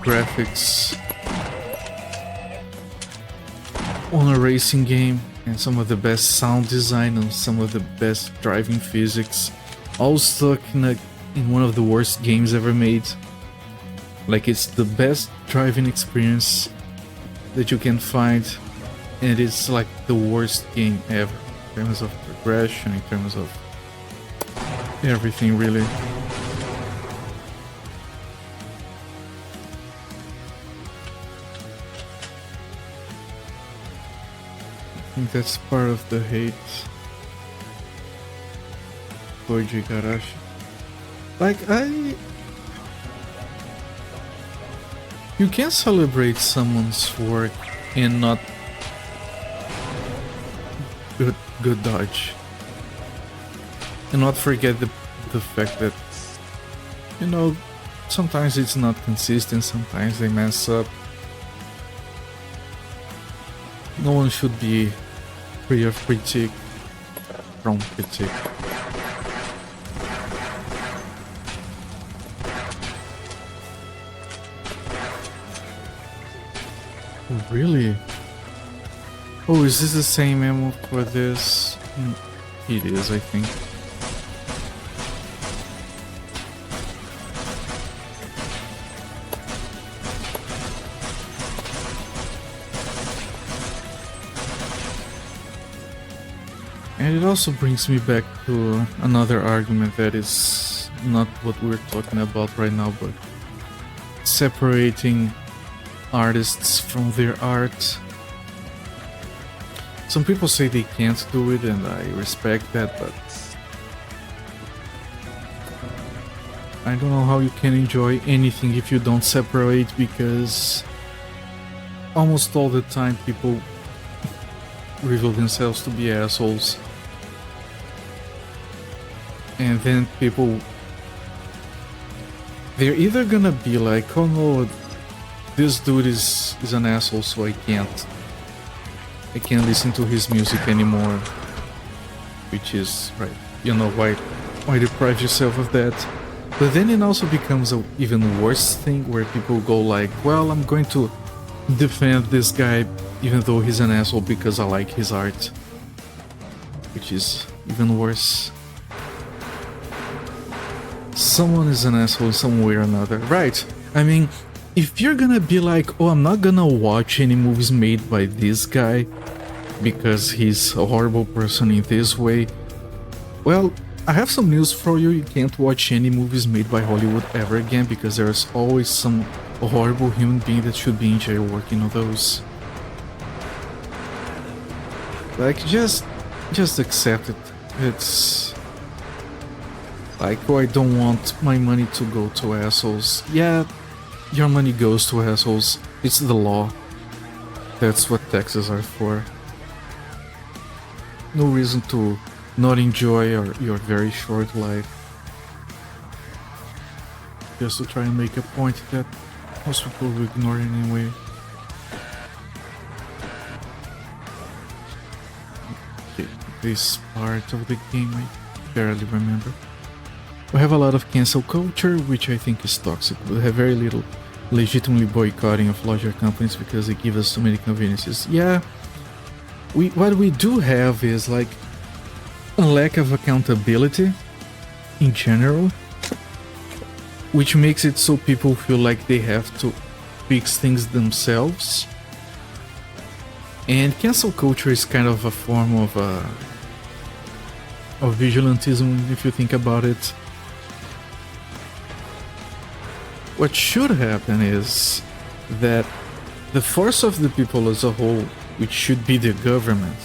graphics on a racing game, and some of the best sound design and some of the best driving physics, all stuck in one of the worst games ever made. Like, it's the best driving experience that you can find, and it's like the worst game ever in terms of progression, in terms of everything, really. I think that's part of the hate for Jigarashi. Like, you can celebrate someone's work and not good dodge, and not forget the fact that, you know, sometimes it's not consistent, sometimes they mess up. No one should be free of critique, from critique. Really? Oh, is this the same ammo for this? It is, I think. And it also brings me back to another argument that is not what we're talking about right now, but separating artists from their art. Some people say they can't do it, and I respect that, but I don't know how you can enjoy anything if you don't separate, because almost all the time people reveal themselves to be assholes, and then people, they're either gonna be like, oh no, this dude is an asshole, so I can't listen to his music anymore. Which is right, you know, why deprive yourself of that? But then it also becomes an even worse thing where people go like, well, I'm going to defend this guy even though he's an asshole because I like his art. Which is even worse. Someone is an asshole some way or another, right? I mean, if you're gonna be like, oh, I'm not gonna watch any movies made by this guy because he's a horrible person in this way, well, I have some news for you. You can't watch any movies made by Hollywood ever again because there's always some horrible human being that should be in jail working on those. Like, just accept it. It's like, oh, I don't want my money to go to assholes. Yeah, your money goes to assholes. It's the law. That's what taxes are for. No reason to not enjoy your very short life. Just to try and make a point that most people will ignore anyway. Okay, this part of the game I barely remember. We have a lot of cancel culture, which I think is toxic. We have very little legitimately boycotting of larger companies because they give us so many conveniences. Yeah, what we do have is like a lack of accountability in general, which makes it so people feel like they have to fix things themselves. And cancel culture is kind of a form of vigilantism if you think about it. What should happen is that the force of the people as a whole, which should be the government,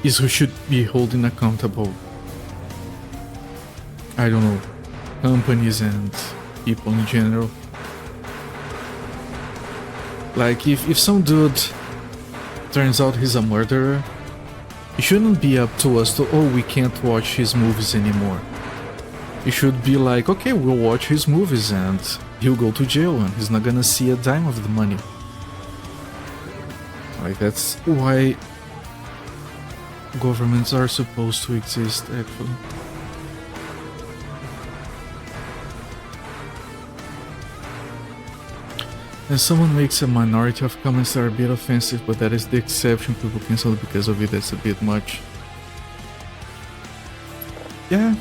is who should be holding accountable, I don't know, companies and people in general. Like, if some dude turns out he's a murderer, it shouldn't be up to us to, oh, we can't watch his movies anymore. It should be like, okay, we'll watch his movies and he'll go to jail and he's not gonna see a dime of the money. Like, that's why governments are supposed to exist, actually. And someone makes a minority of comments that are a bit offensive, but that is the exception. People cancel because of it. That's a bit much. Yeah,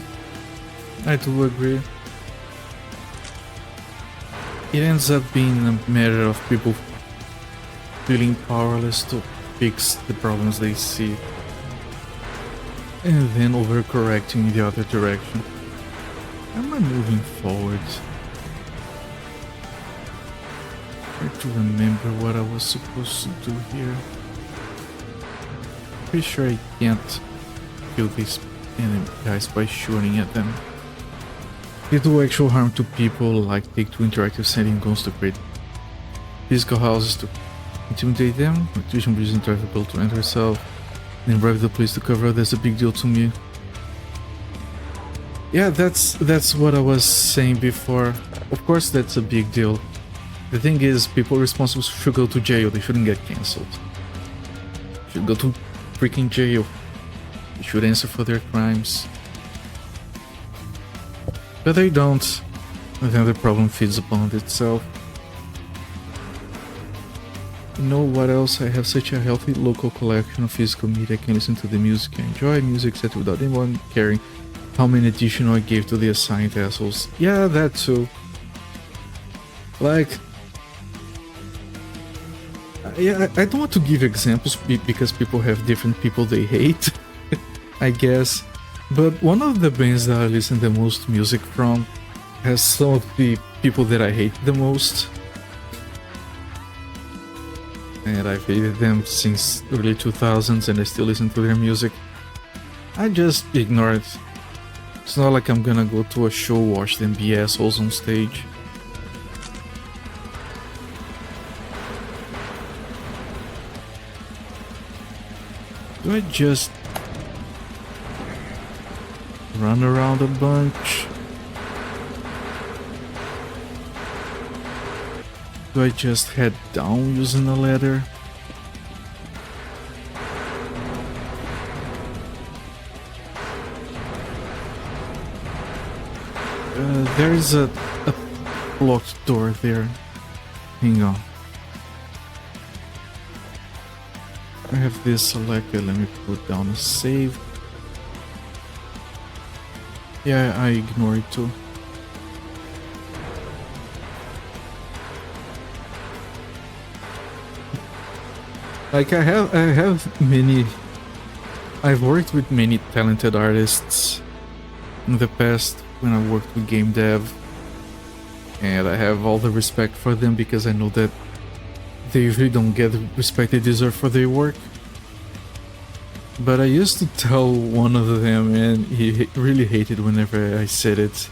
I do agree. It ends up being a matter of people feeling powerless to fix the problems they see, and then overcorrecting in the other direction. Am I moving forward? Try to remember what I was supposed to do here. Pretty sure I can't kill these enemy guys by shooting at them. They do actual harm to people, like take two interactive sending guns to create physical houses to intimidate them, tuition bridges and traffic bill to enter itself, then bribe the police to cover up. That's a big deal to me. Yeah, that's what I was saying before. Of course that's a big deal. The thing is, people responsible should go to jail, they shouldn't get cancelled. Should go to freaking jail. They should answer for their crimes. But they don't, and then the problem feeds upon itself. You know what else? I have such a healthy local collection of physical media. I can listen to the music I enjoy, music set without anyone caring how many additional I gave to the assigned assholes. Yeah, that too. Like, yeah, I don't want to give examples because people have different people they hate, I guess. But one of the bands that I listen the most music from has some of the people that I hate the most. And I've hated them since early 2000s and I still listen to their music. I just ignore it. It's not like I'm gonna go to a show, watch them be assholes on stage. Do I just run around a bunch? Do I just head down using a ladder? There is a locked door there. Hang on. I have this selected, let me put down a save. Yeah, I ignore it too. Like I've worked with many talented artists in the past when I worked with game dev, and I have all the respect for them because I know that they usually don't get the respect they deserve for their work. But I used to tell one of them, and he really hated whenever I said it.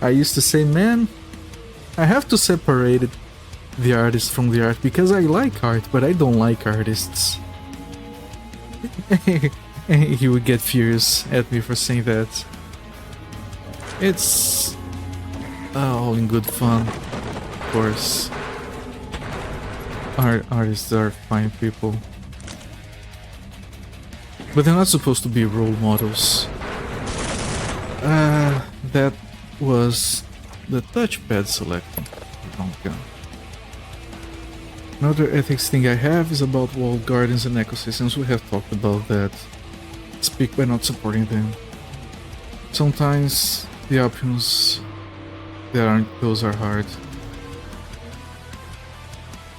I used to say, man, I have to separate the artist from the art because I like art, but I don't like artists. And he would get furious at me for saying that. It's all in good fun, of course. Artists are fine people. But they're not supposed to be role models. That was the touchpad selecting. Okay. Another ethics thing I have is about walled gardens and ecosystems. We have talked about that. Speak by not supporting them. Sometimes the options that aren't those are hard.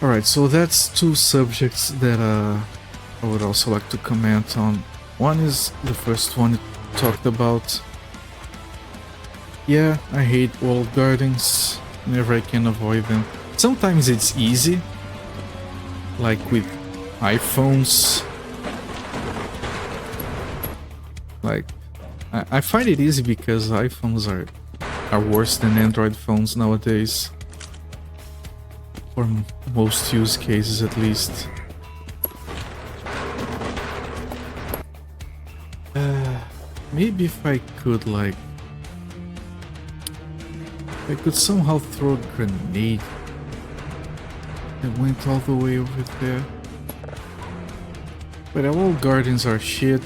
Alright, so that's two subjects that I would also like to comment on. One is the first one you talked about. Yeah, I hate walled gardens whenever I can avoid them. Sometimes it's easy, like with iPhones. Like, I find it easy because iPhones are worse than Android phones nowadays. For most use cases, at least. Maybe if I could, like... I could somehow throw a grenade that went all the way over there. But all gardens are shit,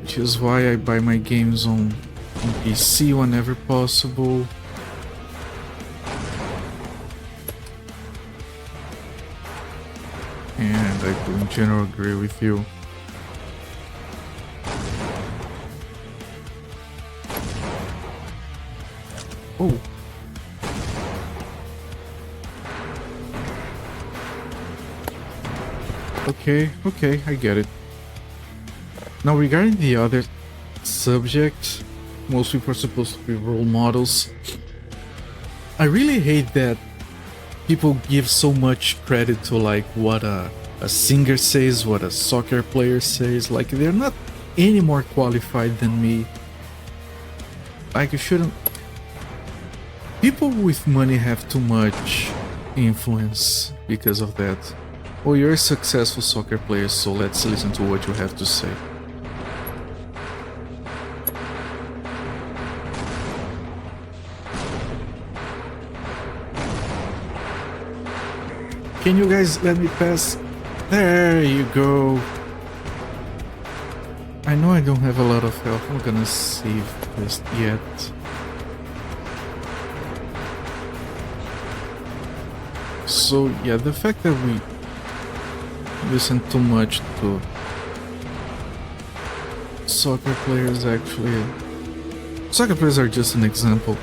which is why I buy my games on PC whenever possible. And I do in general agree with you. Oh. Okay, I get it. Now regarding the other subject, most people are supposed to be role models. I really hate that people give so much credit to like what a singer says, what a soccer player says. Like they're not any more qualified than me. Like you shouldn't... People with money have too much influence because of that. Oh, you're a successful soccer player, so let's listen to what you have to say. Can you guys let me pass? There you go. I know I don't have a lot of health. I'm not gonna save this yet. So yeah, the fact that we listen too much to soccer players actually... Soccer players are just an example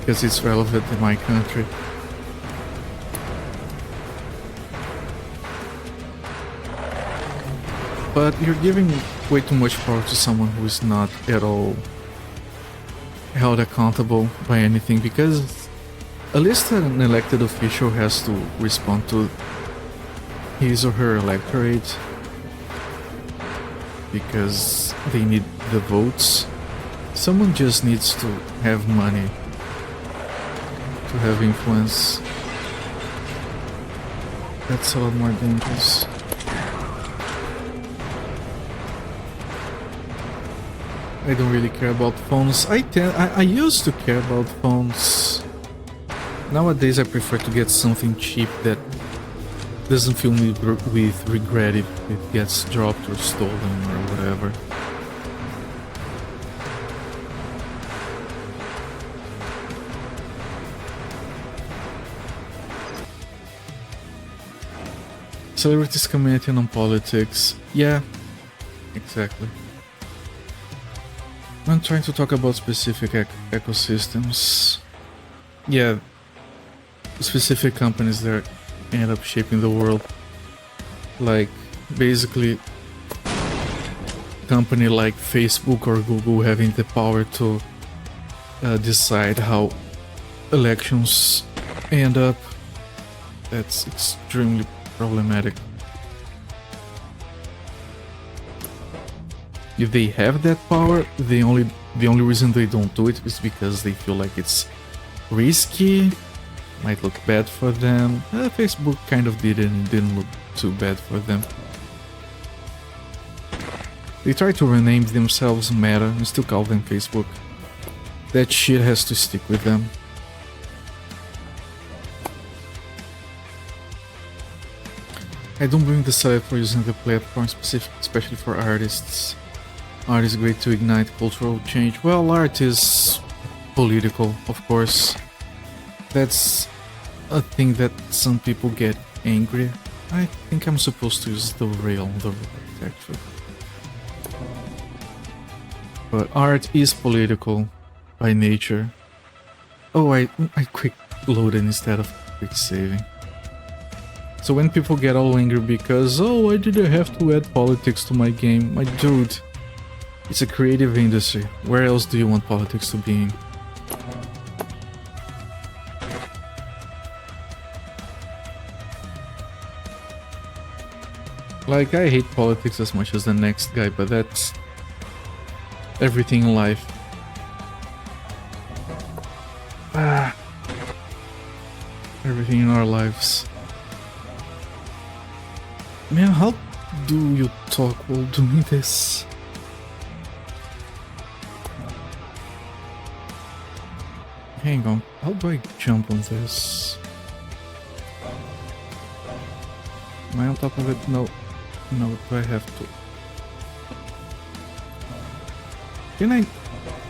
because it's relevant in my country. But you're giving way too much power to someone who is not at all held accountable by anything, because at least an elected official has to respond to his or her electorate because they need the votes. Someone just needs to have money to have influence. That's a lot more dangerous. I don't really care about phones. I used to care about phones. Nowadays I prefer to get something cheap that doesn't fill me with regret if it gets dropped or stolen or whatever. Celebrities commenting on politics. Yeah, exactly. I'm trying to talk about specific ecosystems. Yeah, specific companies that end up shaping the world. Like, basically, company like Facebook or Google having the power to decide how elections end up. That's extremely problematic. If they have that power, the only reason they don't do it is because they feel like it's risky, might look bad for them. Facebook kind of didn't look too bad for them. They try to rename themselves Meta and still call them Facebook. That shit has to stick with them. I don't blame the site for using the platform especially for artists. Art is great to ignite cultural change. Well, art is political, of course. That's a thing that some people get angry. I think I'm supposed to use the rail, actually. But art is political by nature. Oh, I quick loaded instead of quick saving. So when people get all angry because, oh, I didn't have to add politics to my game. My dude, it's a creative industry. Where else do you want politics to be in? Like, I hate politics as much as the next guy, but that's everything in life. Everything in our lives. Man, how do you talk while doing this? Hang on, how do I jump on this? Am I on top of it? No. No, do I have to? Can I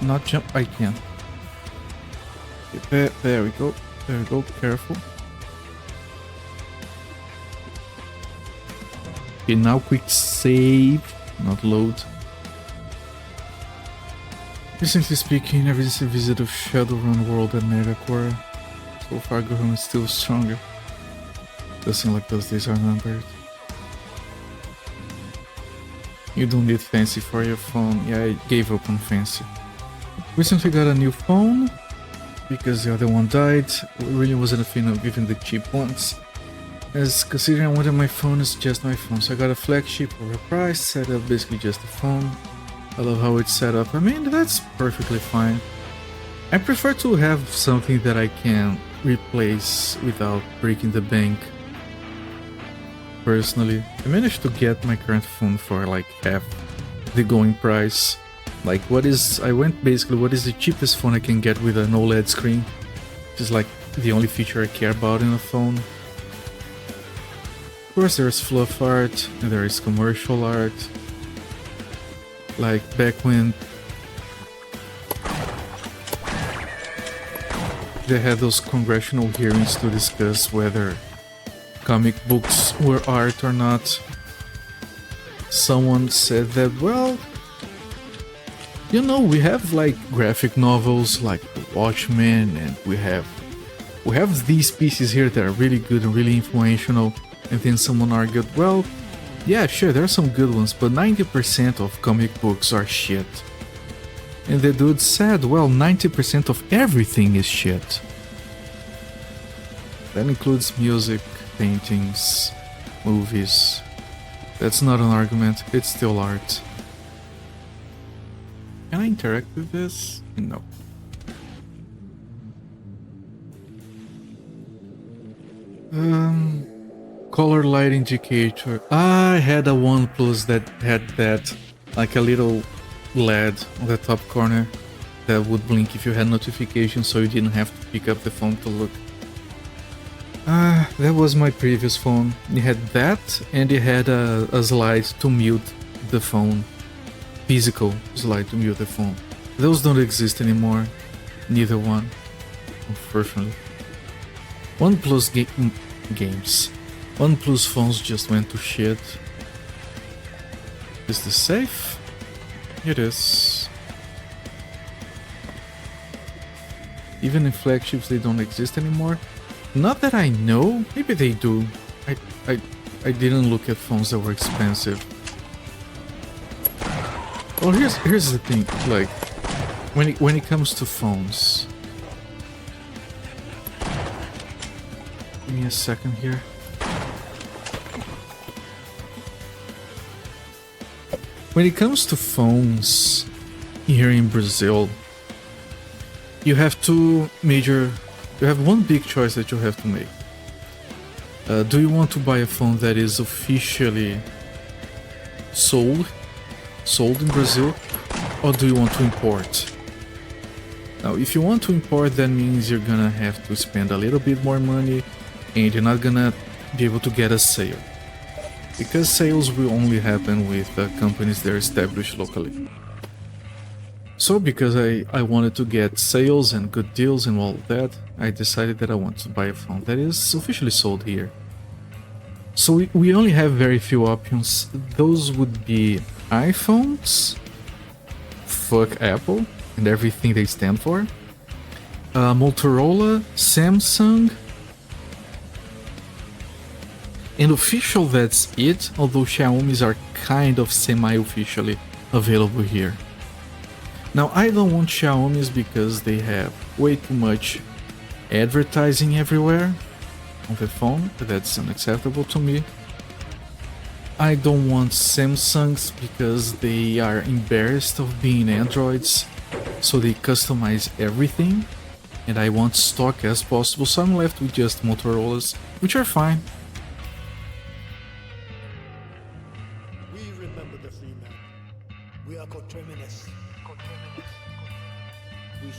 not jump? I can. There we go. There we go. Careful. Okay, now quick save, not load. Recently speaking, I visited Shadowrun World and Megacore. So far, Gohan is still stronger. Does seem like those days are numbered. You don't need fancy for your phone. Yeah, I gave up on fancy. Recently got a new phone because the other one died. Really wasn't a fan of giving the cheap ones. As considering I wanted my phone, it's just my phone. So I got a flagship overpriced, set up basically just a phone. I love how it's set up. I mean, that's perfectly fine. I prefer to have something that I can replace without breaking the bank. Personally, I managed to get my current phone for like half the going price. Like, what is the cheapest phone I can get with an OLED screen? Which is like the only feature I care about in a phone. Of course, there's fluff art and there is commercial art. Like back when they had those congressional hearings to discuss whether comic books were art or not. Someone said that, well, you know, we have like graphic novels like Watchmen, and we have these pieces here that are really good and really influential. And then someone argued, well, yeah, sure, there are some good ones, but 90% of comic books are shit. And the dude said, well, 90% of everything is shit. That includes music, paintings, movies. That's not an argument, it's still art. Can I interact with this? No. Color light indicator. I had a OnePlus that had that, like a little LED on the top corner that would blink if you had notifications, so you didn't have to pick up the phone to look. That was my previous phone. It had that, and it had a slide to mute the phone. Physical slide to mute the phone. Those don't exist anymore. Neither one, unfortunately. OnePlus games. OnePlus phones just went to shit. Is this safe? It is. Even in flagships they don't exist anymore. Not that I know. Maybe they do. I didn't look at phones that were expensive. Well, here's the thing. Like, when it comes to phones, give me a second here. When it comes to phones here in Brazil, you have one big choice that you have to make. Do you want to buy a phone that is officially sold in Brazil, or do you want to import? Now, if you want to import, that means you're gonna have to spend a little bit more money, and you're not gonna be able to get a sale, because sales will only happen with companies that are established locally. So because I wanted to get sales and good deals and all that, I decided that I want to buy a phone that is officially sold here. So we only have very few options. Those would be iPhones, fuck Apple and everything they stand for, Motorola, Samsung, and official, that's it, although Xiaomi's are kind of semi-officially available here. Now, I don't want Xiaomi's because they have way too much advertising everywhere on the phone. That's unacceptable to me. I don't want Samsungs because they are embarrassed of being Androids, so they customize everything, and I want stock as possible, so I'm left with just Motorola's, which are fine. We remember the free man. We are coterminous.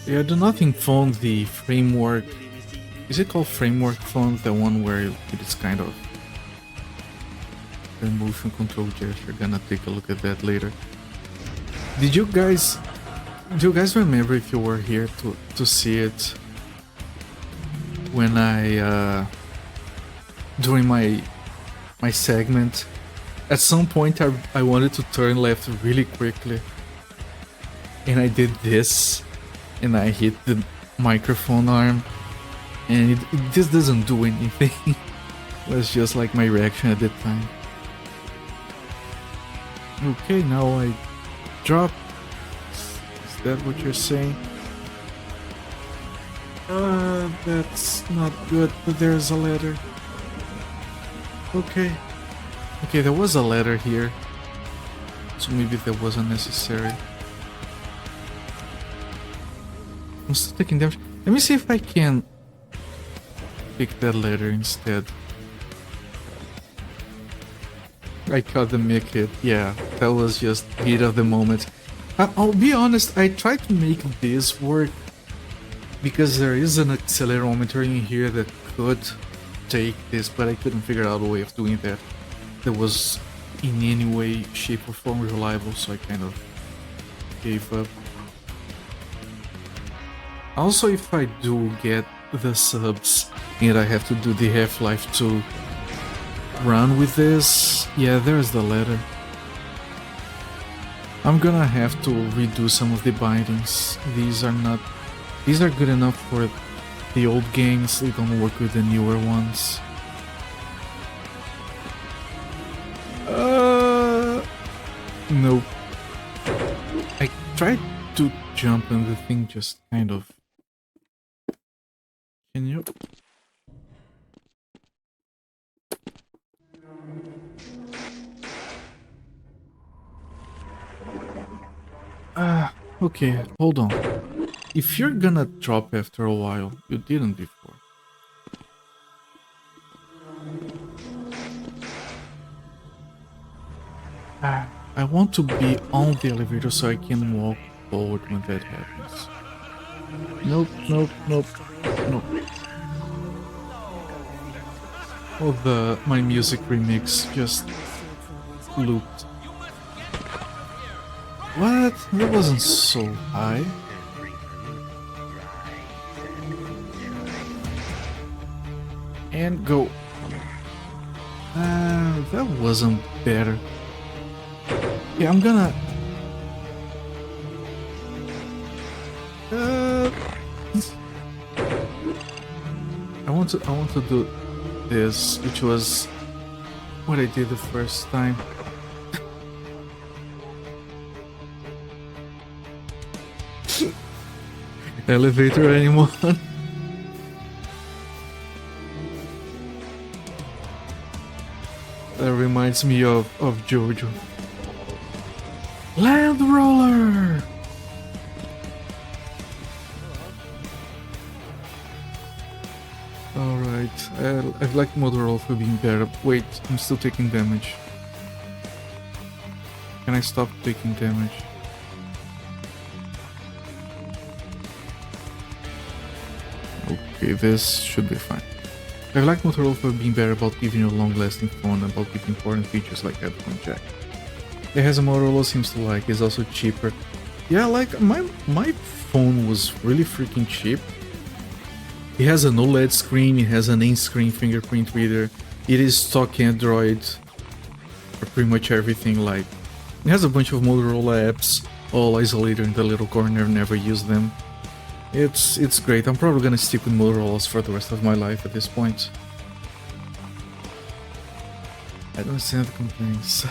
Yeah, do nothing phone, the framework. Is it called framework phone? The one where it's kind of the motion control gesture. Gonna take a look at that later. Do you guys remember, if you were here, to see it when I during my segment? At some point I wanted to turn left really quickly, and I did this, and I hit the microphone arm, and it just doesn't do anything. It was just like my reaction at that time. Okay, now I drop. Is that what you're saying? That's not good, but there's a letter. Okay, there was a letter here, so maybe that wasn't necessary. I'm still taking damage. Let me see if I can pick that letter instead. I caught the mic hit. Yeah, that was just heat of the moment. I'll be honest, I tried to make this work because there is an accelerometer in here that could take this, but I couldn't figure out a way of doing that that was in any way, shape or form reliable, so I kind of gave up. Also, if I do get the subs and I have to do the Half-Life 2 run with this, yeah, there's the letter. I'm gonna have to redo some of the bindings. These are good enough for the old games, they don't work with the newer ones. Nope. I tried to jump and the thing just kind of... Can you... Okay, hold on. If you're gonna drop after a while, you didn't before. I want to be on the elevator so I can walk forward when that happens. Nope. Oh, my music remix just looped. What? That wasn't so high. And go. That wasn't better. Yeah, I'm gonna... I want to do this, which was what I did the first time. Elevator anyone? That reminds me of Jojo. Land roller! Alright, I like Motorola for being better. Wait, I'm still taking damage. Can I stop taking damage? Okay, this should be fine. I like Motorola for being better about giving you a long-lasting phone, about giving important features like headphone jack. It has a Motorola seems to like, it's also cheaper. Yeah, like my phone was really freaking cheap. It has an OLED screen, it has an in-screen fingerprint reader, it is stock Android for pretty much everything. Like, it has a bunch of Motorola apps, all isolated in the little corner, never use them. It's great. I'm probably gonna stick with Motorola's for the rest of my life at this point. I don't understand the complaints.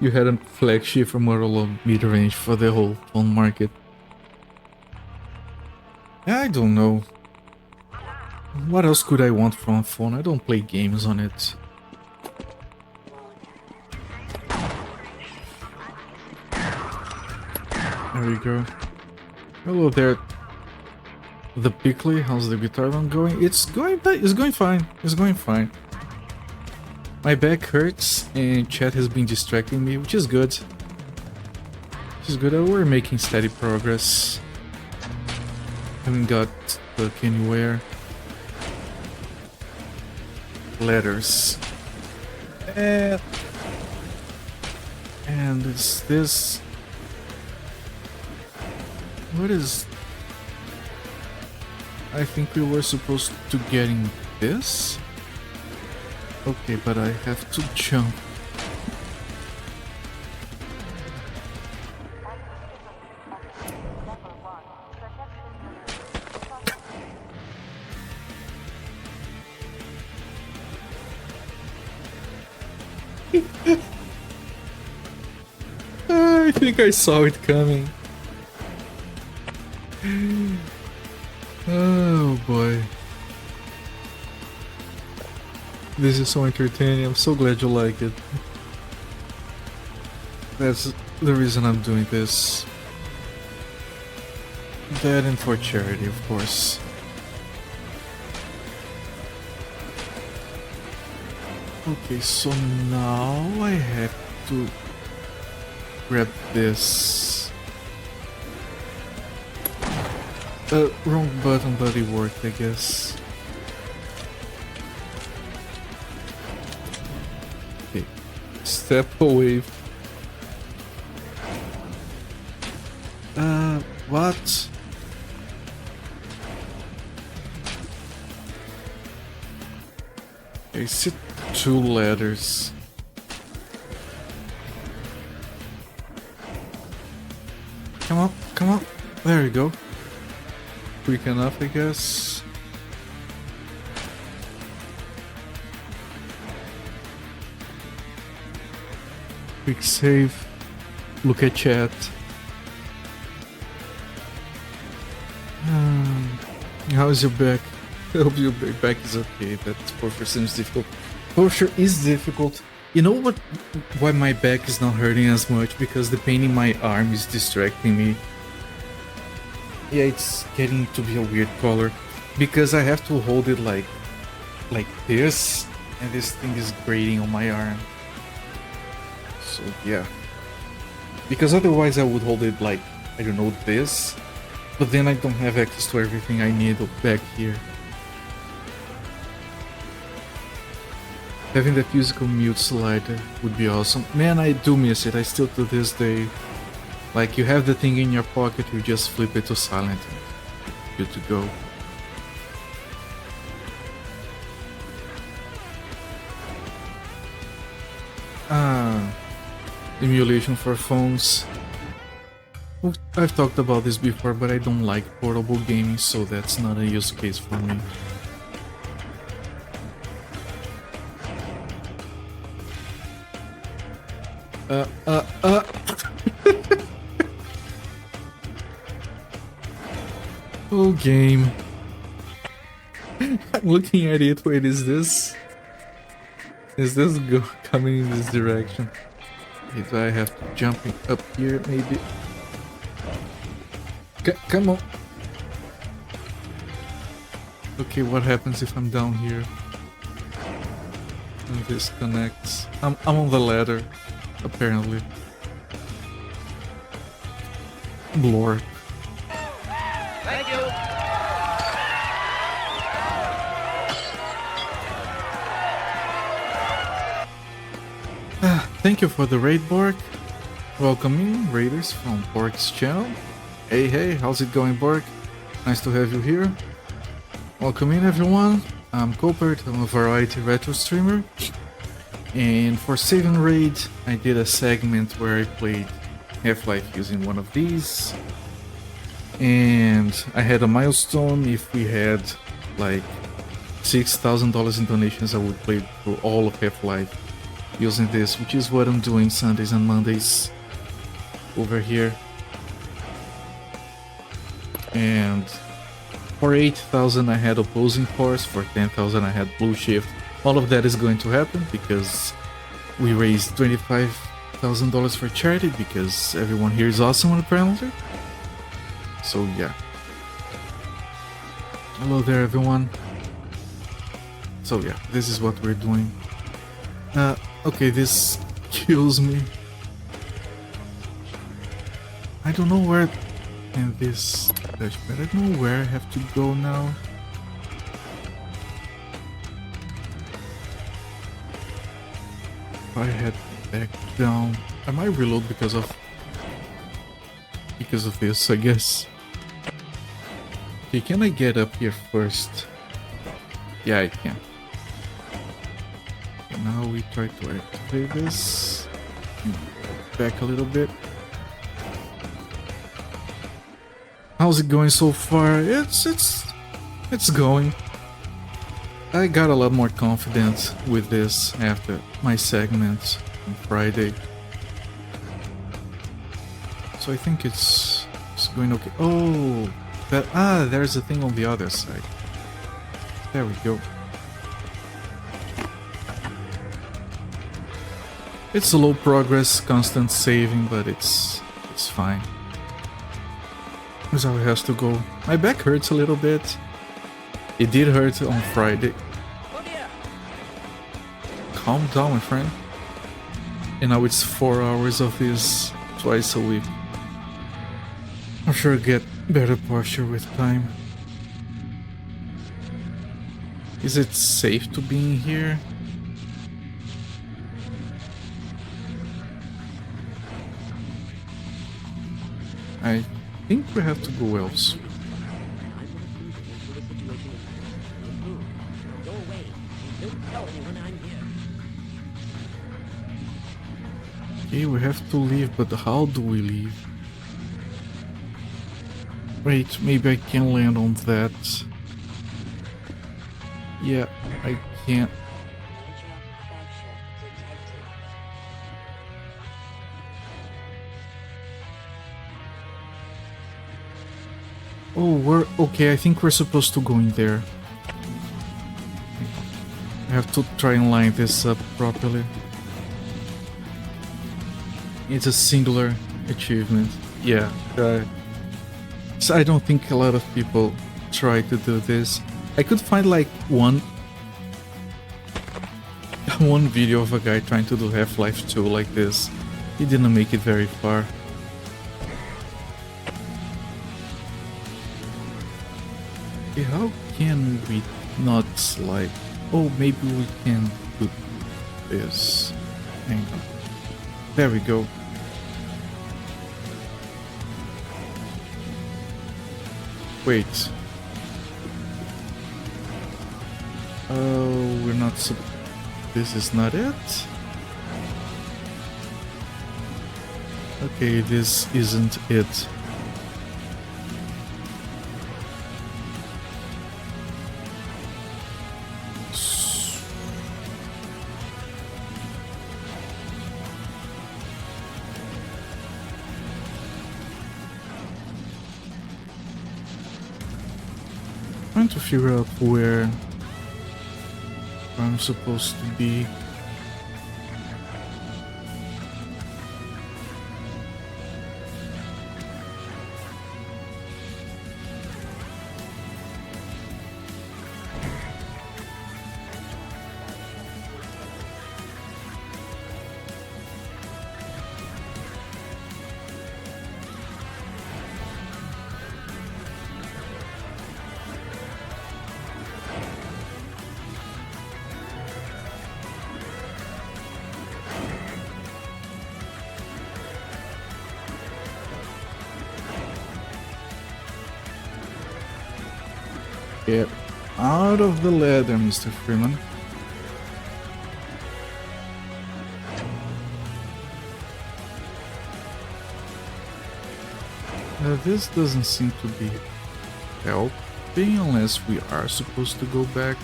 You had a flagship from Motorola mid-range for the whole phone market. I don't know. What else could I want from a phone? I don't play games on it. There we go. Hello there. The Pickley, how's the guitar one going? It's going fine. It's going fine. My back hurts and chat has been distracting me, which is good. Which is good. We're making steady progress. Haven't got stuck anywhere. Letters. And is this... What is... I think we were supposed to getting this? Okay, but I have to jump. I think I saw it coming. Oh boy. This is so entertaining. I'm so glad you like it. That's the reason I'm doing this. That and for charity, of course. Okay, so now I have to grab this. Wrong button, but it worked, I guess. Okay, step away. What? I see 2 letters. Come on, come on. There you go. Quick enough, I guess. Quick save. Look at chat. How's your back? I hope your back is okay. That posture seems difficult. Posture is difficult. You know what? Why my back is not hurting as much? Because the pain in my arm is distracting me. Yeah, it's getting to be a weird color. Because I have to hold it like this. And this thing is grating on my arm. So yeah. Because otherwise I would hold it like, I don't know, this. But then I don't have access to everything I need back here. Having the physical mute slider would be awesome. Man, I do miss it. I still to this day. Like, you have the thing in your pocket, you just flip it to silent and good to go. Emulation for phones. Well, I've talked about this before, but I don't like portable gaming, so that's not a use case for me. Oh, game. I'm looking at it. Wait, is this? Is this coming in this direction? Okay, do I have to jump up here, maybe? Come on. Okay, what happens if I'm down here? And this connects. I'm on the ladder, apparently. Lord. Thank you. Thank you for the raid, Bork. Welcoming raiders from Bork's channel. Hey, how's it going, Bork? Nice to have you here. Welcome in, everyone. I'm Copert, I'm a variety retro streamer. And for Save and Raid, I did a segment where I played Half-Life using one of these. And I had a milestone. If we had like $6,000 in donations, I would play through all of Half-Life using this, which is what I'm doing Sundays and Mondays over here. And for 8,000 I had Opposing Force, for 10,000 I had Blue Shift. All of that is going to happen because we raised $25,000 for charity because everyone here is awesome on the parameter. So yeah. Hello there, everyone. So yeah, this is what we're doing. Okay, this kills me. I don't know where... And this touchpad, I don't know where I have to go now. If I head back down, I might reload because of this, I guess. Okay, can I get up here first? Yeah, I can. Okay, now we try to activate this. Back a little bit. How's it going so far? It's going. I got a lot more confidence with this after my segment on Friday. So I think it's going okay. Oh, there's a thing on the other side. There we go. It's slow progress, constant saving, but it's fine. That's how it has to go. My back hurts a little bit. It did hurt on Friday. Calm down, my friend. And now it's 4 hours of this twice a week. I'm sure I'll get better posture with time. Is it safe to be in here? I think we have to go else. Okay, we have to leave, but how do we leave? Wait, maybe I can land on that. Yeah, I can't. Oh, we're okay. I think we're supposed to go in there. I have to try and line this up properly. It's a singular achievement. Yeah. So I don't think a lot of people try to do this. I could find like one video of a guy trying to do Half-Life 2 like this. He didn't make it very far. Okay, how can we not slide? Oh, maybe we can do this. Hang on. There we go. Wait. Oh, we're not this is not it? Okay, this isn't it. Trying to figure out where I'm supposed to be. Get out of the ladder, Mr. Freeman. This doesn't seem to be helping unless we are supposed to go back.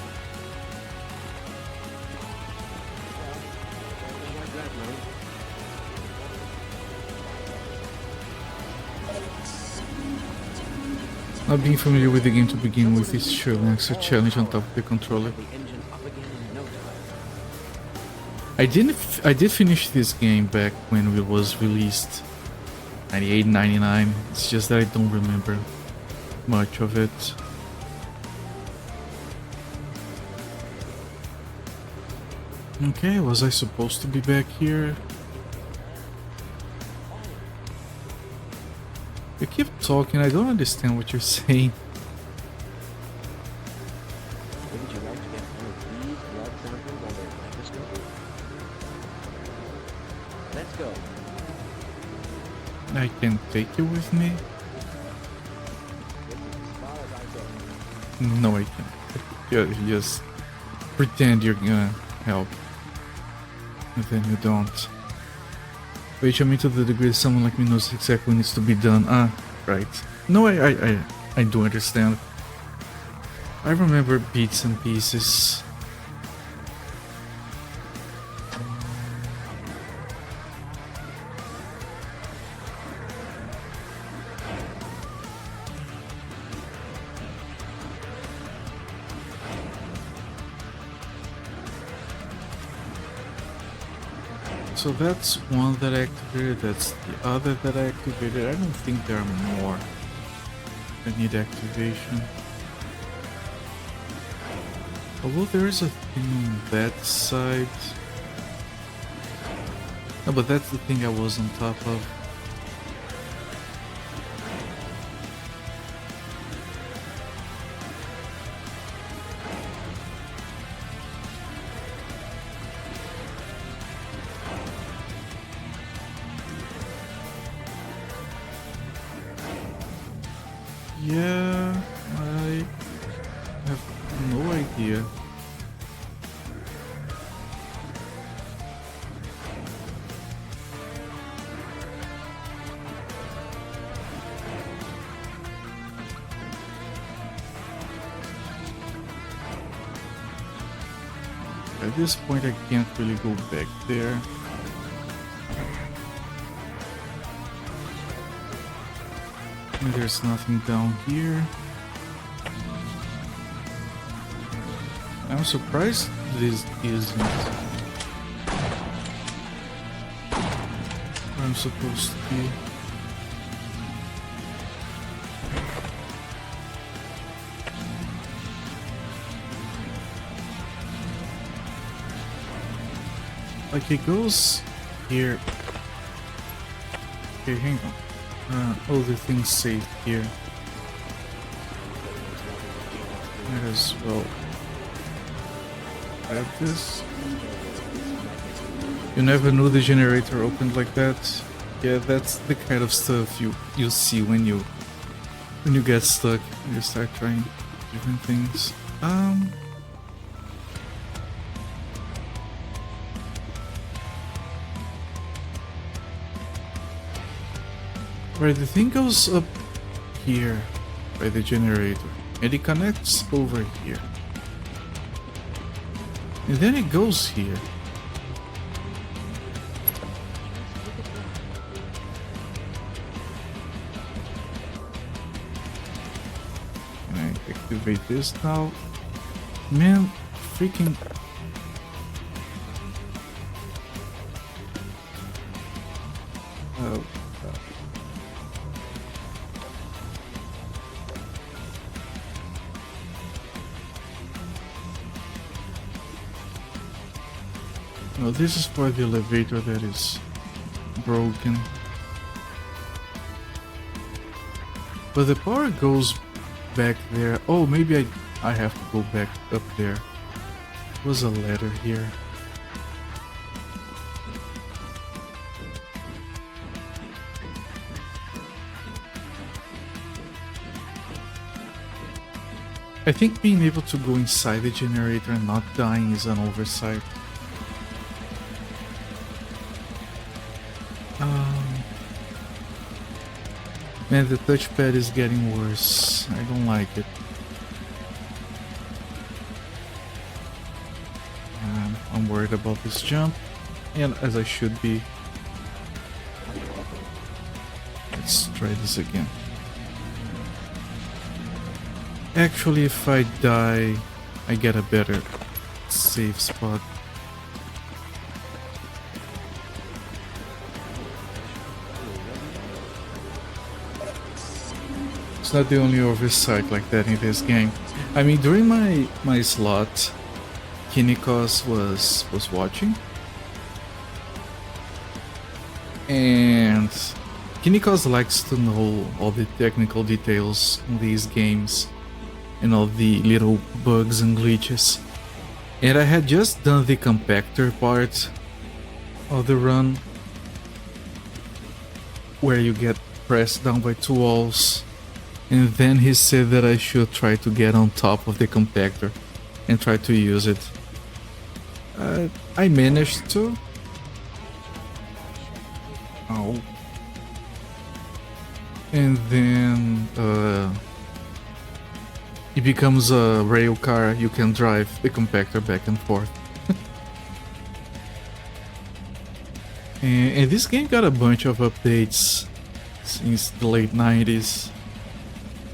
Not being familiar with the game to begin with is surely a challenge on top of the controller. I did finish this game back when it was released, 98, 99. It's just that I don't remember much of it. Okay, was I supposed to be back here? You keep talking, I don't understand what you're saying. Wouldn't you like to get one of these blood samples under a microscope? Let's go. I can take you with me? As far as I go. No, I can't. You just pretend you're gonna help. And then you don't. Wait, you mean to the degree someone like me knows exactly what needs to be done. Ah, right. No, I do understand. I remember bits and pieces. So that's one that I activated, that's the other that I activated. I don't think there are more that need activation. Although there is a thing on that side. No, but that's the thing I was on top of. Yeah, I have no idea. At this point I can't really go back there. There's nothing down here. I'm surprised this isn't where I'm supposed to be. Like it goes here. Okay, hang on. All the things saved here. Might as well grab this. You never knew the generator opened like that. Yeah, that's the kind of stuff you see when you get stuck and you start trying different things. Right, the thing goes up here by the generator, and it connects over here. And then it goes here. Right. activate this now. Man, freaking... Oh, God. No, this is for the elevator that is broken. But the power goes back there. Oh, maybe I have to go back up there. There was a ladder here. I think being able to go inside the generator and not dying is an oversight. Man, the touchpad is getting worse. I don't like it. I'm worried about this jump, and as I should be. Let's try this again. Actually, if I die, I get a better safe spot. It's not the only oversight like that in this game. I mean, during my slot, Kinikos was watching, and Kinikos likes to know all the technical details in these games and all the little bugs and glitches. And I had just done the compactor part of the run, where you get pressed down by two walls. And then he said that I should try to get on top of the compactor and try to use it. I managed to. Oh. And then it becomes a rail car. You can drive the compactor back and forth. and this game got a bunch of updates since the late 90s.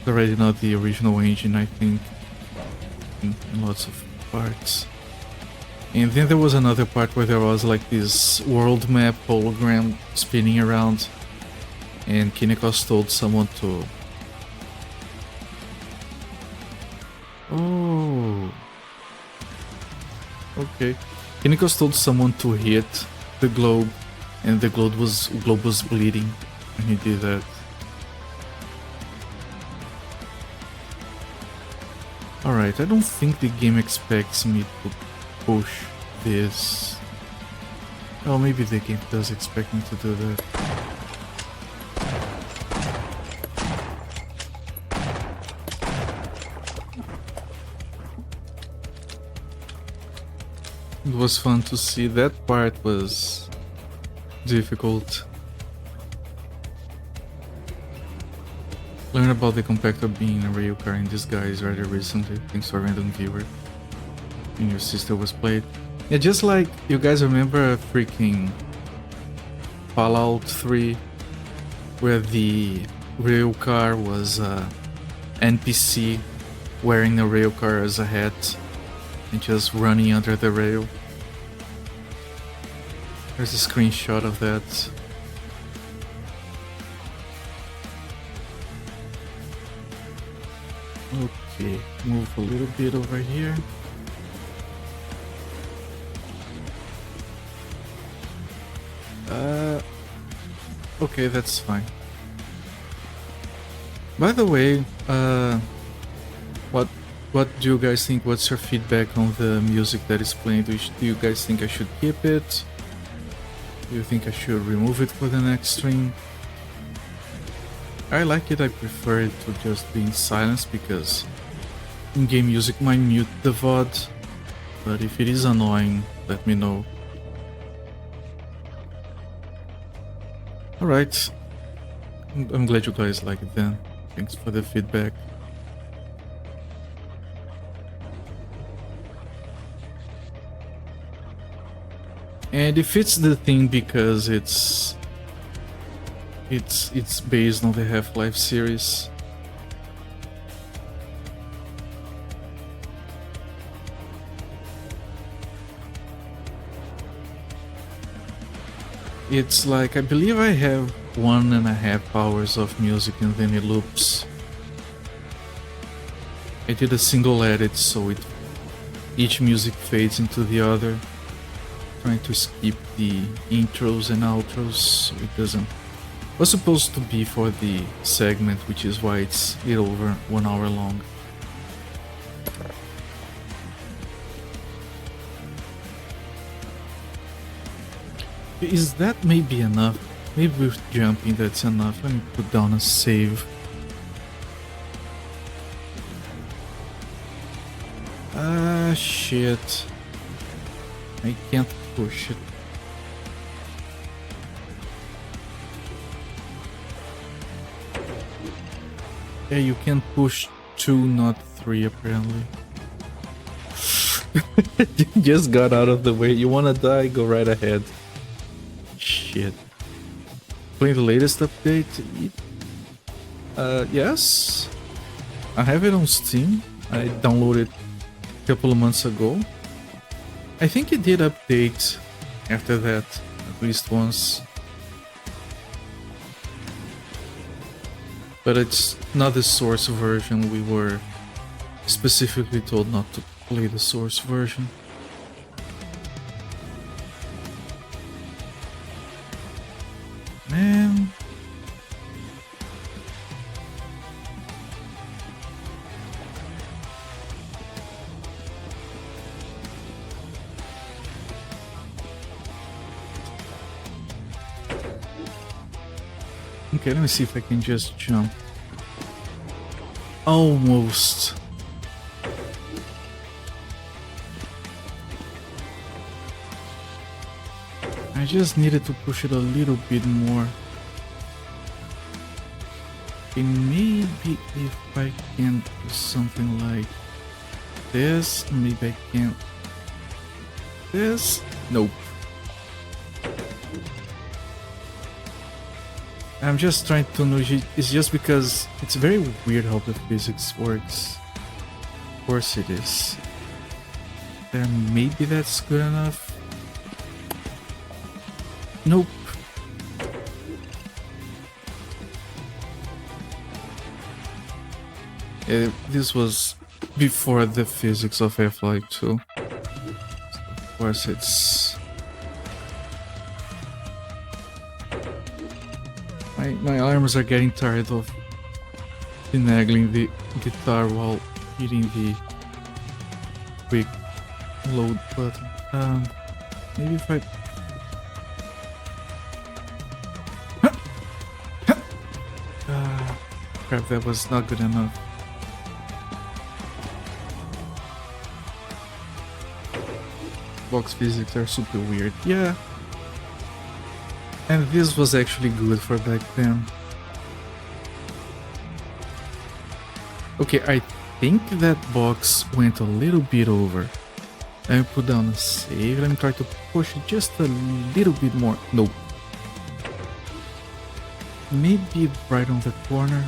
Already not the original engine, I think, in lots of parts. And then there was another part where there was like this world map hologram spinning around, and Kinikos told someone to... Oh... Okay. Kinikos told someone to hit the globe, and the globe was bleeding when he did that. Alright, I don't think the game expects me to push this. Oh, maybe the game does expect me to do that. It was fun to see. That part was difficult. Learned about the compactor being a rail car in disguise rather recently, thanks to a random viewer. And your sister was played. Yeah, just like you guys remember freaking Fallout 3, where the rail car was a NPC wearing a rail car as a hat and just running under the rail. There's a screenshot of that. Okay, move a little bit over here. Okay, that's fine. By the way, what do you guys think? What's your feedback on the music that is playing? Do you guys think I should keep it? Do you think I should remove it for the next stream? I like it. I prefer it to just be in silence because in-game music might mute the VOD, but if it is annoying, let me know. Alright, I'm glad you guys like it then. Thanks for the feedback. And it fits the thing because it's based on the Half-Life series. it's like, I believe I have 1.5 hours of music and then it loops. I did a single edit so each music fades into the other. Trying to skip the intros and outros so it doesn't. Was supposed to be for the segment, which is why it's a little over 1 hour long. Is that maybe enough? Maybe with jumping that's enough. Let me put down a save. Ah, shit. I can't push it. Yeah, you can push 2, not 3 apparently. You just got out of the way. You wanna die? Go right ahead. Shit. Playing the latest update? Yes. I have it on Steam. I downloaded a couple of months ago. I think it did update after that, at least once. But it's not the source version. We were specifically told not to play the source version. Man. Okay, let me see if I can just jump. Almost. I just needed to push it a little bit more. And maybe if I can do something like this, maybe I can. This? Nope. I'm just trying to know, it's just because it's very weird how the physics works. Of course it is. Then maybe that's good enough. Nope. This was before the physics of Half-Life 2. Of course it's... My arms are getting tired of finagling the guitar while hitting the quick load button. Maybe if I... crap, that was not good enough. Box physics are super weird. Yeah. And this was actually good for back then. Okay, I think that box went a little bit over. Let me put down a save. Let me try to push it just a little bit more. Nope. Maybe right on the corner.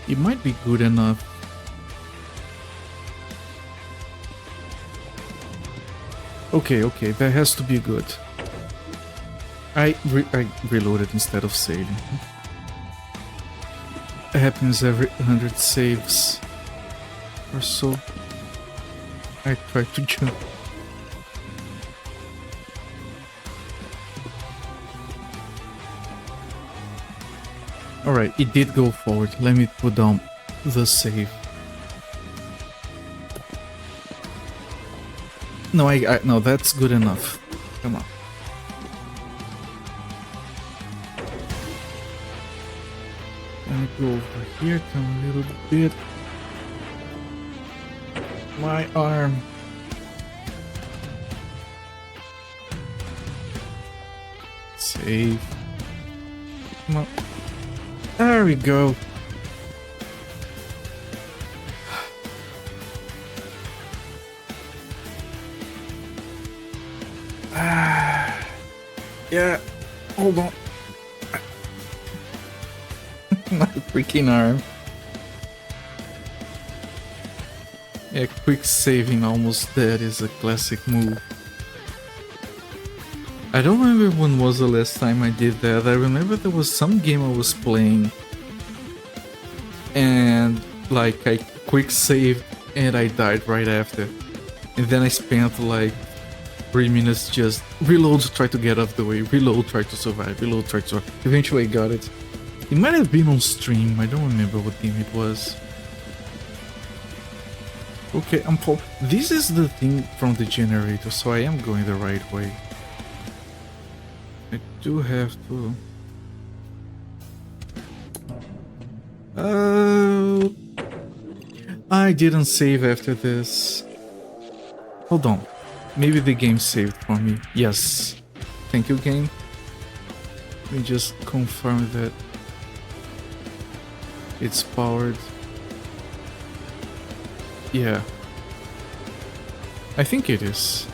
It might be good enough. Okay, that has to be good. I reloaded instead of saving. It happens every 100 saves or so. I try to jump. Alright, it did go forward. Let me put down the save. No, no, that's good enough. Come on. Gonna go over here, come a little bit. My arm. Save. Come on. There we go. Yeah, hold on. My freaking arm. Yeah, quick saving almost dead is a classic move. I don't remember when was the last time I did that. I remember there was some game I was playing and like I quick saved and I died right after. And then I spent like 3 minutes just reload, try to get off the way, reload, try to survive, reload, try to survive. Eventually I got it. It might have been on stream, I don't remember what game it was. Okay, I'm full. This is the thing from the generator, so I am going the right way. I do have to... I didn't save after this. Hold on. Maybe the game saved for me. Yes. Thank you, game. Let me just confirm that it's powered. Yeah. I think it is.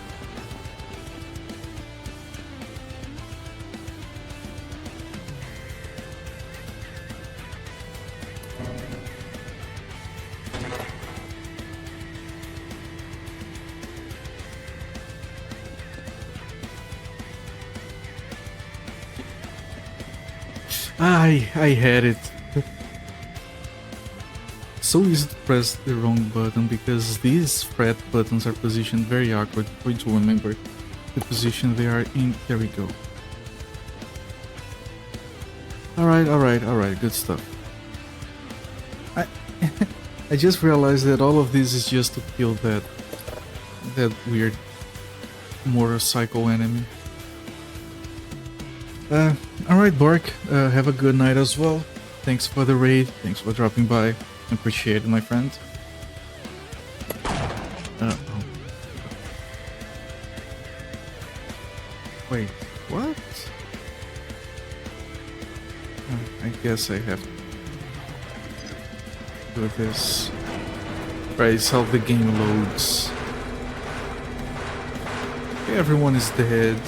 I had it. So easy to press the wrong button because these fret buttons are positioned very awkward for you to remember the position they are in. There we go. Alright, good stuff. I just realized that all of this is just to kill that weird motorcycle enemy. Alright, Bark, have a good night as well. Thanks for the raid, thanks for dropping by. Appreciate it, my friend. Oh. Wait, what? I guess I have to do this. Right, it's how the game loads. Okay, everyone is dead.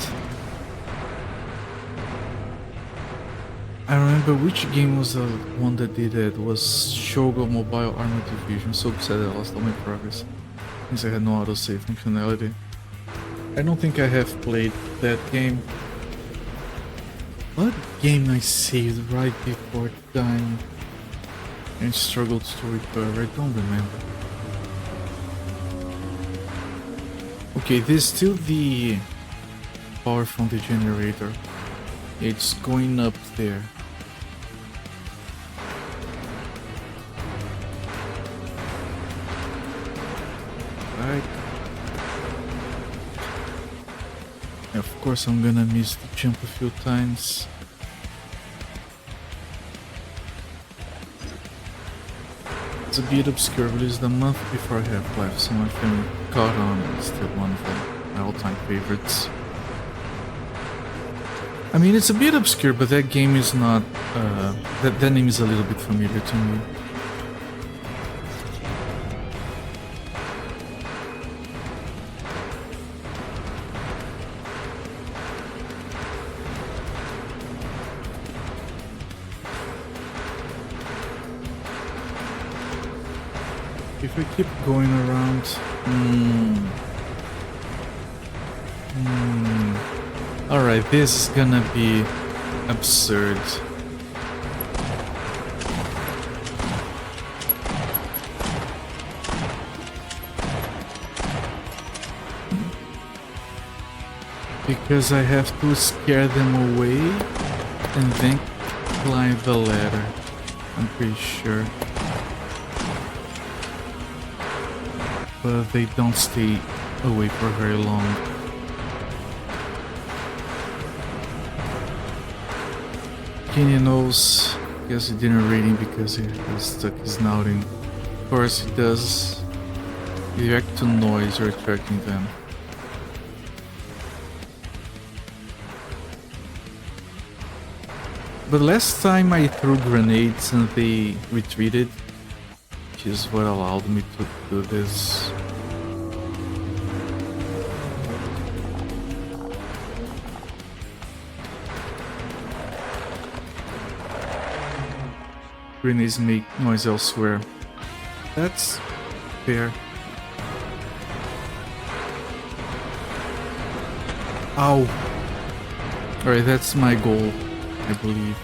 I remember which game was the one that did that. It was Shogo Mobile Armored Division. So upset I lost all my progress. Means I had no autosave functionality. I don't think I have played that game. What game I saved right before dying and struggled to recover? I don't remember. Okay, there's still the power from the generator. It's going up there. Right. Of course I'm gonna miss the jump a few times. It's a bit obscure, but it's the month before Half-Life, so my family caught on and it's still one of my all-time favorites. I mean, it's a bit obscure, but that game is not, that name is a little bit familiar to me. If I keep going around... Alright, this is gonna be absurd. Because I have to scare them away and then climb the ladder. I'm pretty sure. But they don't stay away for very long. Kenny knows, guess he didn't raid him because he stuck his snout in. Of course he does. You react to noise, you're attracting them. But last time I threw grenades and they retreated, which is what allowed me to do this. Grenades make noise elsewhere. That's fair. Ow. Alright, that's my goal, I believe.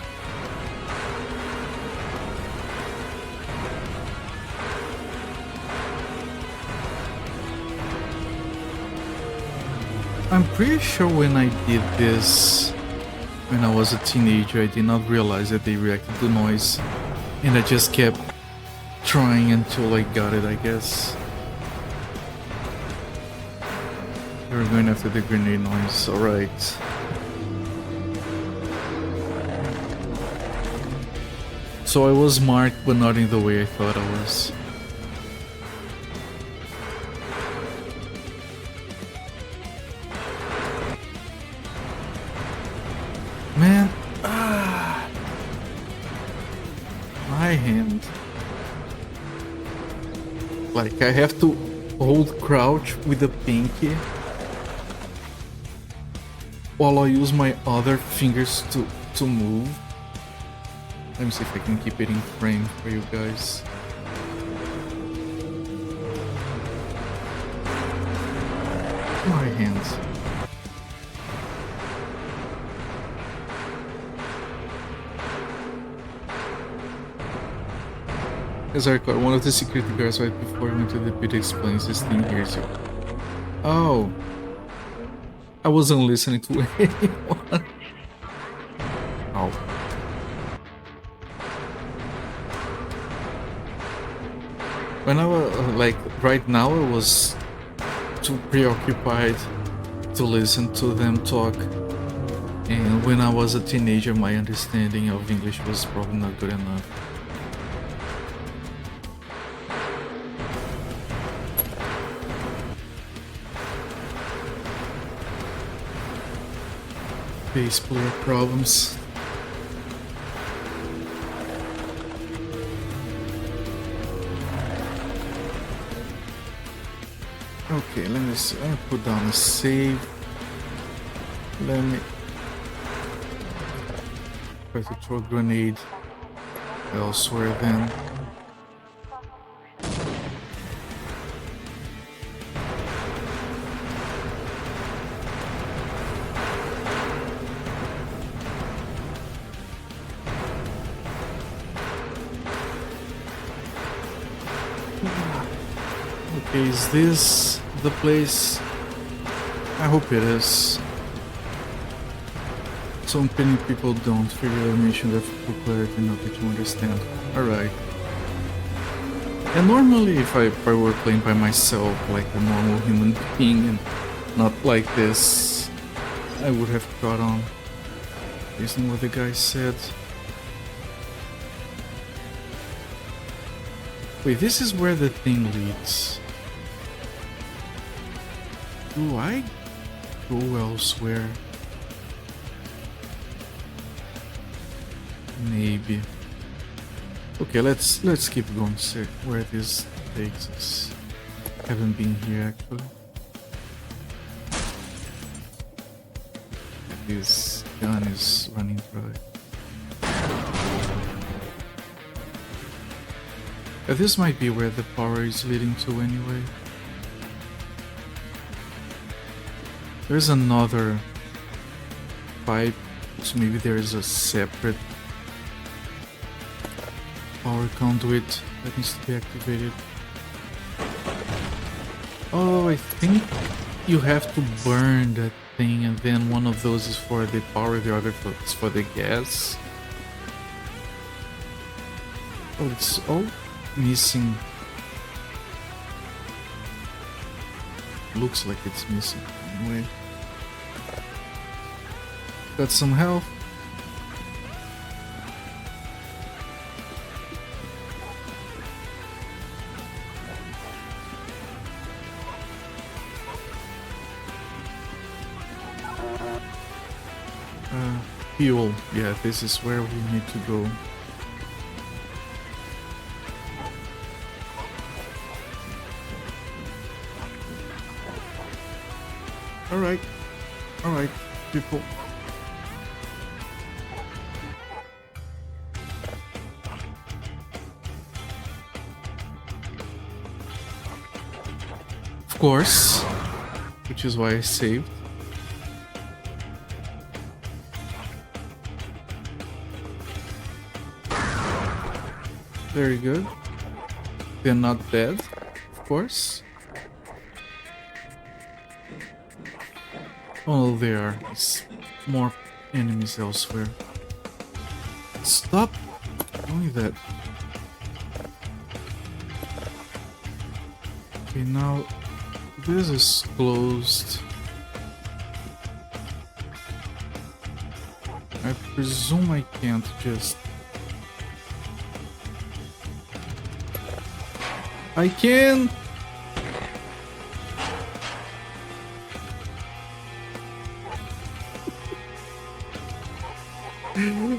I'm pretty sure when I did this when I was a teenager, I did not realize that they reacted to noise, and I just kept trying until I got it, I guess. They were going after the grenade noise, alright. So I was marked, but not in the way I thought I was. Man, my hand. Like I have to hold crouch with the pinky while I use my other fingers to move. Let me see if I can keep it in frame for you guys. My hands. As I recall, one of the security guards right before we went to the pit explains this thing here. So, oh, I wasn't listening to anyone. Oh. When I was like right now, I was too preoccupied to listen to them talk, and when I was a teenager, my understanding of English was probably not good enough. Bass player problems. Okay, let me see. I'll put down a save. Let me try to throw a grenade elsewhere then. Okay, is this the place? I hope it is. So many people don't figure out mission that for clarity, not that you understand. Alright. And normally if I were playing by myself like a normal human being and not like this, I would have caught on. Isn't what the guy said. Wait, this is where the thing leads. Do I go elsewhere? Maybe. Okay, let's keep going. See where this takes us. Haven't been here actually. This gun is running dry. This might be where the power is leading to anyway. There's another pipe, so maybe there is a separate power conduit that needs to be activated. Oh, I think you have to burn that thing, and then one of those is for the power, the other is for the gas. Oh, it's all missing. Looks like it's missing. Anyway, got some health. Fuel. Yeah, this is where we need to go. Alright, people. Of course, which is why I saved. Very good. They're not dead, of course. Oh, there are more enemies elsewhere. Stop doing that. Okay, now this is closed. I presume I can't just... I can!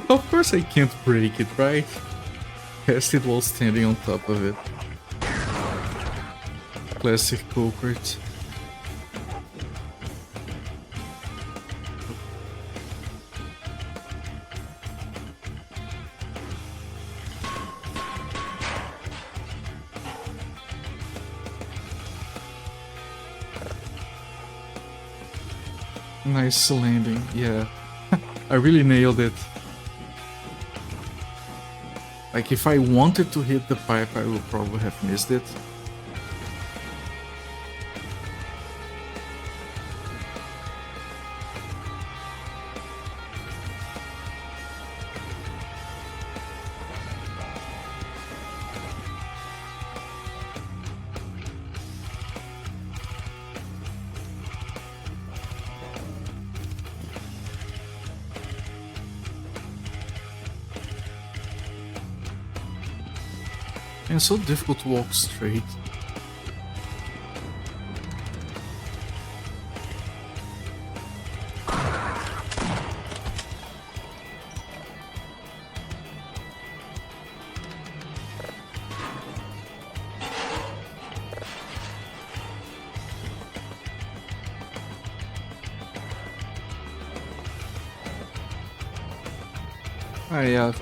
Of course I can't break it, right? Test it while standing on top of it. Classic culprit. Nice landing, yeah. I really nailed it. Like, if I wanted to hit the pipe, I would probably have missed it. And it's so difficult to walk straight.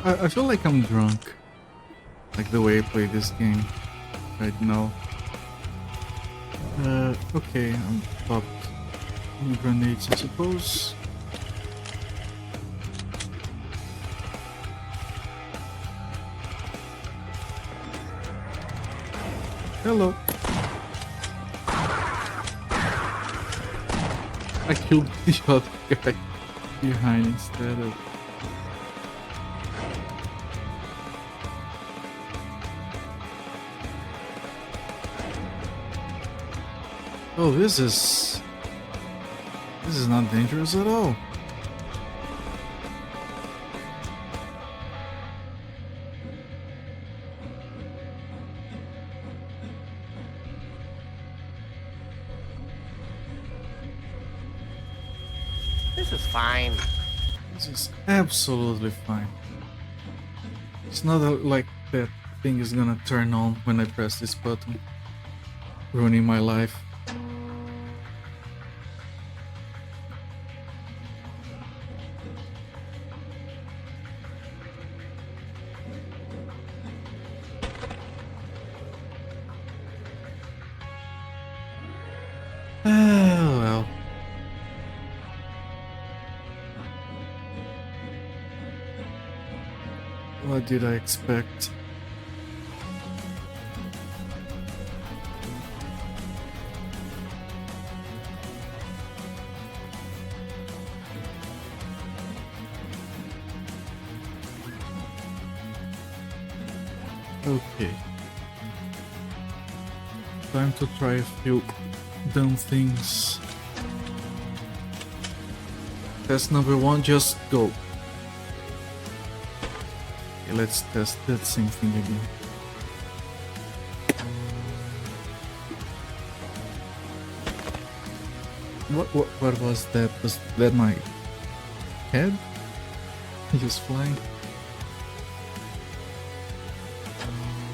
I feel like I'm drunk. Like the way I play this game right now. Okay, I'm popped new grenades, I suppose. Hello. I killed the other guy behind instead of... Oh, this is not dangerous at all. This is fine. This is absolutely fine. It's not like that thing is gonna turn on when I press this button, ruining my life. Well. What did I expect? Okay. Time to try a few dumb things. Test number 1, just go. Okay, let's test that same thing again. What was that? Was that my head? Just flying?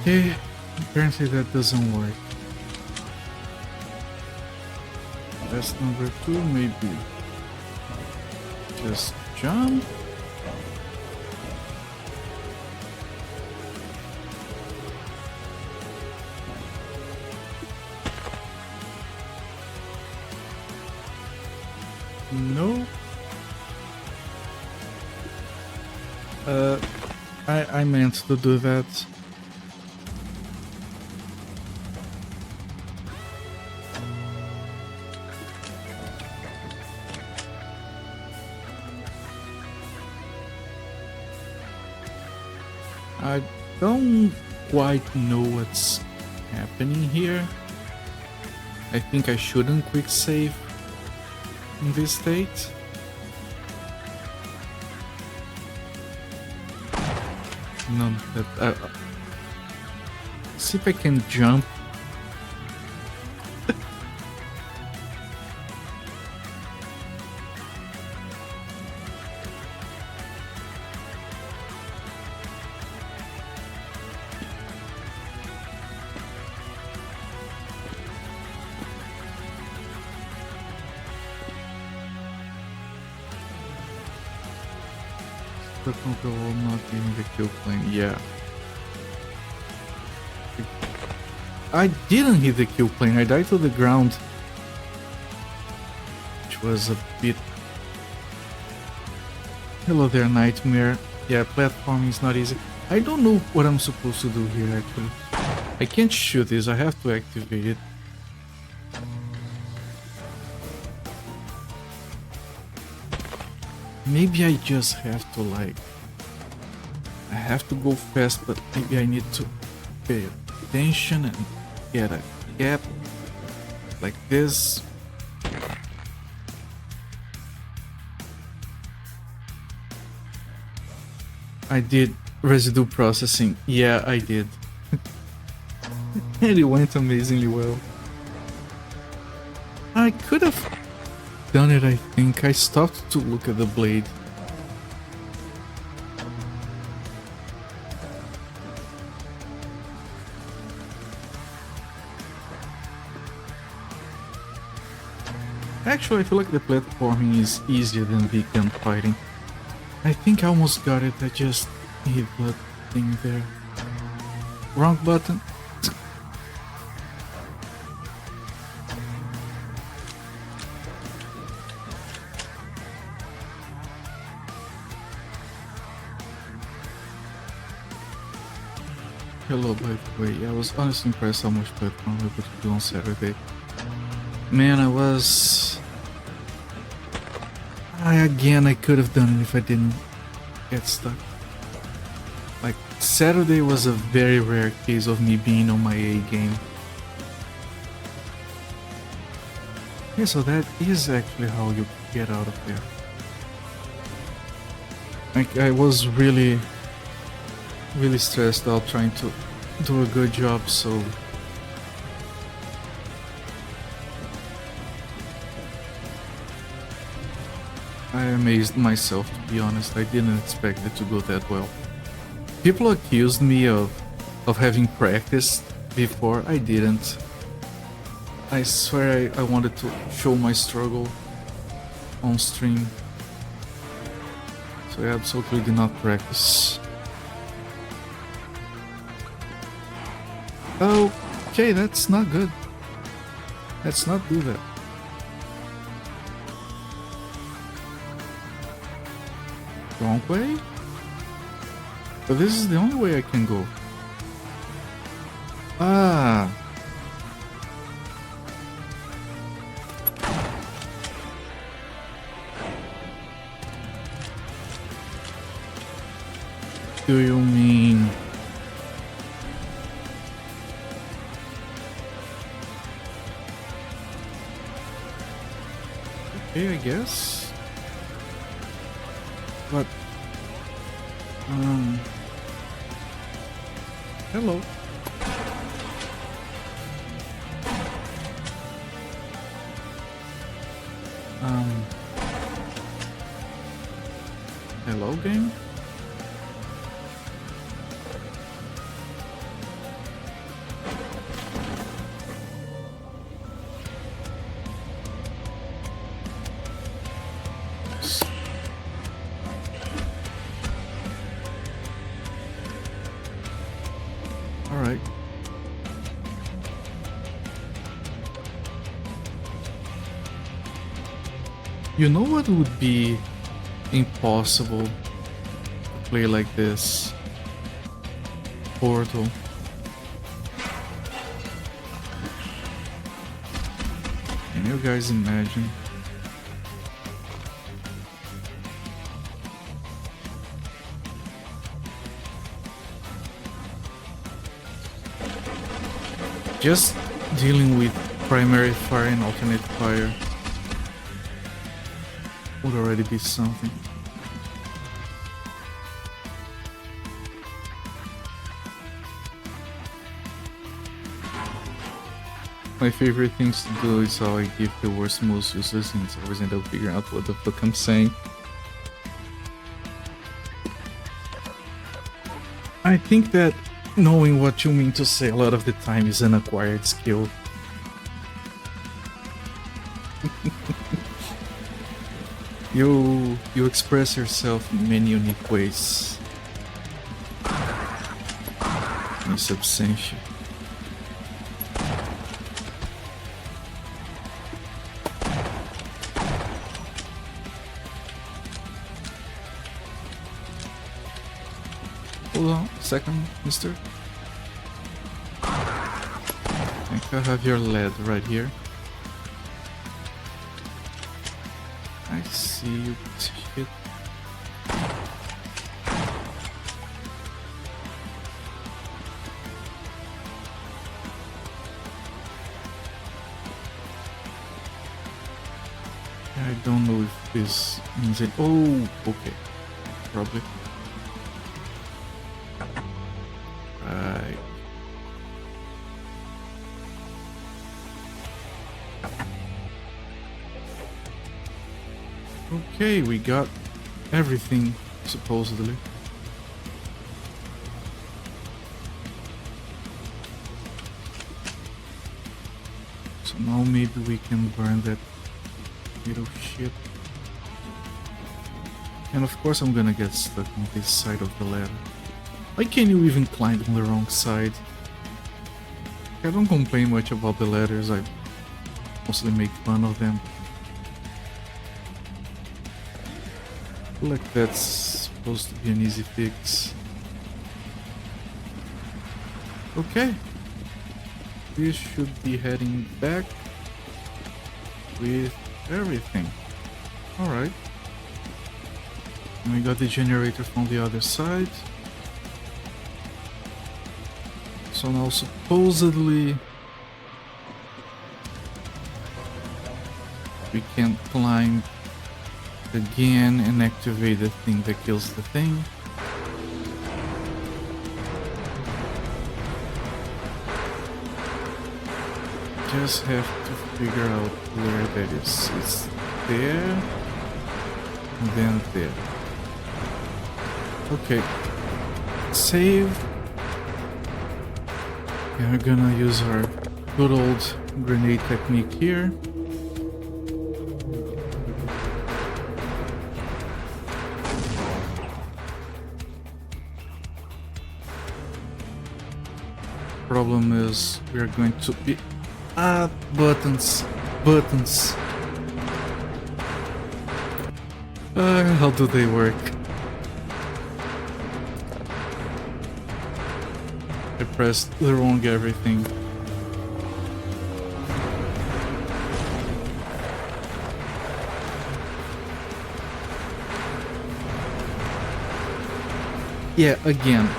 Okay, apparently that doesn't work. Test number 2, maybe just jump. No. I meant to do that. I don't quite know what's happening here. I think I shouldn't quick save in this state. No, that see if I can jump. Control not even the kill plane. Yeah. I didn't hit the kill plane. I died to the ground, which was a bit. Hello there, nightmare. Yeah, platforming is not easy. I don't know what I'm supposed to do here actually. I can't shoot this. I have to activate it. Maybe I just have to like... I have to go fast, but maybe I need to pay attention and get a gap like this. I did residue processing. Yeah, I did. And it went amazingly well. I could have done it, I think. I stopped to look at the blade. Actually, I feel like the platforming is easier than the gunfighting. I think I almost got it. I just hit that thing there. Wrong button. Hello, by the way. I was honestly impressed how much platform I was able to do on Saturday. Man, again, I could have done it if I didn't get stuck. Like, Saturday was a very rare case of me being on my A game. Yeah, so that is actually how you get out of there. Like, I was really stressed out trying to do a good job, so... I amazed myself, to be honest. I didn't expect it to go that well. People accused me of having practiced before. I didn't. I swear I wanted to show my struggle on stream. So I absolutely did not practice. Okay, that's not good. Let's not do that. Wrong way? But this is the only way I can go. Ah. Do you mean... Okay, I guess. But hello. Hello, game. Alright. You know what would be impossible to play like this? Portal. Can you guys imagine? Just dealing with primary fire and alternate fire would already be something. My favorite things to do is how I give the worst most useless things. I always end up figuring out what the fuck I'm saying. I think that knowing what you mean to say a lot of the time is an acquired skill. You express yourself in many unique ways. Miss Absentia. Hold on a second, mister. I think I have your lead right here. I see you, shit. I don't know if this means it. Oh, okay. Probably. Right. Okay, we got everything, supposedly. So now maybe we can burn that little shit. And of course I'm gonna get stuck on this side of the ladder. Why can't you even climb on the wrong side? I don't complain much about the ladders, I mostly make fun of them. Like that's supposed to be an easy fix. Okay. We should be heading back with everything. Alright. We got the generator from the other side. So now supposedly we can climb again and activate the thing that kills the thing. Just have to figure out where that is. It's there and then there. Okay. Save. And we're gonna use our good old grenade technique here. Problem is we are going to be buttons. How do they work? I pressed the wrong everything. Yeah, again.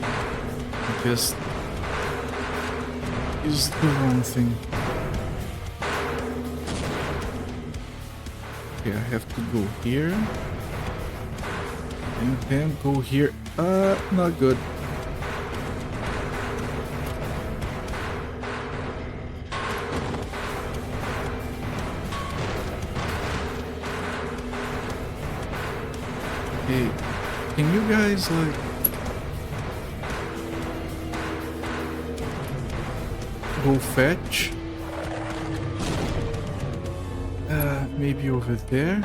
I just used the wrong thing. Okay, I have to go here. And then go here. Not good. Hey, can you guys like go fetch? Maybe over there.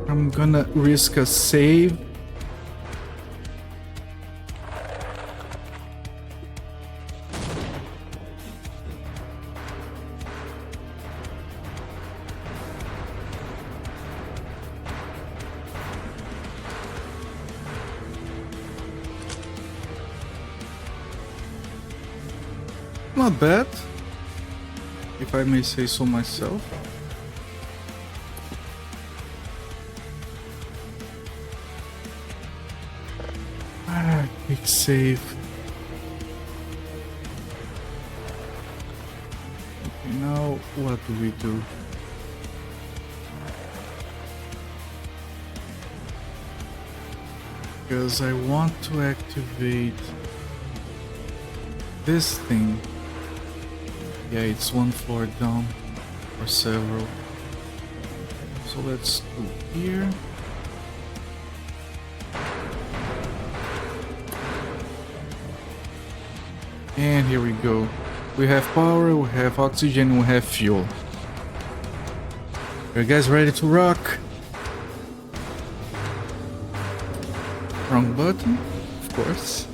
I'm gonna risk a save. Not bad. if I may say so myself. Quick save. Okay, now what do we do? Because I want to activate this thing. Yeah, it's one floor down or several. So let's go here. And here we go. We have power, we have oxygen, we have fuel. Are you guys ready to rock? Wrong button, of course.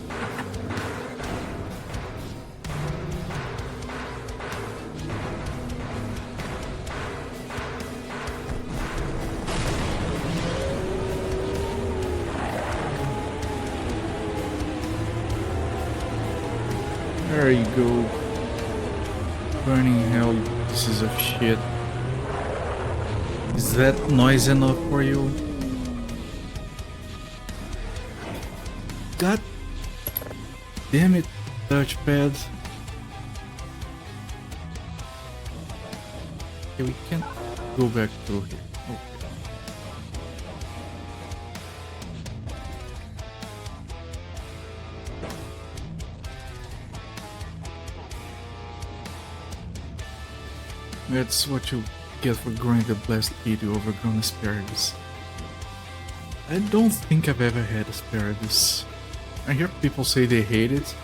There you go. Burning hell, you pieces of shit. Is that noise enough for you? God damn it, touchpad. Okay, we can't go back through here. Okay. That's what you get for growing the blessed kid overgrown asparagus. I don't think I've ever had asparagus. I hear people say they hate it,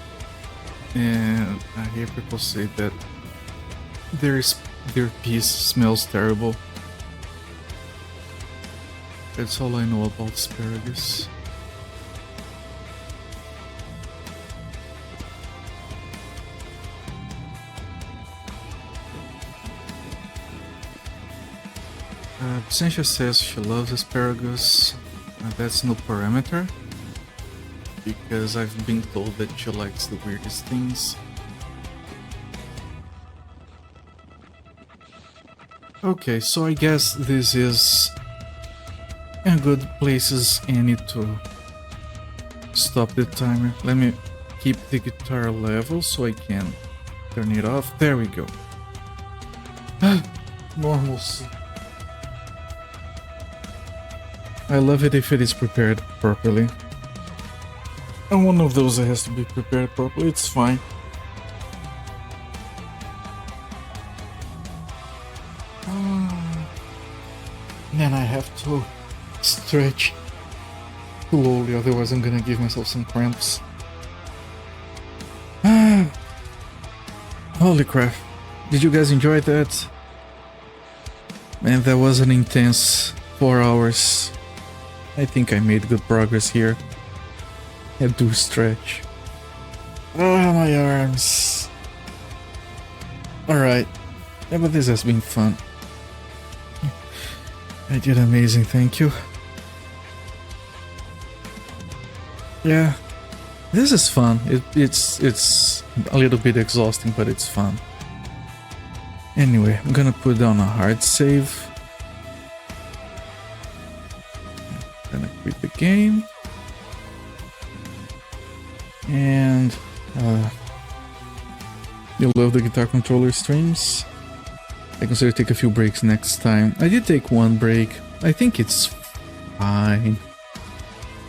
and I hear people say that their piece smells terrible. That's all I know about asparagus. Sentia says she loves asparagus. That's no parameter, because I've been told that she likes the weirdest things. Okay, so I guess this is a good places Annie to stop the timer. Let me keep the guitar level so I can turn it off. There we go. Normalcy. I love it if it is prepared properly. And one of those that has to be prepared properly, it's fine. Then I have to stretch slowly, otherwise I'm gonna give myself some cramps. Holy crap. Did you guys enjoy that? Man, that was an intense 4 hours. I think I made good progress here. I do stretch. Ah, my arms. Alright. Yeah, but this has been fun. I did amazing, thank you. Yeah. This is fun. It's a little bit exhausting, but it's fun. Anyway, I'm gonna put down a hard save. Gonna quit the game. And you'll love the guitar controller streams. I consider take a few breaks next time. I did take one break. I think it's fine.